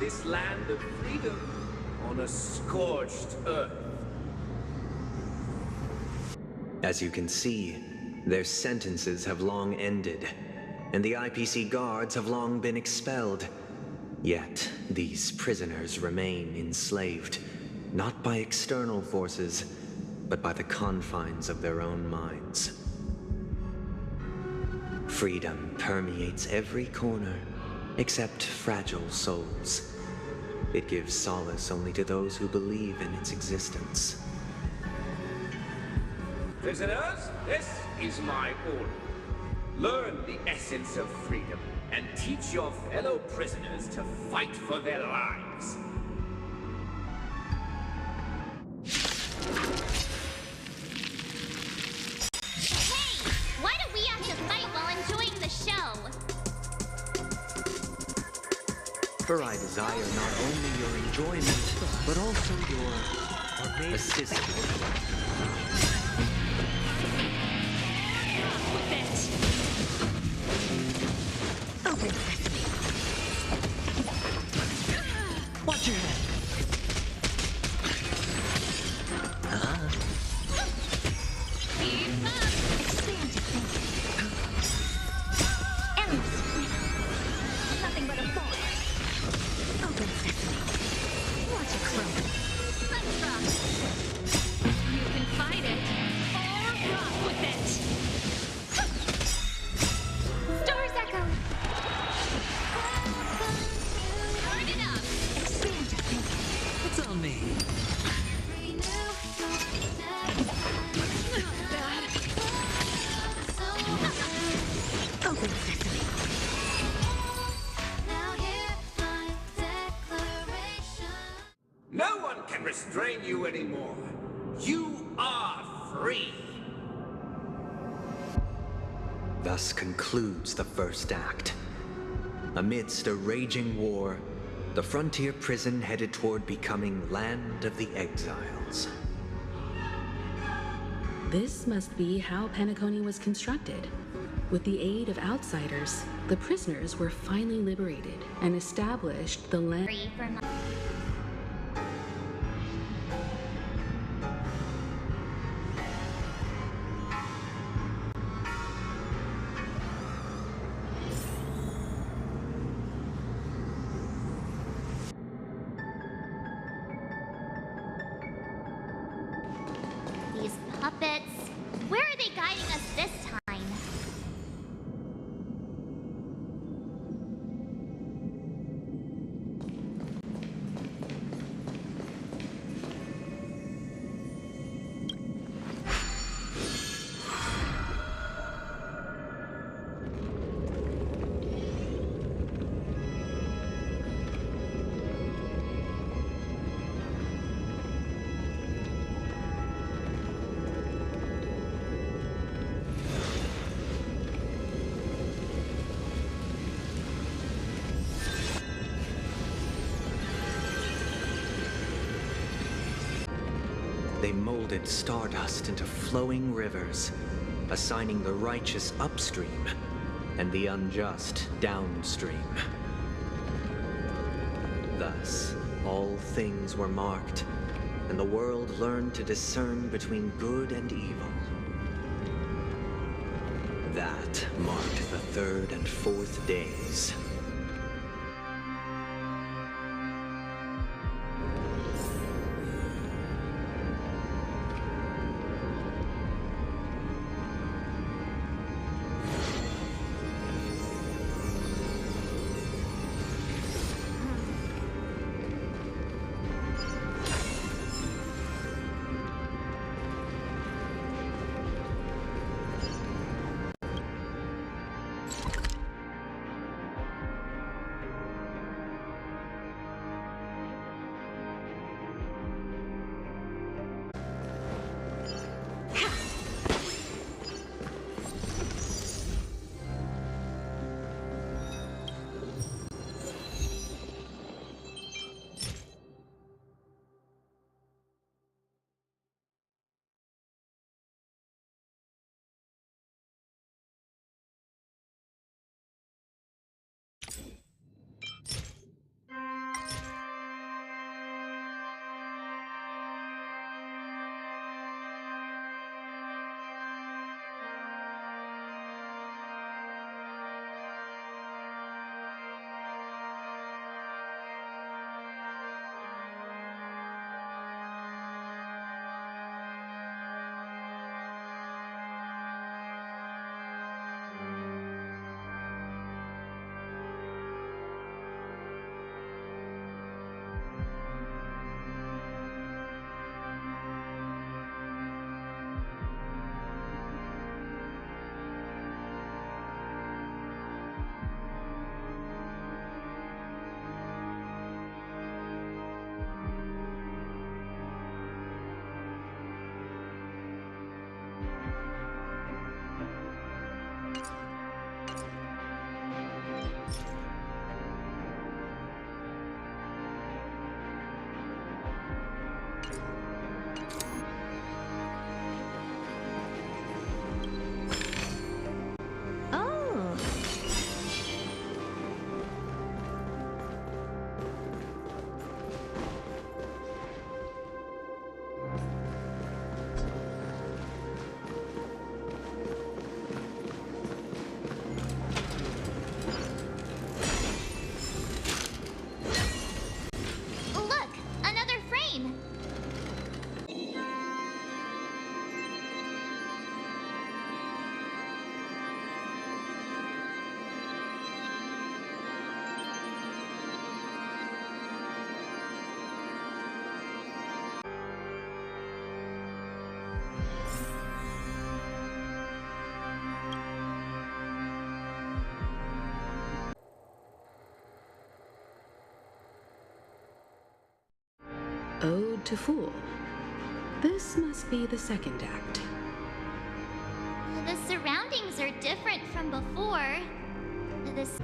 this land of freedom on a scorched earth. As you can see, their sentences have long ended, and the IPC guards have long been expelled. Yet, these prisoners remain enslaved, not by external forces, but by the confines of their own minds. Freedom permeates every corner, except fragile souls. It gives solace only to those who believe in its existence. Prisoners, this is my order. Learn the essence of freedom and teach your fellow prisoners to fight for their lives. Hey! Why do we have to fight while enjoying the show? For I desire not only your enjoyment, but also your assistance. Open sesame. Watch your head. Expand your thinking. Endless freedom. Nothing but a forest. Open sesame. Watch it grow. Let's rock. You can fight it, or rock with it. Stars echo. Turn it up. Expand your thinking. It's on me. Open sesame. No one can restrain you anymore. You are free. Thus concludes the first act. Amidst a raging war, the frontier prison headed toward becoming Land of the Exiles. This must be how Penacony was constructed. With the aid of outsiders, the prisoners were finally liberated and established the land. These puppets. Where are they guiding us this time? They molded stardust into flowing rivers, assigning the righteous upstream and the unjust downstream. Thus, all things were marked, and the world learned to discern between good and evil. That marked the third and fourth days. Ode to Fool. This must be the second act. The surroundings are different from before. This.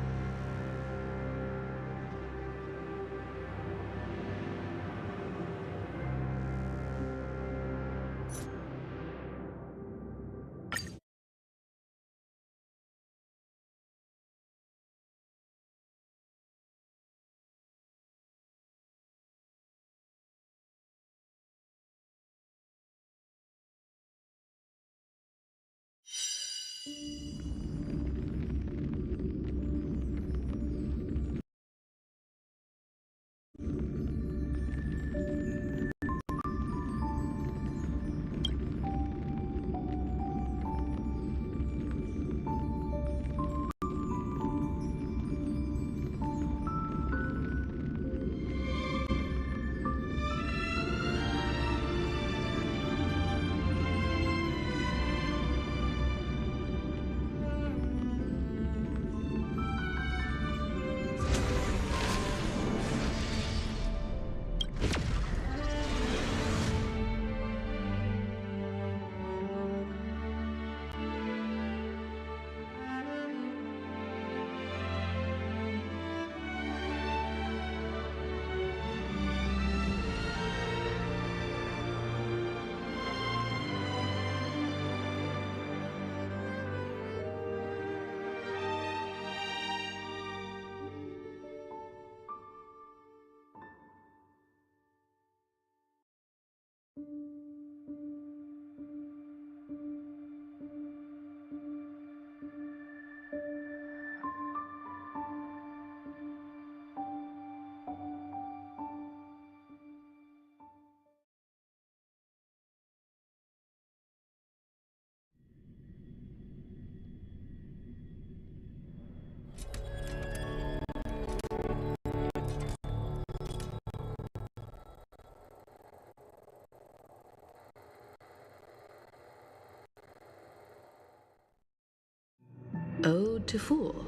Ode to Fool.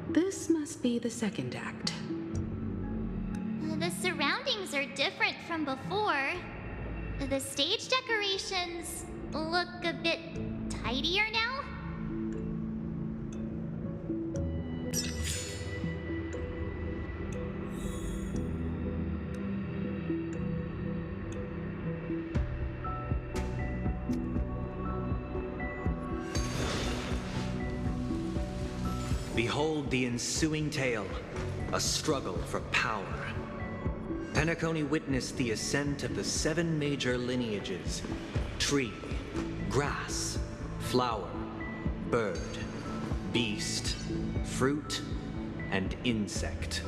This must be the second act. The surroundings are different from before. The stage decorations look a bit tidier now. Behold the ensuing tale, a struggle for power. Penacony witnessed the ascent of the 7 major lineages: tree, grass, flower, bird, beast, fruit, and insect.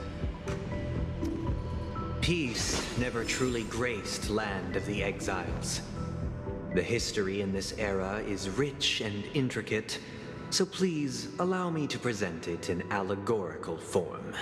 Peace never truly graced Land of the Exiles. The history in this era is rich and intricate, so please allow me to present it in allegorical form.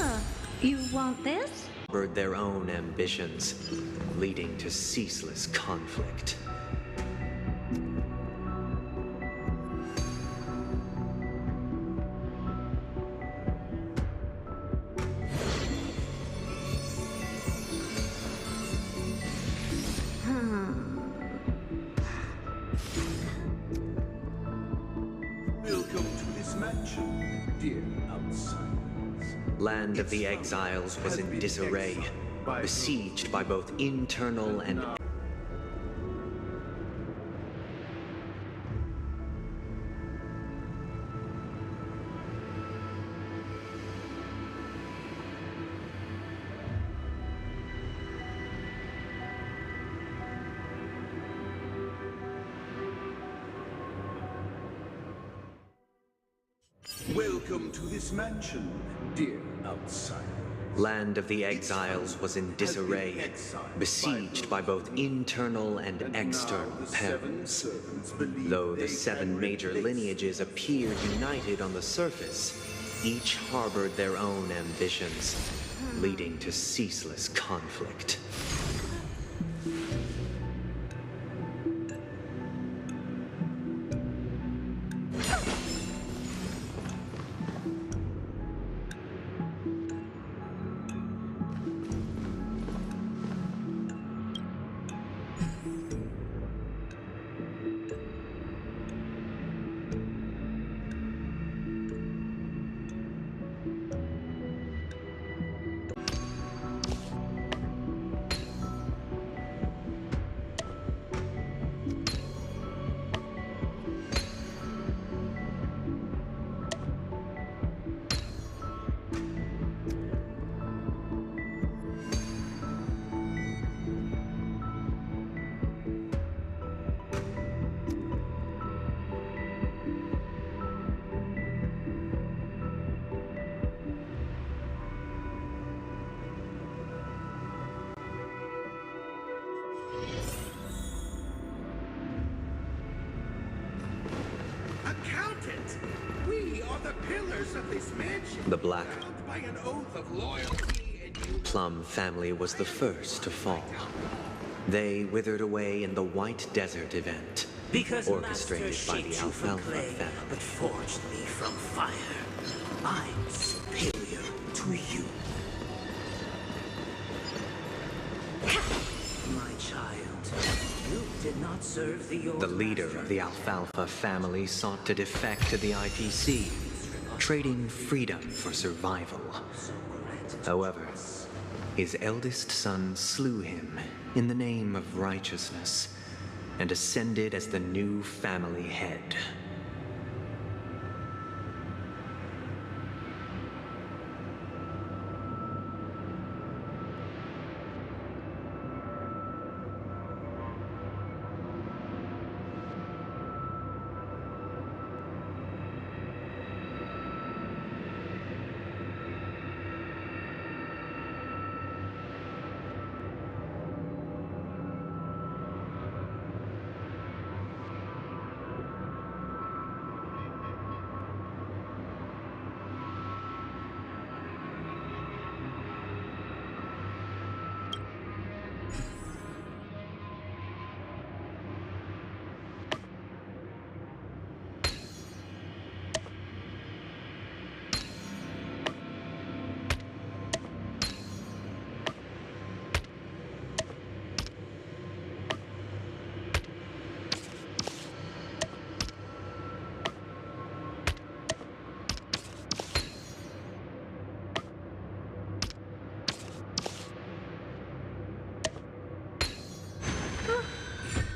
Huh. You want this? Harbored their own ambitions, leading to ceaseless conflict. Welcome to this mansion, dear outsiders. Land of the Exiles was in disarray, besieged by both internal and Welcome to this mansion, dear outsiders. Land of the Exiles was in disarray, besieged by both internal and external perils. Though the 7 major lineages appeared united on the surface, each harbored their own ambitions, leading to ceaseless conflict. Accountant, we are the pillars of this mansion. The Black Bound by an oath of loyalty and Plum family was the first to fall. They withered away in the White Desert event, Because orchestrated Master by the shaped you from Alfalfa clay, family. but forged me from fire. I'm superior to you. My child, you did not serve the old The leader of the Alfalfa family sought to defect to the IPC, trading freedom for survival. However, his eldest son slew him in the name of righteousness and ascended as the new family head.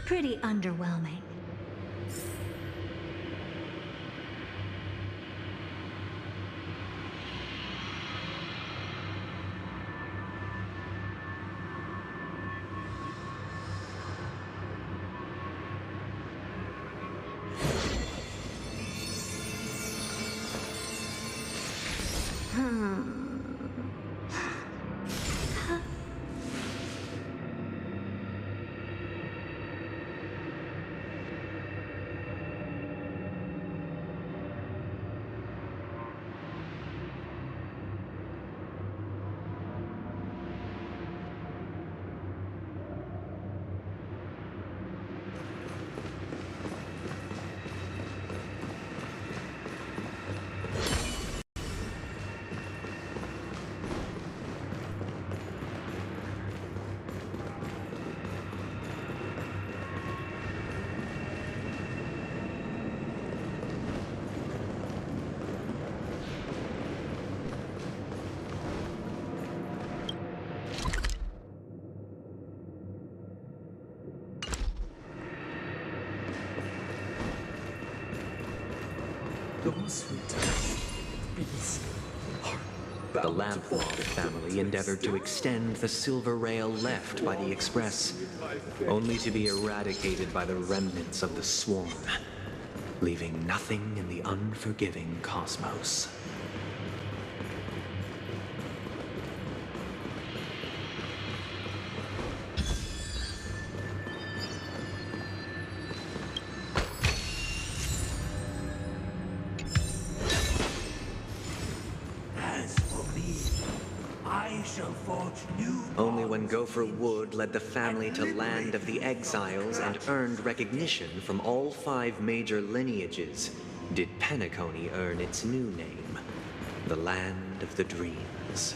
Pretty underwhelming. Those who touch these are The Lampwater family endeavored to extend the silver rail left by the Express, only to be eradicated by the remnants of the swarm, leaving nothing in the unforgiving cosmos. Only when Gopher Wood led the family to Land of the Exiles and earned recognition from all 5 major lineages did Penacony earn its new name, the Land of the Dreams.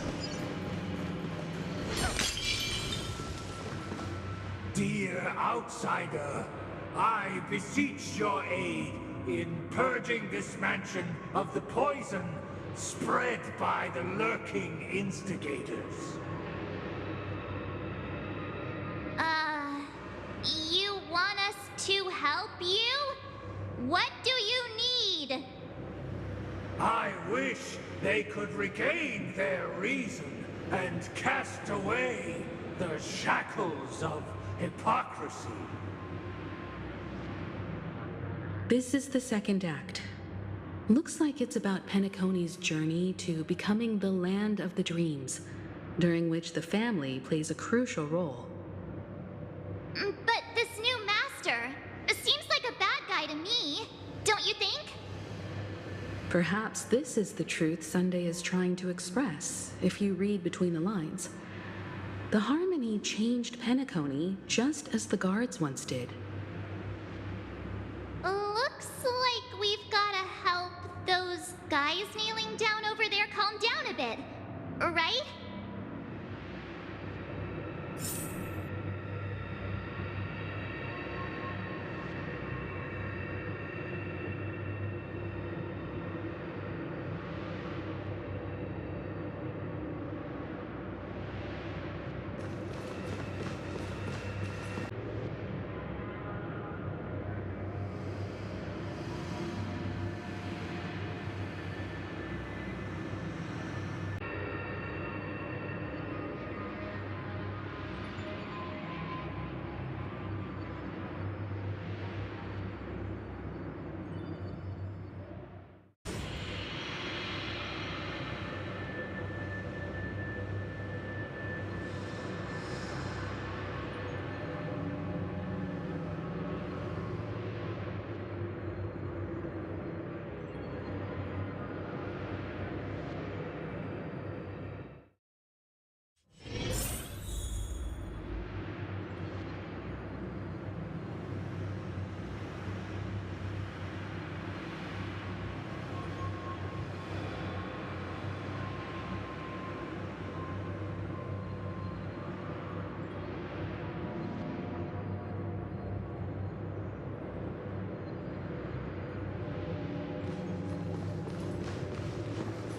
Dear outsider, I beseech your aid in purging this mansion of the poison spread by the lurking instigators. You want us to help you? What do you need? I wish they could regain their reason and cast away the shackles of hypocrisy. This is the second act. Looks like it's about Penacony's journey to becoming the Land of the Dreams, during which the family plays a crucial role. But this new master seems like a bad guy to me, don't you think? Perhaps this is the truth Sunday is trying to express, if you read between the lines. The Harmony changed Penacony just as the guards once did. Looks like we've gotta help those guys kneeling down over there calm down a bit, right?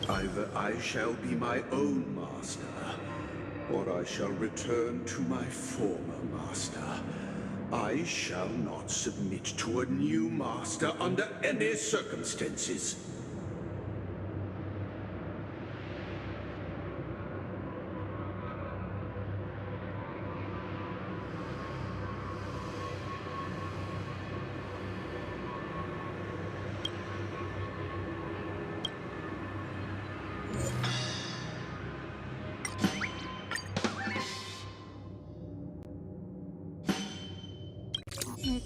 Either I shall be my own master, or I shall return to my former master. I shall not submit to a new master under any circumstances.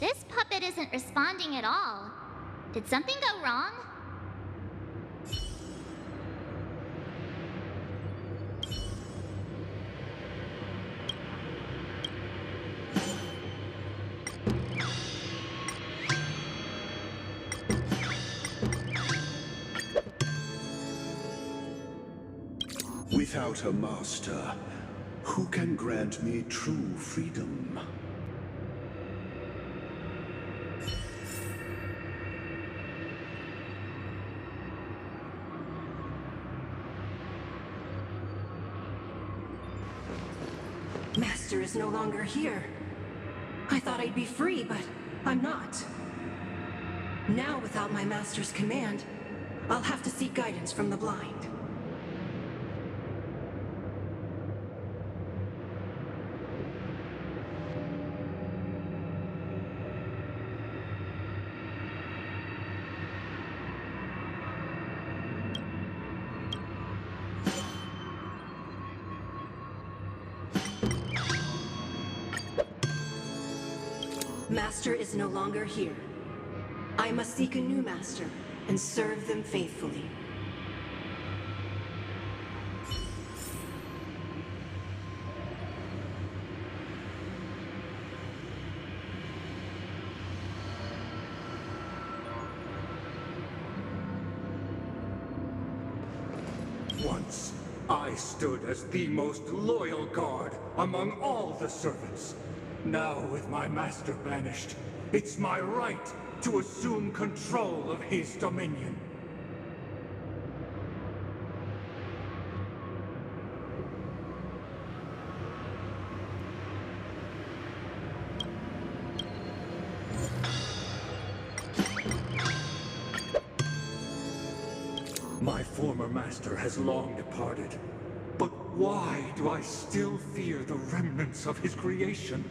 This puppet isn't responding at all. Did something go wrong? Without a master, who can grant me true freedom? Master is no longer here. I thought I'd be free, but I'm not. Now, without my master's command, I'll have to seek guidance from the blind. Master is no longer here. I must seek a new master and serve them faithfully. Once, I stood as the most loyal guard among all the servants. Now, with my master banished, it's my right to assume control of his dominion. My former master has long departed, but why do I still fear the remnants of his creation?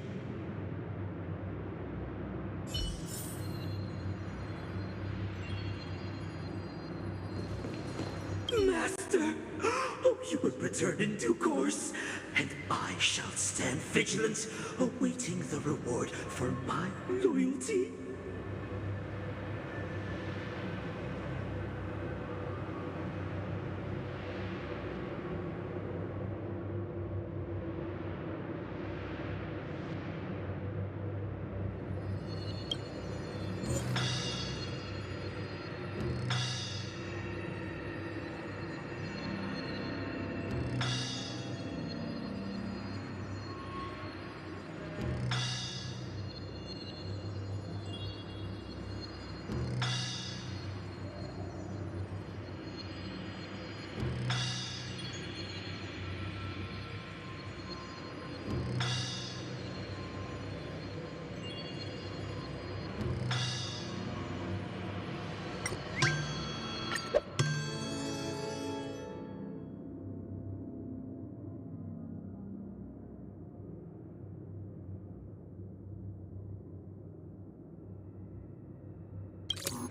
Master! Oh, you will return in due course, and I shall stand vigilant, awaiting the reward for my loyalty.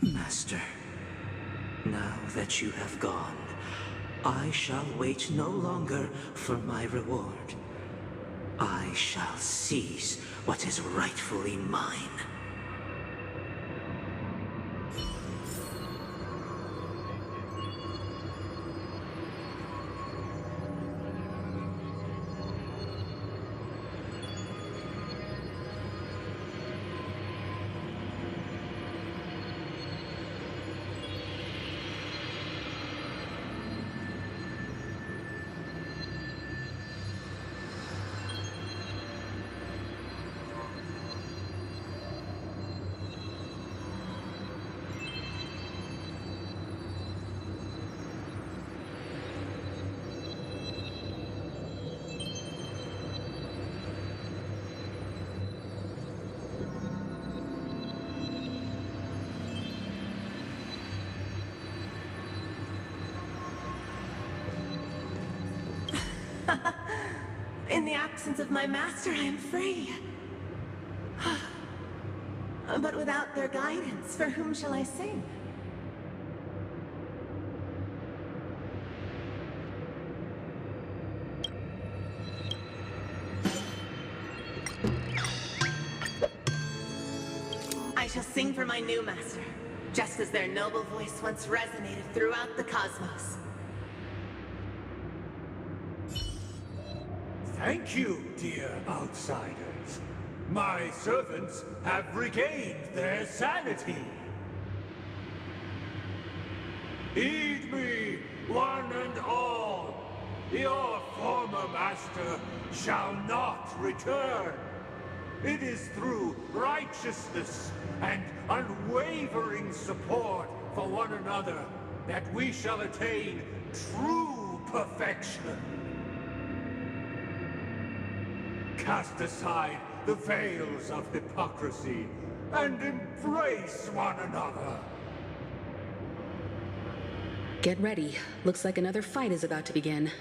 Master, now that you have gone, I shall wait no longer for my reward. I shall seize what is rightfully mine. In the absence of my master, I am free. But without their guidance, for whom shall I sing? I shall sing for my new master, just as their noble voice once resonated throughout the cosmos. Thank you, dear outsiders. My servants have regained their sanity. Heed me, one and all. Your former master shall not return. It is through righteousness and unwavering support for one another that we shall attain true perfection. Cast aside the veils of hypocrisy and embrace one another. Get ready. Looks like another fight is about to begin.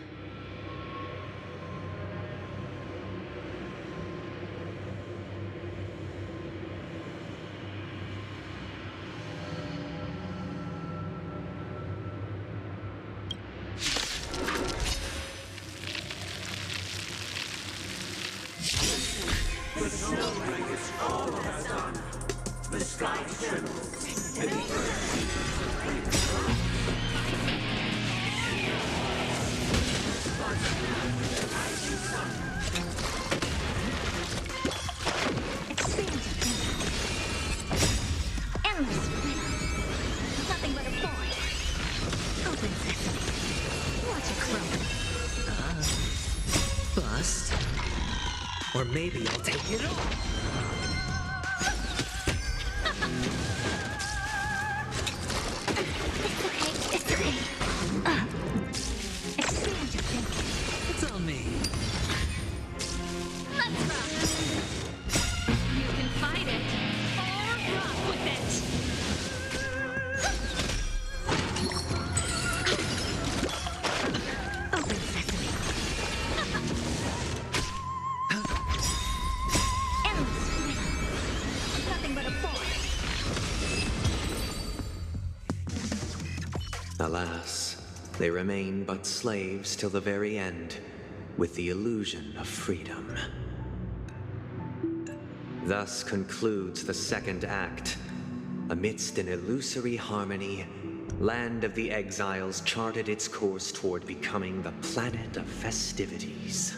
The snow blankets all has done. The sky trembles, and the earth Endless freedom. Nothing but a void. Open sesame. Watch it crumble. bust. Or maybe I'll take it all. It's okay. Expand your thinking. It's on me. Let's rock. You can fight it, or rock with it. Open sesame. Endless freedom. Nothing but a void. Alas, they remain but slaves till the very end, with the illusion of freedom. Thus concludes the second act. Amidst an illusory harmony, Land of the Exiles charted its course toward becoming the planet of festivities.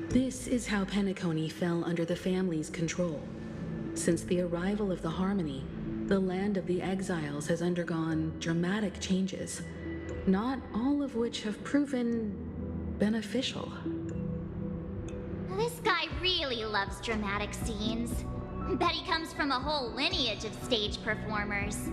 This is how Penacony fell under the family's control. Since the arrival of the Harmony, the Land of the Exiles has undergone dramatic changes, not all of which have proven beneficial. This guy really loves dramatic scenes. Bet he comes from a whole lineage of stage performers.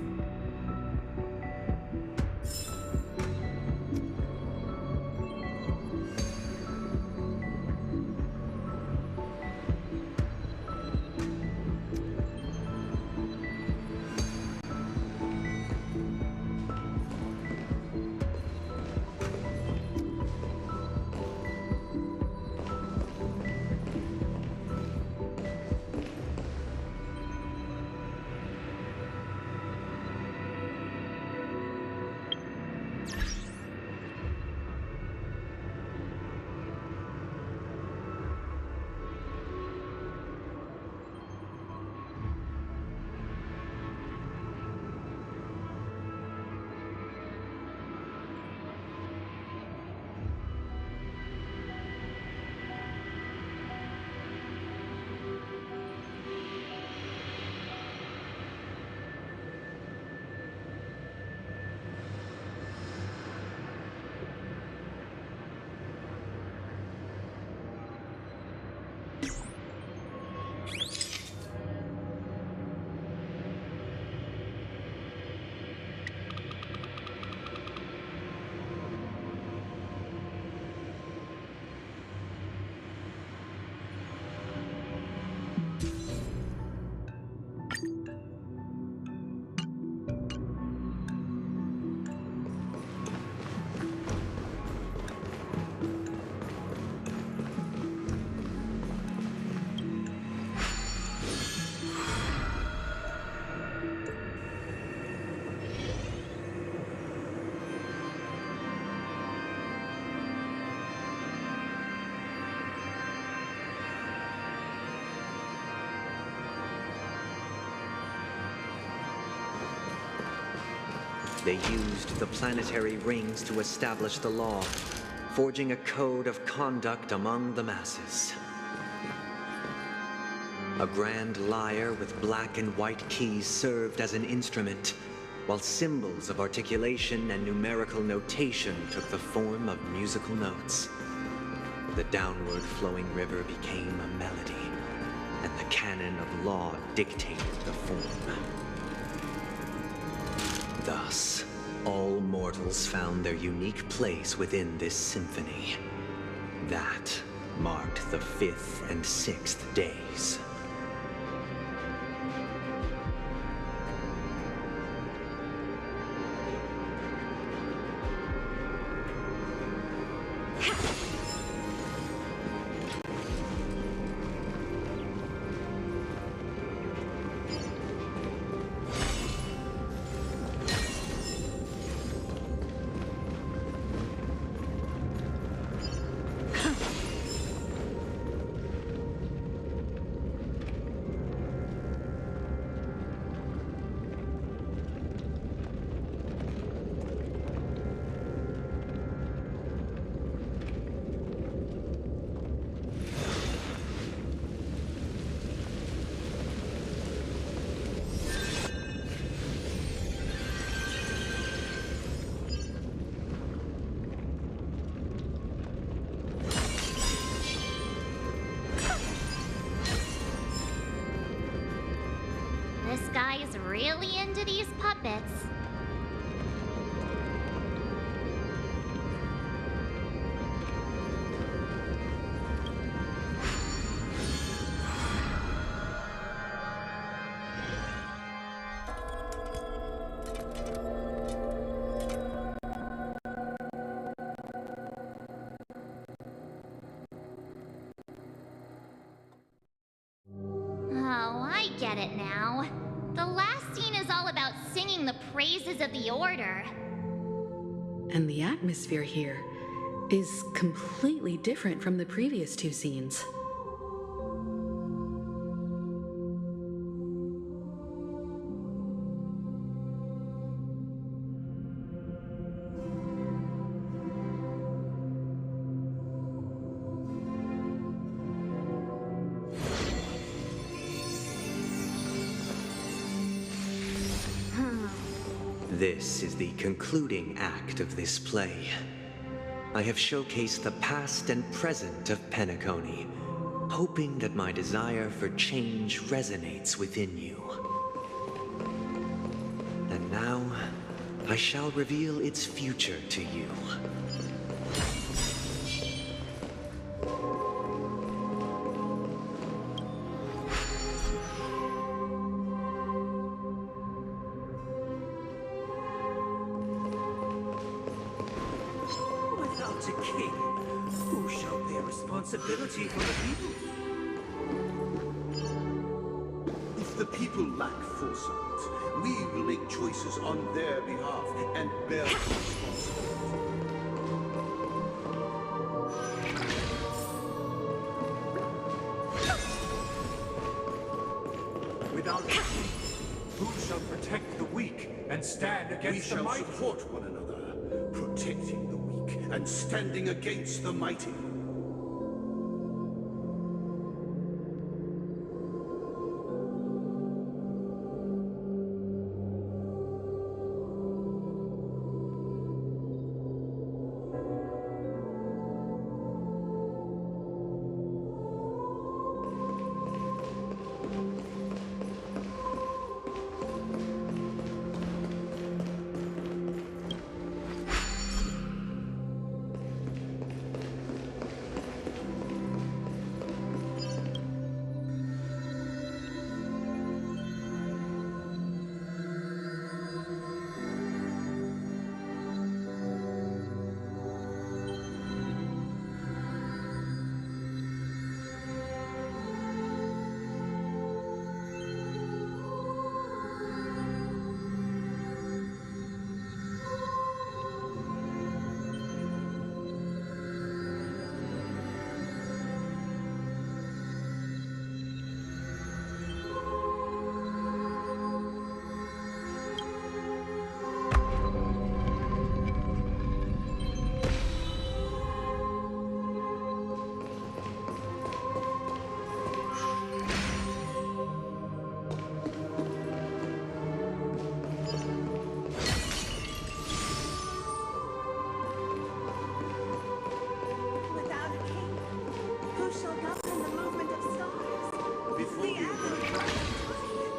They used the planetary rings to establish the law, forging a code of conduct among the masses. A grand lyre with black and white keys served as an instrument, while symbols of articulation and numerical notation took the form of musical notes. The downward flowing river became a melody, and the canon of law dictated the form. Thus, all mortals found their unique place within this symphony. That marked the 5th and 6th days. This guy is really into these puppets. Oh, I get it now. The last scene is all about singing the praises of the Order. And the atmosphere here is completely different from the previous two scenes. This is the concluding act of this play. I have showcased the past and present of Penacony, hoping that my desire for change resonates within you. And now, I shall reveal its future to you. Without a king, who shall bear responsibility for the people? If the people lack foresight, we will make choices on their behalf and bear the responsibility. Without a king, who shall protect the weak and stand against the mighty? We shall support one another, protecting the weak and standing against the mighty.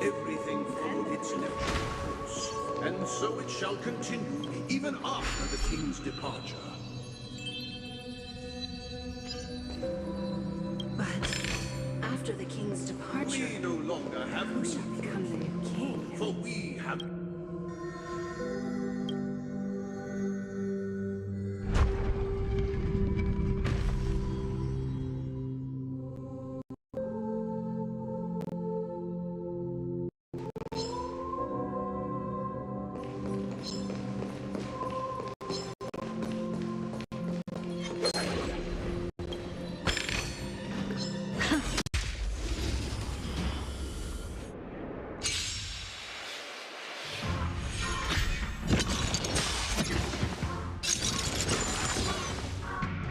Everything followed its natural course, and so it shall continue, even after the king's departure. But after the king's departure, We no longer have who shall become the new king? for we have...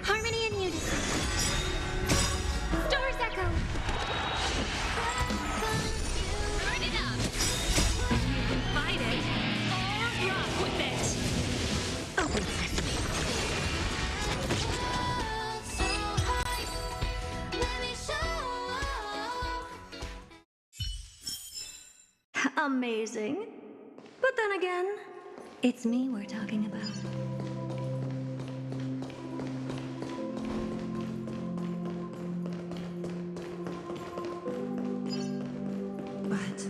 Harmony and unison. Stars echo. Burn it up. Amazing. But then again, it's me we're talking about. But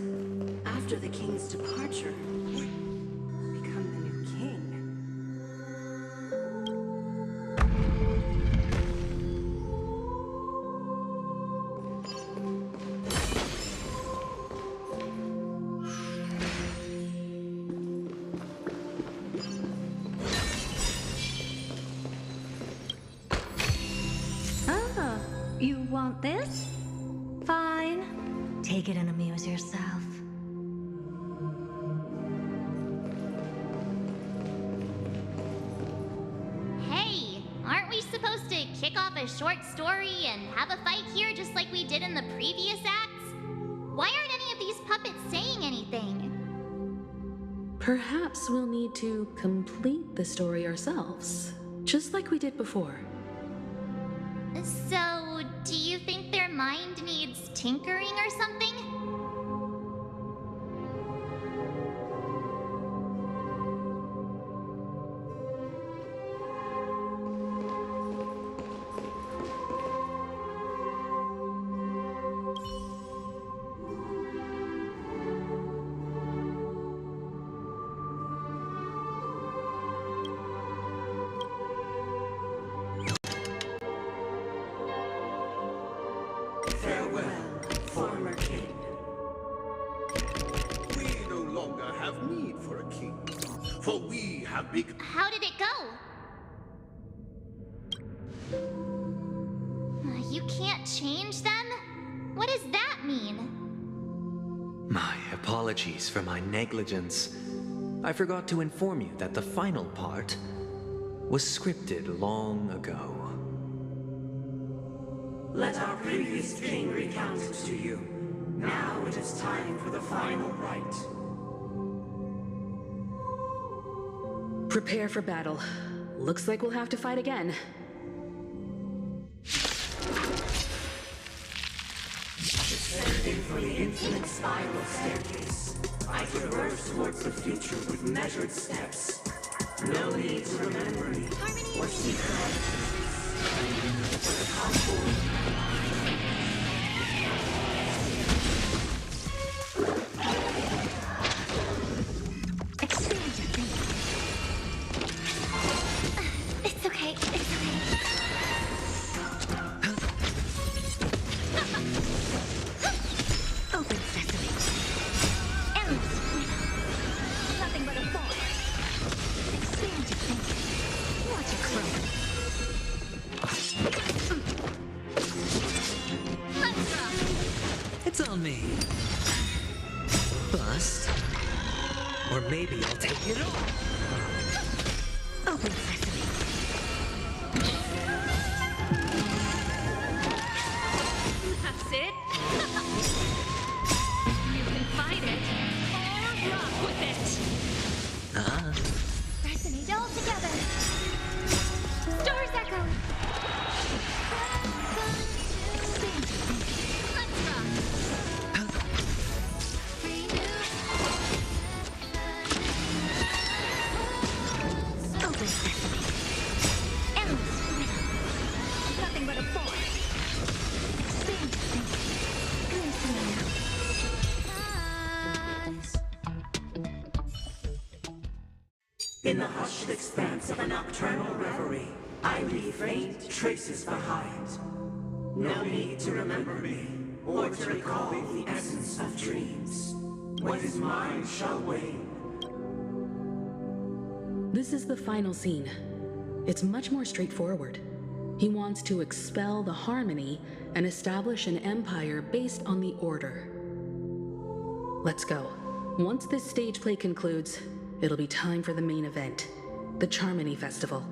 after the king's departure, become the new king. Ah, you want this? Fine. Take it and amuse yourself. Hey, aren't we supposed to kick off a short story and have a fight here just like we did in the previous acts? Why aren't any of these puppets saying anything? Perhaps we'll need to complete the story ourselves, just like we did before. So, do you think their mind needs tinkering or something? Farewell, former king. We no longer have need for a king, for we have become... How did it go? You can't change them? What does that mean? My apologies for my negligence. I forgot to inform you that the final part was scripted long ago. Let our previous king recount it to you. Now it is time for the final rite. Prepare for battle. Looks like we'll have to fight again. Descending from the infinite spiral staircase, I traverse towards the future with measured steps. No need to remember me or seek It's okay, it's okay. Open sesame. Endless freedom. Nothing but a ball. Expand your thinking. Watch it grow. It's on me. Bust. Or maybe I'll take it all. Open sesame. That's it. You can fight it, or rock with it. Resonate all together. Stars echo. Let's rock. Open sesame. Endless freedom. Nothing but a ball. Expand your thinking. Glistening now. In the hushed expanse of a nocturnal reverie, I leave faint traces behind. No need to remember me, or to recall the essence of dreams. What is mine shall wane. This is the final scene. It's much more straightforward. He wants to expel the harmony and establish an empire based on the order. Let's go. Once this stage play concludes, it'll be time for the main event, the Charmony Festival.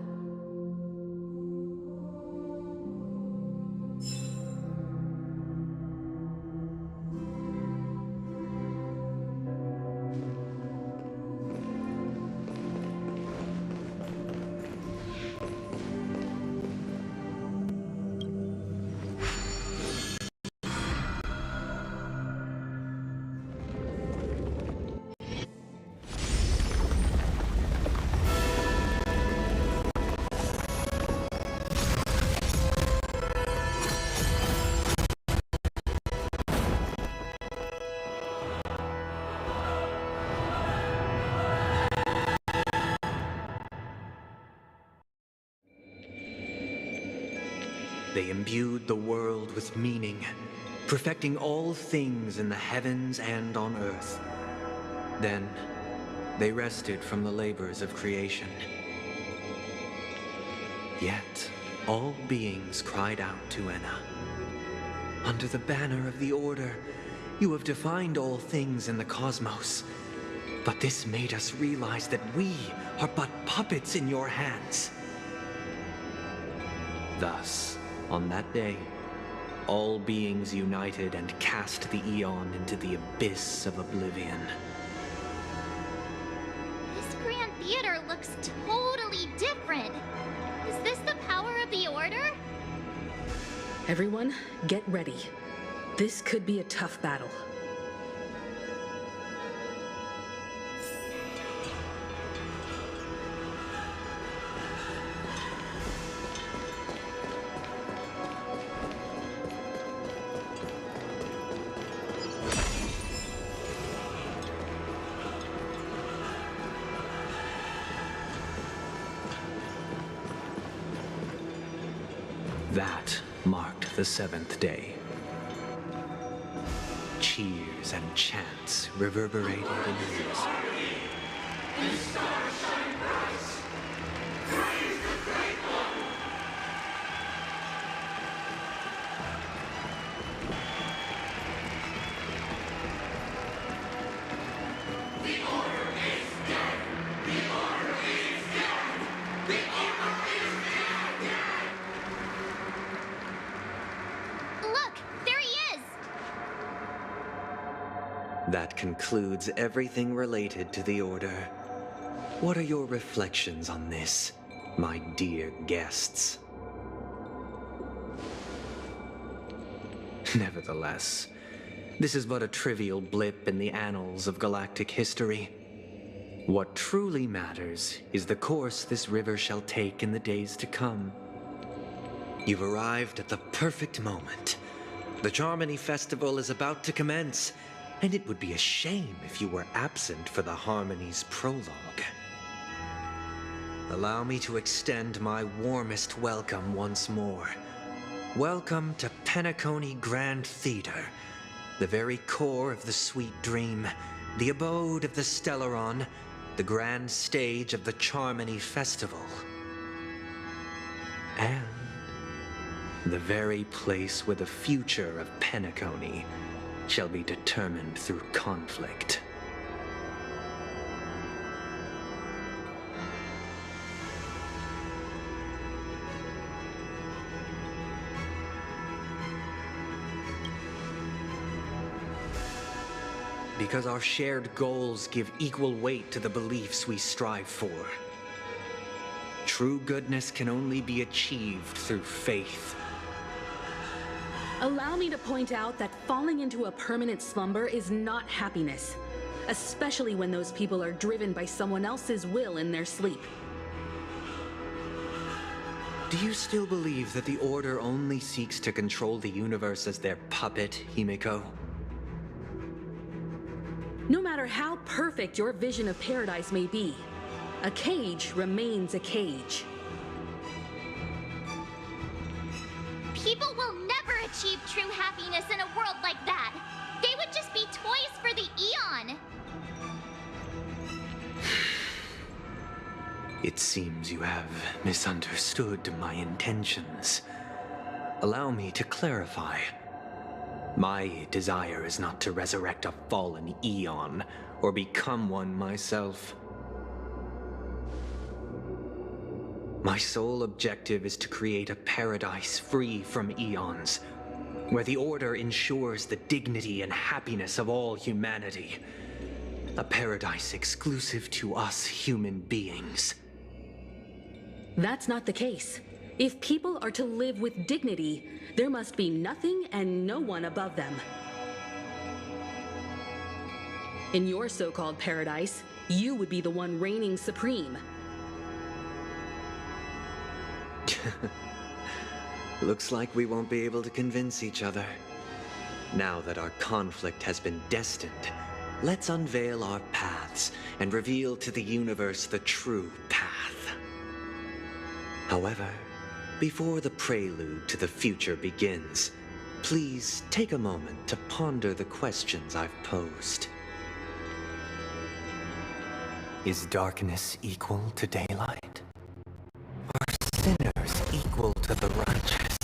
they imbued the world with meaning, perfecting all things in the heavens and on earth. Then, they rested from the labors of creation. Yet, all beings cried out to Enna. Under the banner of the Order, you have defined all things in the cosmos. But this made us realize that we are but puppets in your hands. Thus, on that day, all beings united and cast the Eon into the abyss of oblivion. This Grand Theater looks totally different. Is this the power of the Order? Everyone, get ready. This could be a tough battle. That marked the seventh day. Cheers and chants reverberated in the ears. That concludes everything related to the Order. What are your reflections on this, my dear guests? Nevertheless, this is but a trivial blip in the annals of galactic history. What truly matters is the course this river shall take in the days to come. You've arrived at the perfect moment. The Charmony Festival is about to commence, and it would be a shame if you were absent for the Harmony's prologue. Allow me to extend my warmest welcome once more. Welcome to Penacony Grand Theater, the very core of the sweet dream, the abode of the Stellaron, the grand stage of the Charmony Festival, and the very place where the future of Penacony shall be determined through conflict. Because our shared goals give equal weight to the beliefs we strive for. True goodness can only be achieved through faith. Allow me to point out that falling into a permanent slumber is not happiness, especially when those people are driven by someone else's will in their sleep. Do you still believe that the Order only seeks to control the universe as their puppet, Himiko? No matter how perfect your vision of paradise may be, a cage remains a cage. People will never achieve true happiness in a world like that. They would just be toys for the Eon. It seems you have misunderstood my intentions. Allow me to clarify. My desire is not to resurrect a fallen Eon or become one myself. My sole objective is to create a paradise free from eons, where the Order ensures the dignity and happiness of all humanity. A paradise exclusive to us human beings. That's not the case. If people are to live with dignity, there must be nothing and no one above them. In your so-called paradise, you would be the one reigning supreme. Looks like we won't be able to convince each other. Now that our conflict has been destined, let's unveil our paths and reveal to the universe the true path. However, Before the prelude to the future begins, please take a moment to ponder the questions I've posed. Is darkness equal to daylight? Are sinners equal to the righteous?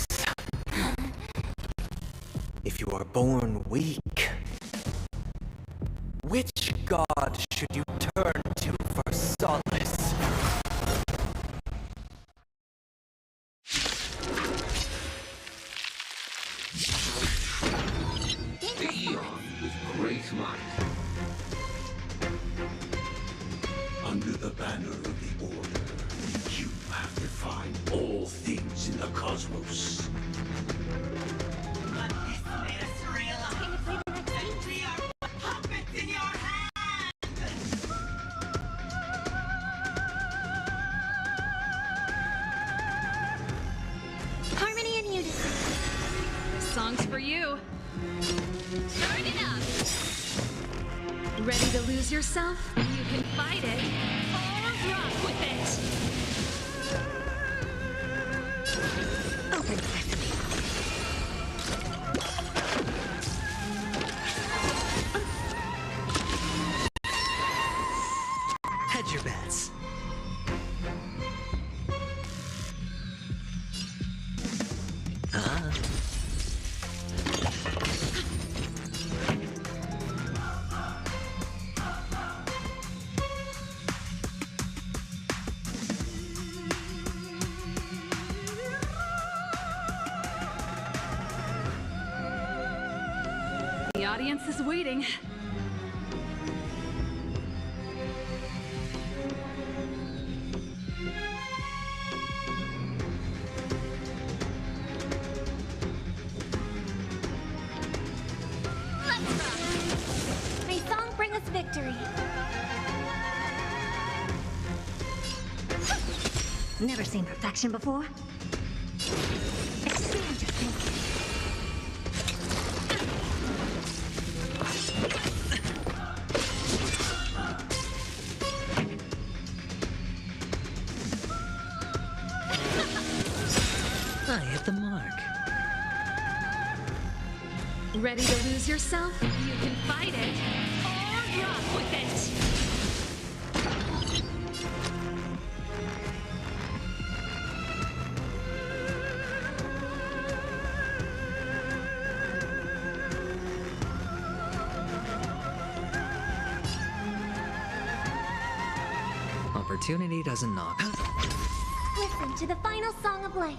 If you are born weak, which god should you turn to for solace? The Eon with great might. Under the banner of the Order, you have defined all things in the cosmos. But this made us realize that we are but puppets in your hands! Harmony and unison. Song's for you. Turn it up. Ready to lose yourself? You can fight it or rock with it. Open sesame. Hedge your bets. The audience is waiting. Let's rock. May song bring us victory. Never seen perfection before? Expand your thinking. I hit the mark. Ready to lose yourself? You can fight it or rock with it. Opportunity doesn't knock. Listen to the final song of life.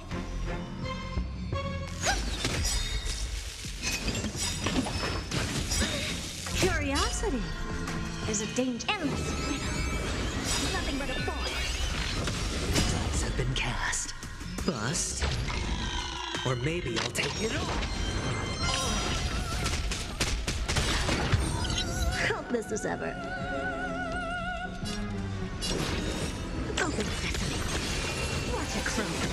Curiosity is a danger. Endless. Nothing but a thought. Dice have been cast. Bust. Or maybe I'll take it all. Helpless as ever. Open sesame. Watch a crumble.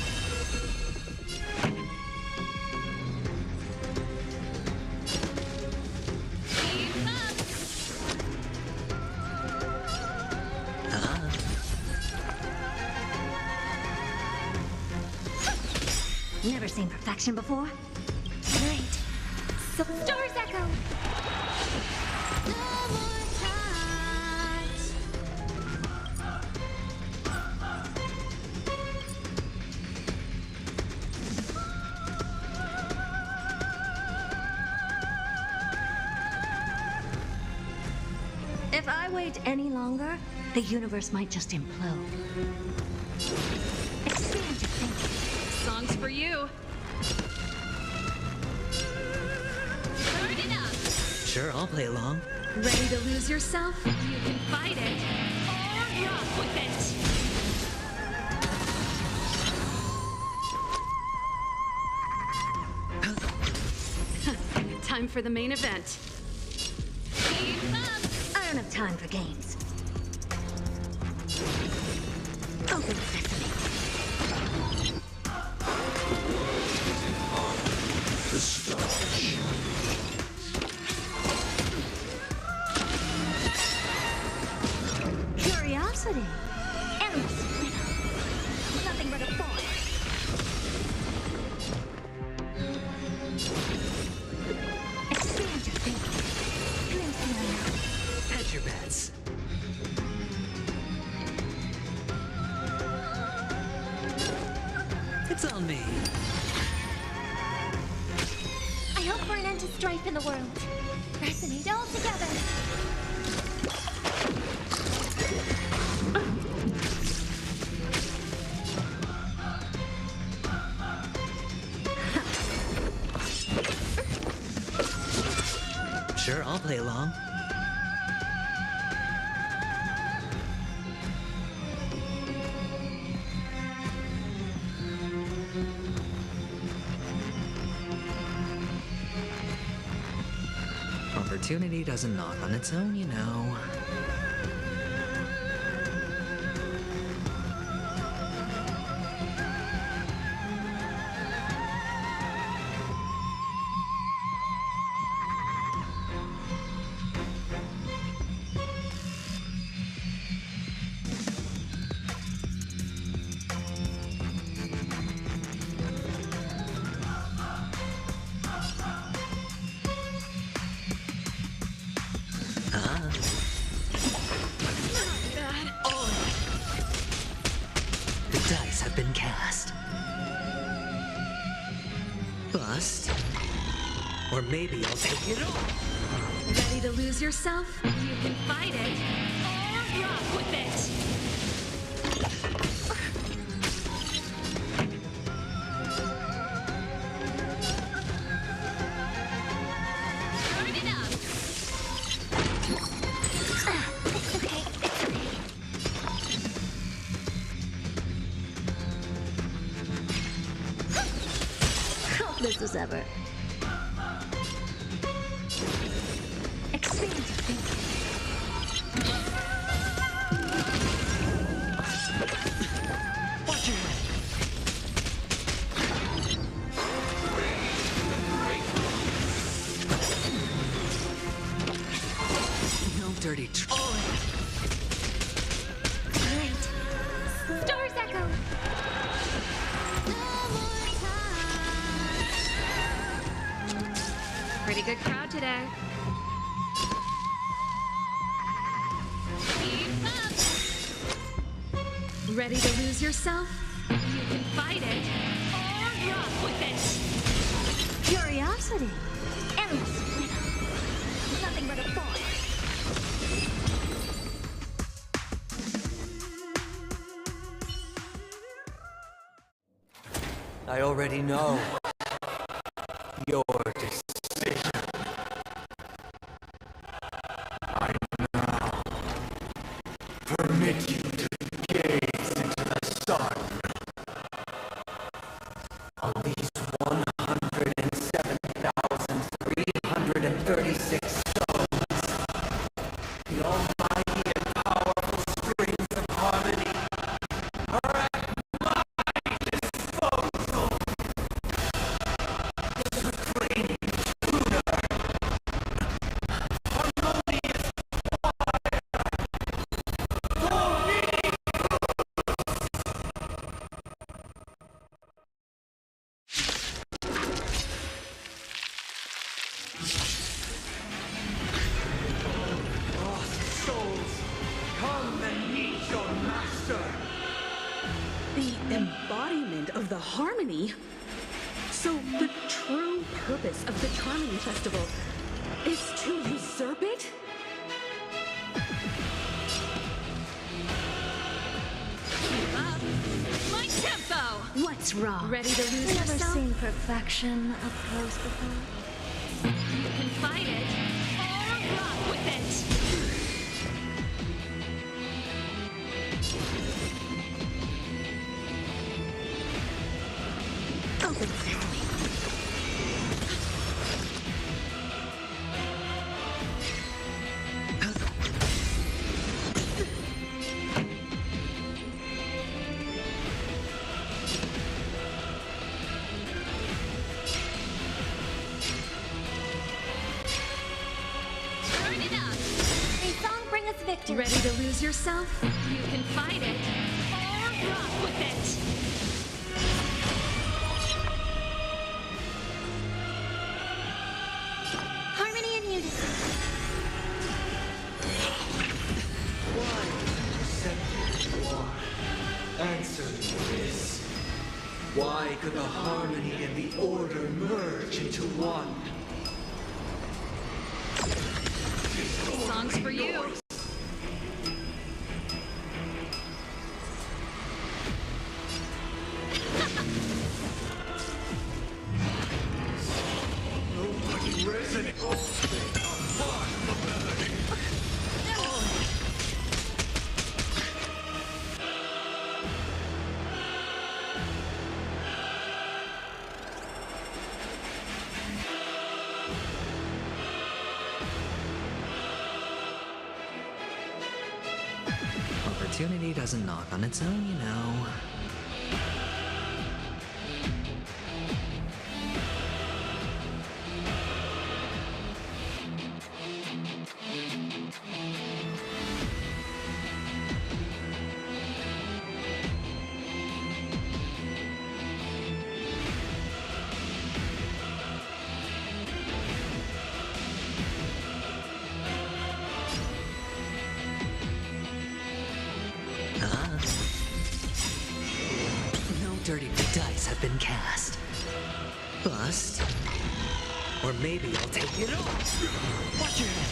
Never seen perfection before? Right. So stars echo. No more times. If I wait any longer, the universe might just implode. Expand your thinking. Song's for you. Turn it up. Sure, I'll play along. Ready to lose yourself? You can fight it or rock with it. Time for the main event. Keep up. I don't have time for games. Open sesame. The stars. Curiosity. Endless. Nothing but a thought. It's on me. I hope for an end to strife in the world. Resonate all together. Sure, I'll play along. Opportunity doesn't knock on its own, you know. The dice have been cast. Bust. Or maybe I'll take it all. Ready to lose yourself? You can fight it, or rock with it. Turn it up. It's okay. It's okay. This is ever. Expand your thinking. Watch your head. No dirty Great. Stars echo. Pretty good crowd today. Keep up. Ready to lose yourself? You can fight it, or rock with it. Curiosity. Endless freedom. Nothing but a force. I already know your decision. I now permit you to gaze into the sun. On these 107,336 stones, the almighty and powerful springs of harmony are at my disposal. The supreme tutor, harmonious fire, for me. Lost souls, come and meet your master. The embodiment of the harmony? So the true purpose of the Charming Festival is to usurp it? Keep up. My tempo. What's wrong? Ready to lose Never yourself? seen perfection up close before. You can fight it, or rock with it. Open family. Turn it up. A song bring us victory. Ready to lose yourself? You can fight it, or rock with it. Harmony and unison. Why accept war? Answer me this. Why could the harmony and the order merge into one. This song's for you. Nobody resonates. Opportunity doesn't knock on its own, you know. Dirty dice have been cast. Bust. Or maybe I'll take it off. Watch your head.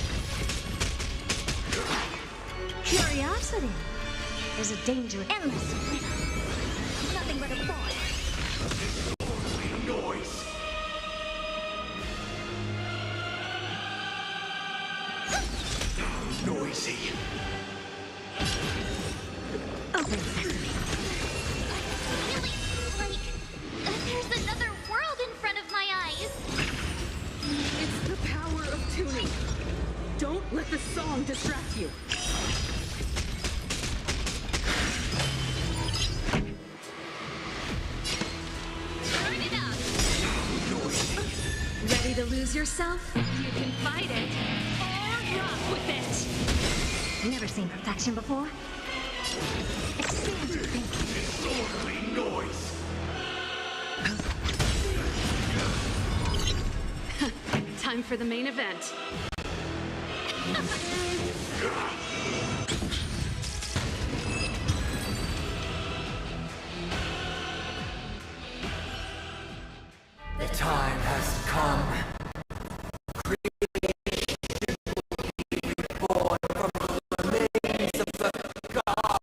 Curiosity. There's a danger endless. Nothing but a thought. Noise. Noisy. Open sesame. There's another world in front of my eyes. It's the power of tuning. Don't let the song distract you. Turn it up. Ready to lose yourself? You can fight it or rock with it. Never seen perfection before? Expand your thinking. Disorderly noise. Time for the main event. The time has come. Creation will be reborn from the remains of the gods.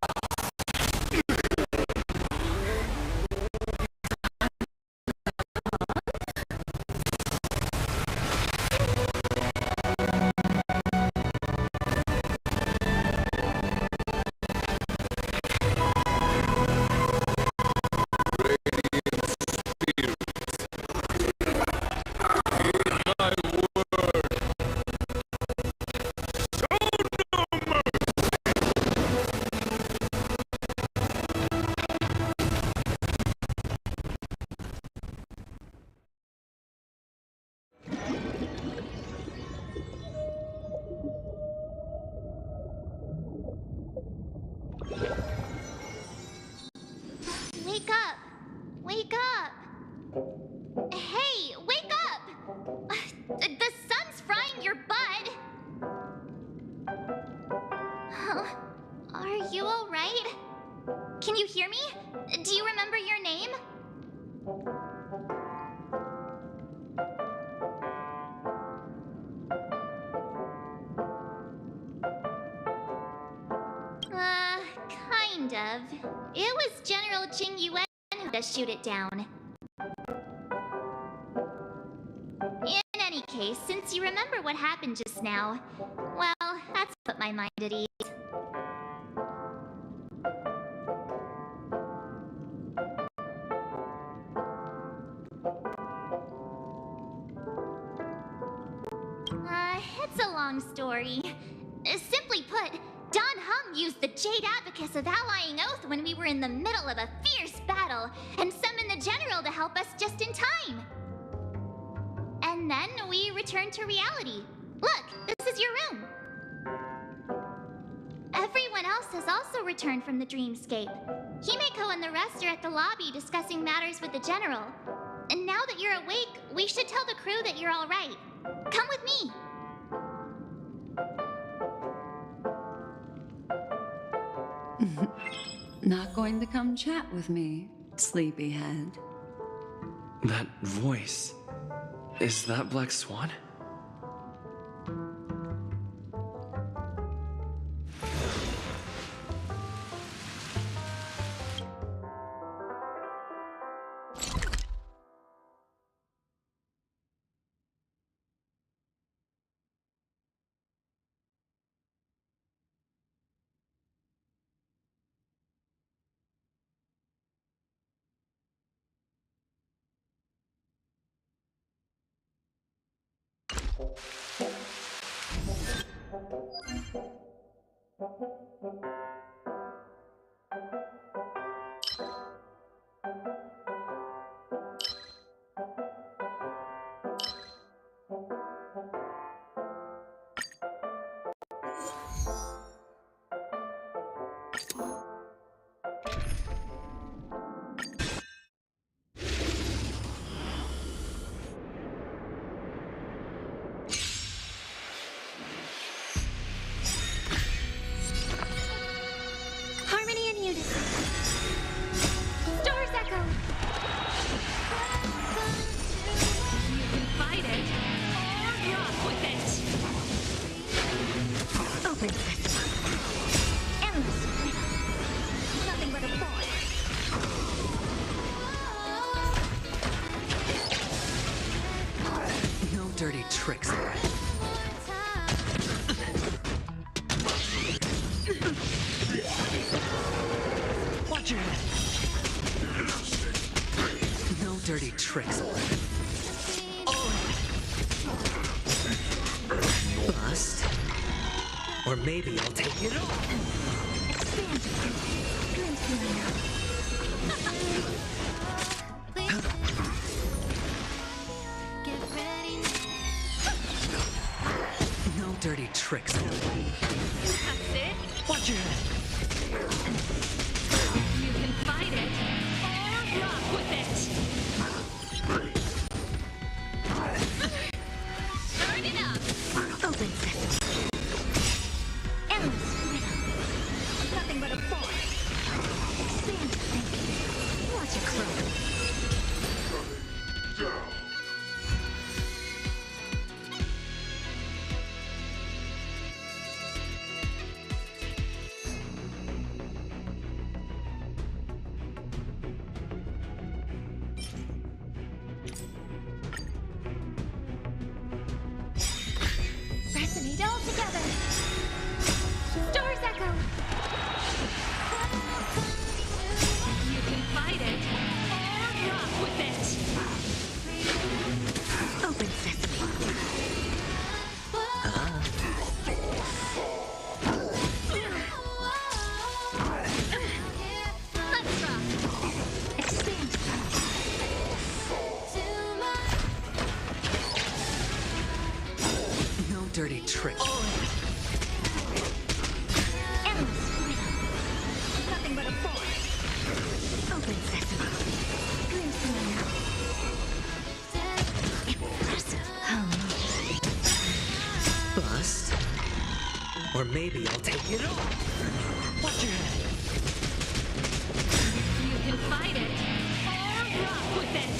Wake up! Wake up! Hey, wake up! The sun's frying your butt! Huh? Are you alright? Can you hear me? Do you remember your name? Kind of. It was General Jing Yuan who to shoot it down. In any case, since you remember what happened just now, well, that's put my mind at ease. It's a long story. Simply put, Don Hung used the Jade Abacus of Allying Oath when we were in the middle of a fierce battle and summoned the General to help us just in time. And then we returned to reality. Look, this is your room. Everyone else has also returned from the dreamscape. Himeko and the rest are at the lobby discussing matters with the General. And now that you're awake, we should tell the crew that you're all right. Come with me. Not going to come chat with me, sleepyhead. That voice... is that Black Swan? Harmony and unison. Stars echo. You can fight it, or rock with it. Open sesame. Endless freedom. Nothing but a boy. No dirty tricks. Watch your head. No dirty tricks. Bust. Or maybe I'll take it all. No dirty tricks. That's it. Watch your head. You can fight it, or rock with it. Turn it up. Open sesame. Endless freedom. Nothing but a boy. Expand your thinking. Watch it grow. Resonate all together. Stars echo. You can fight it, or rock with it. Open sesame. Let's rock. Expand. No dirty tricks. Endless freedom. Nothing but a boy. Open sesame. Dreams come out. Impressive. Bust. Or maybe I'll take it all. Watch your head. You can fight it, or rock with it.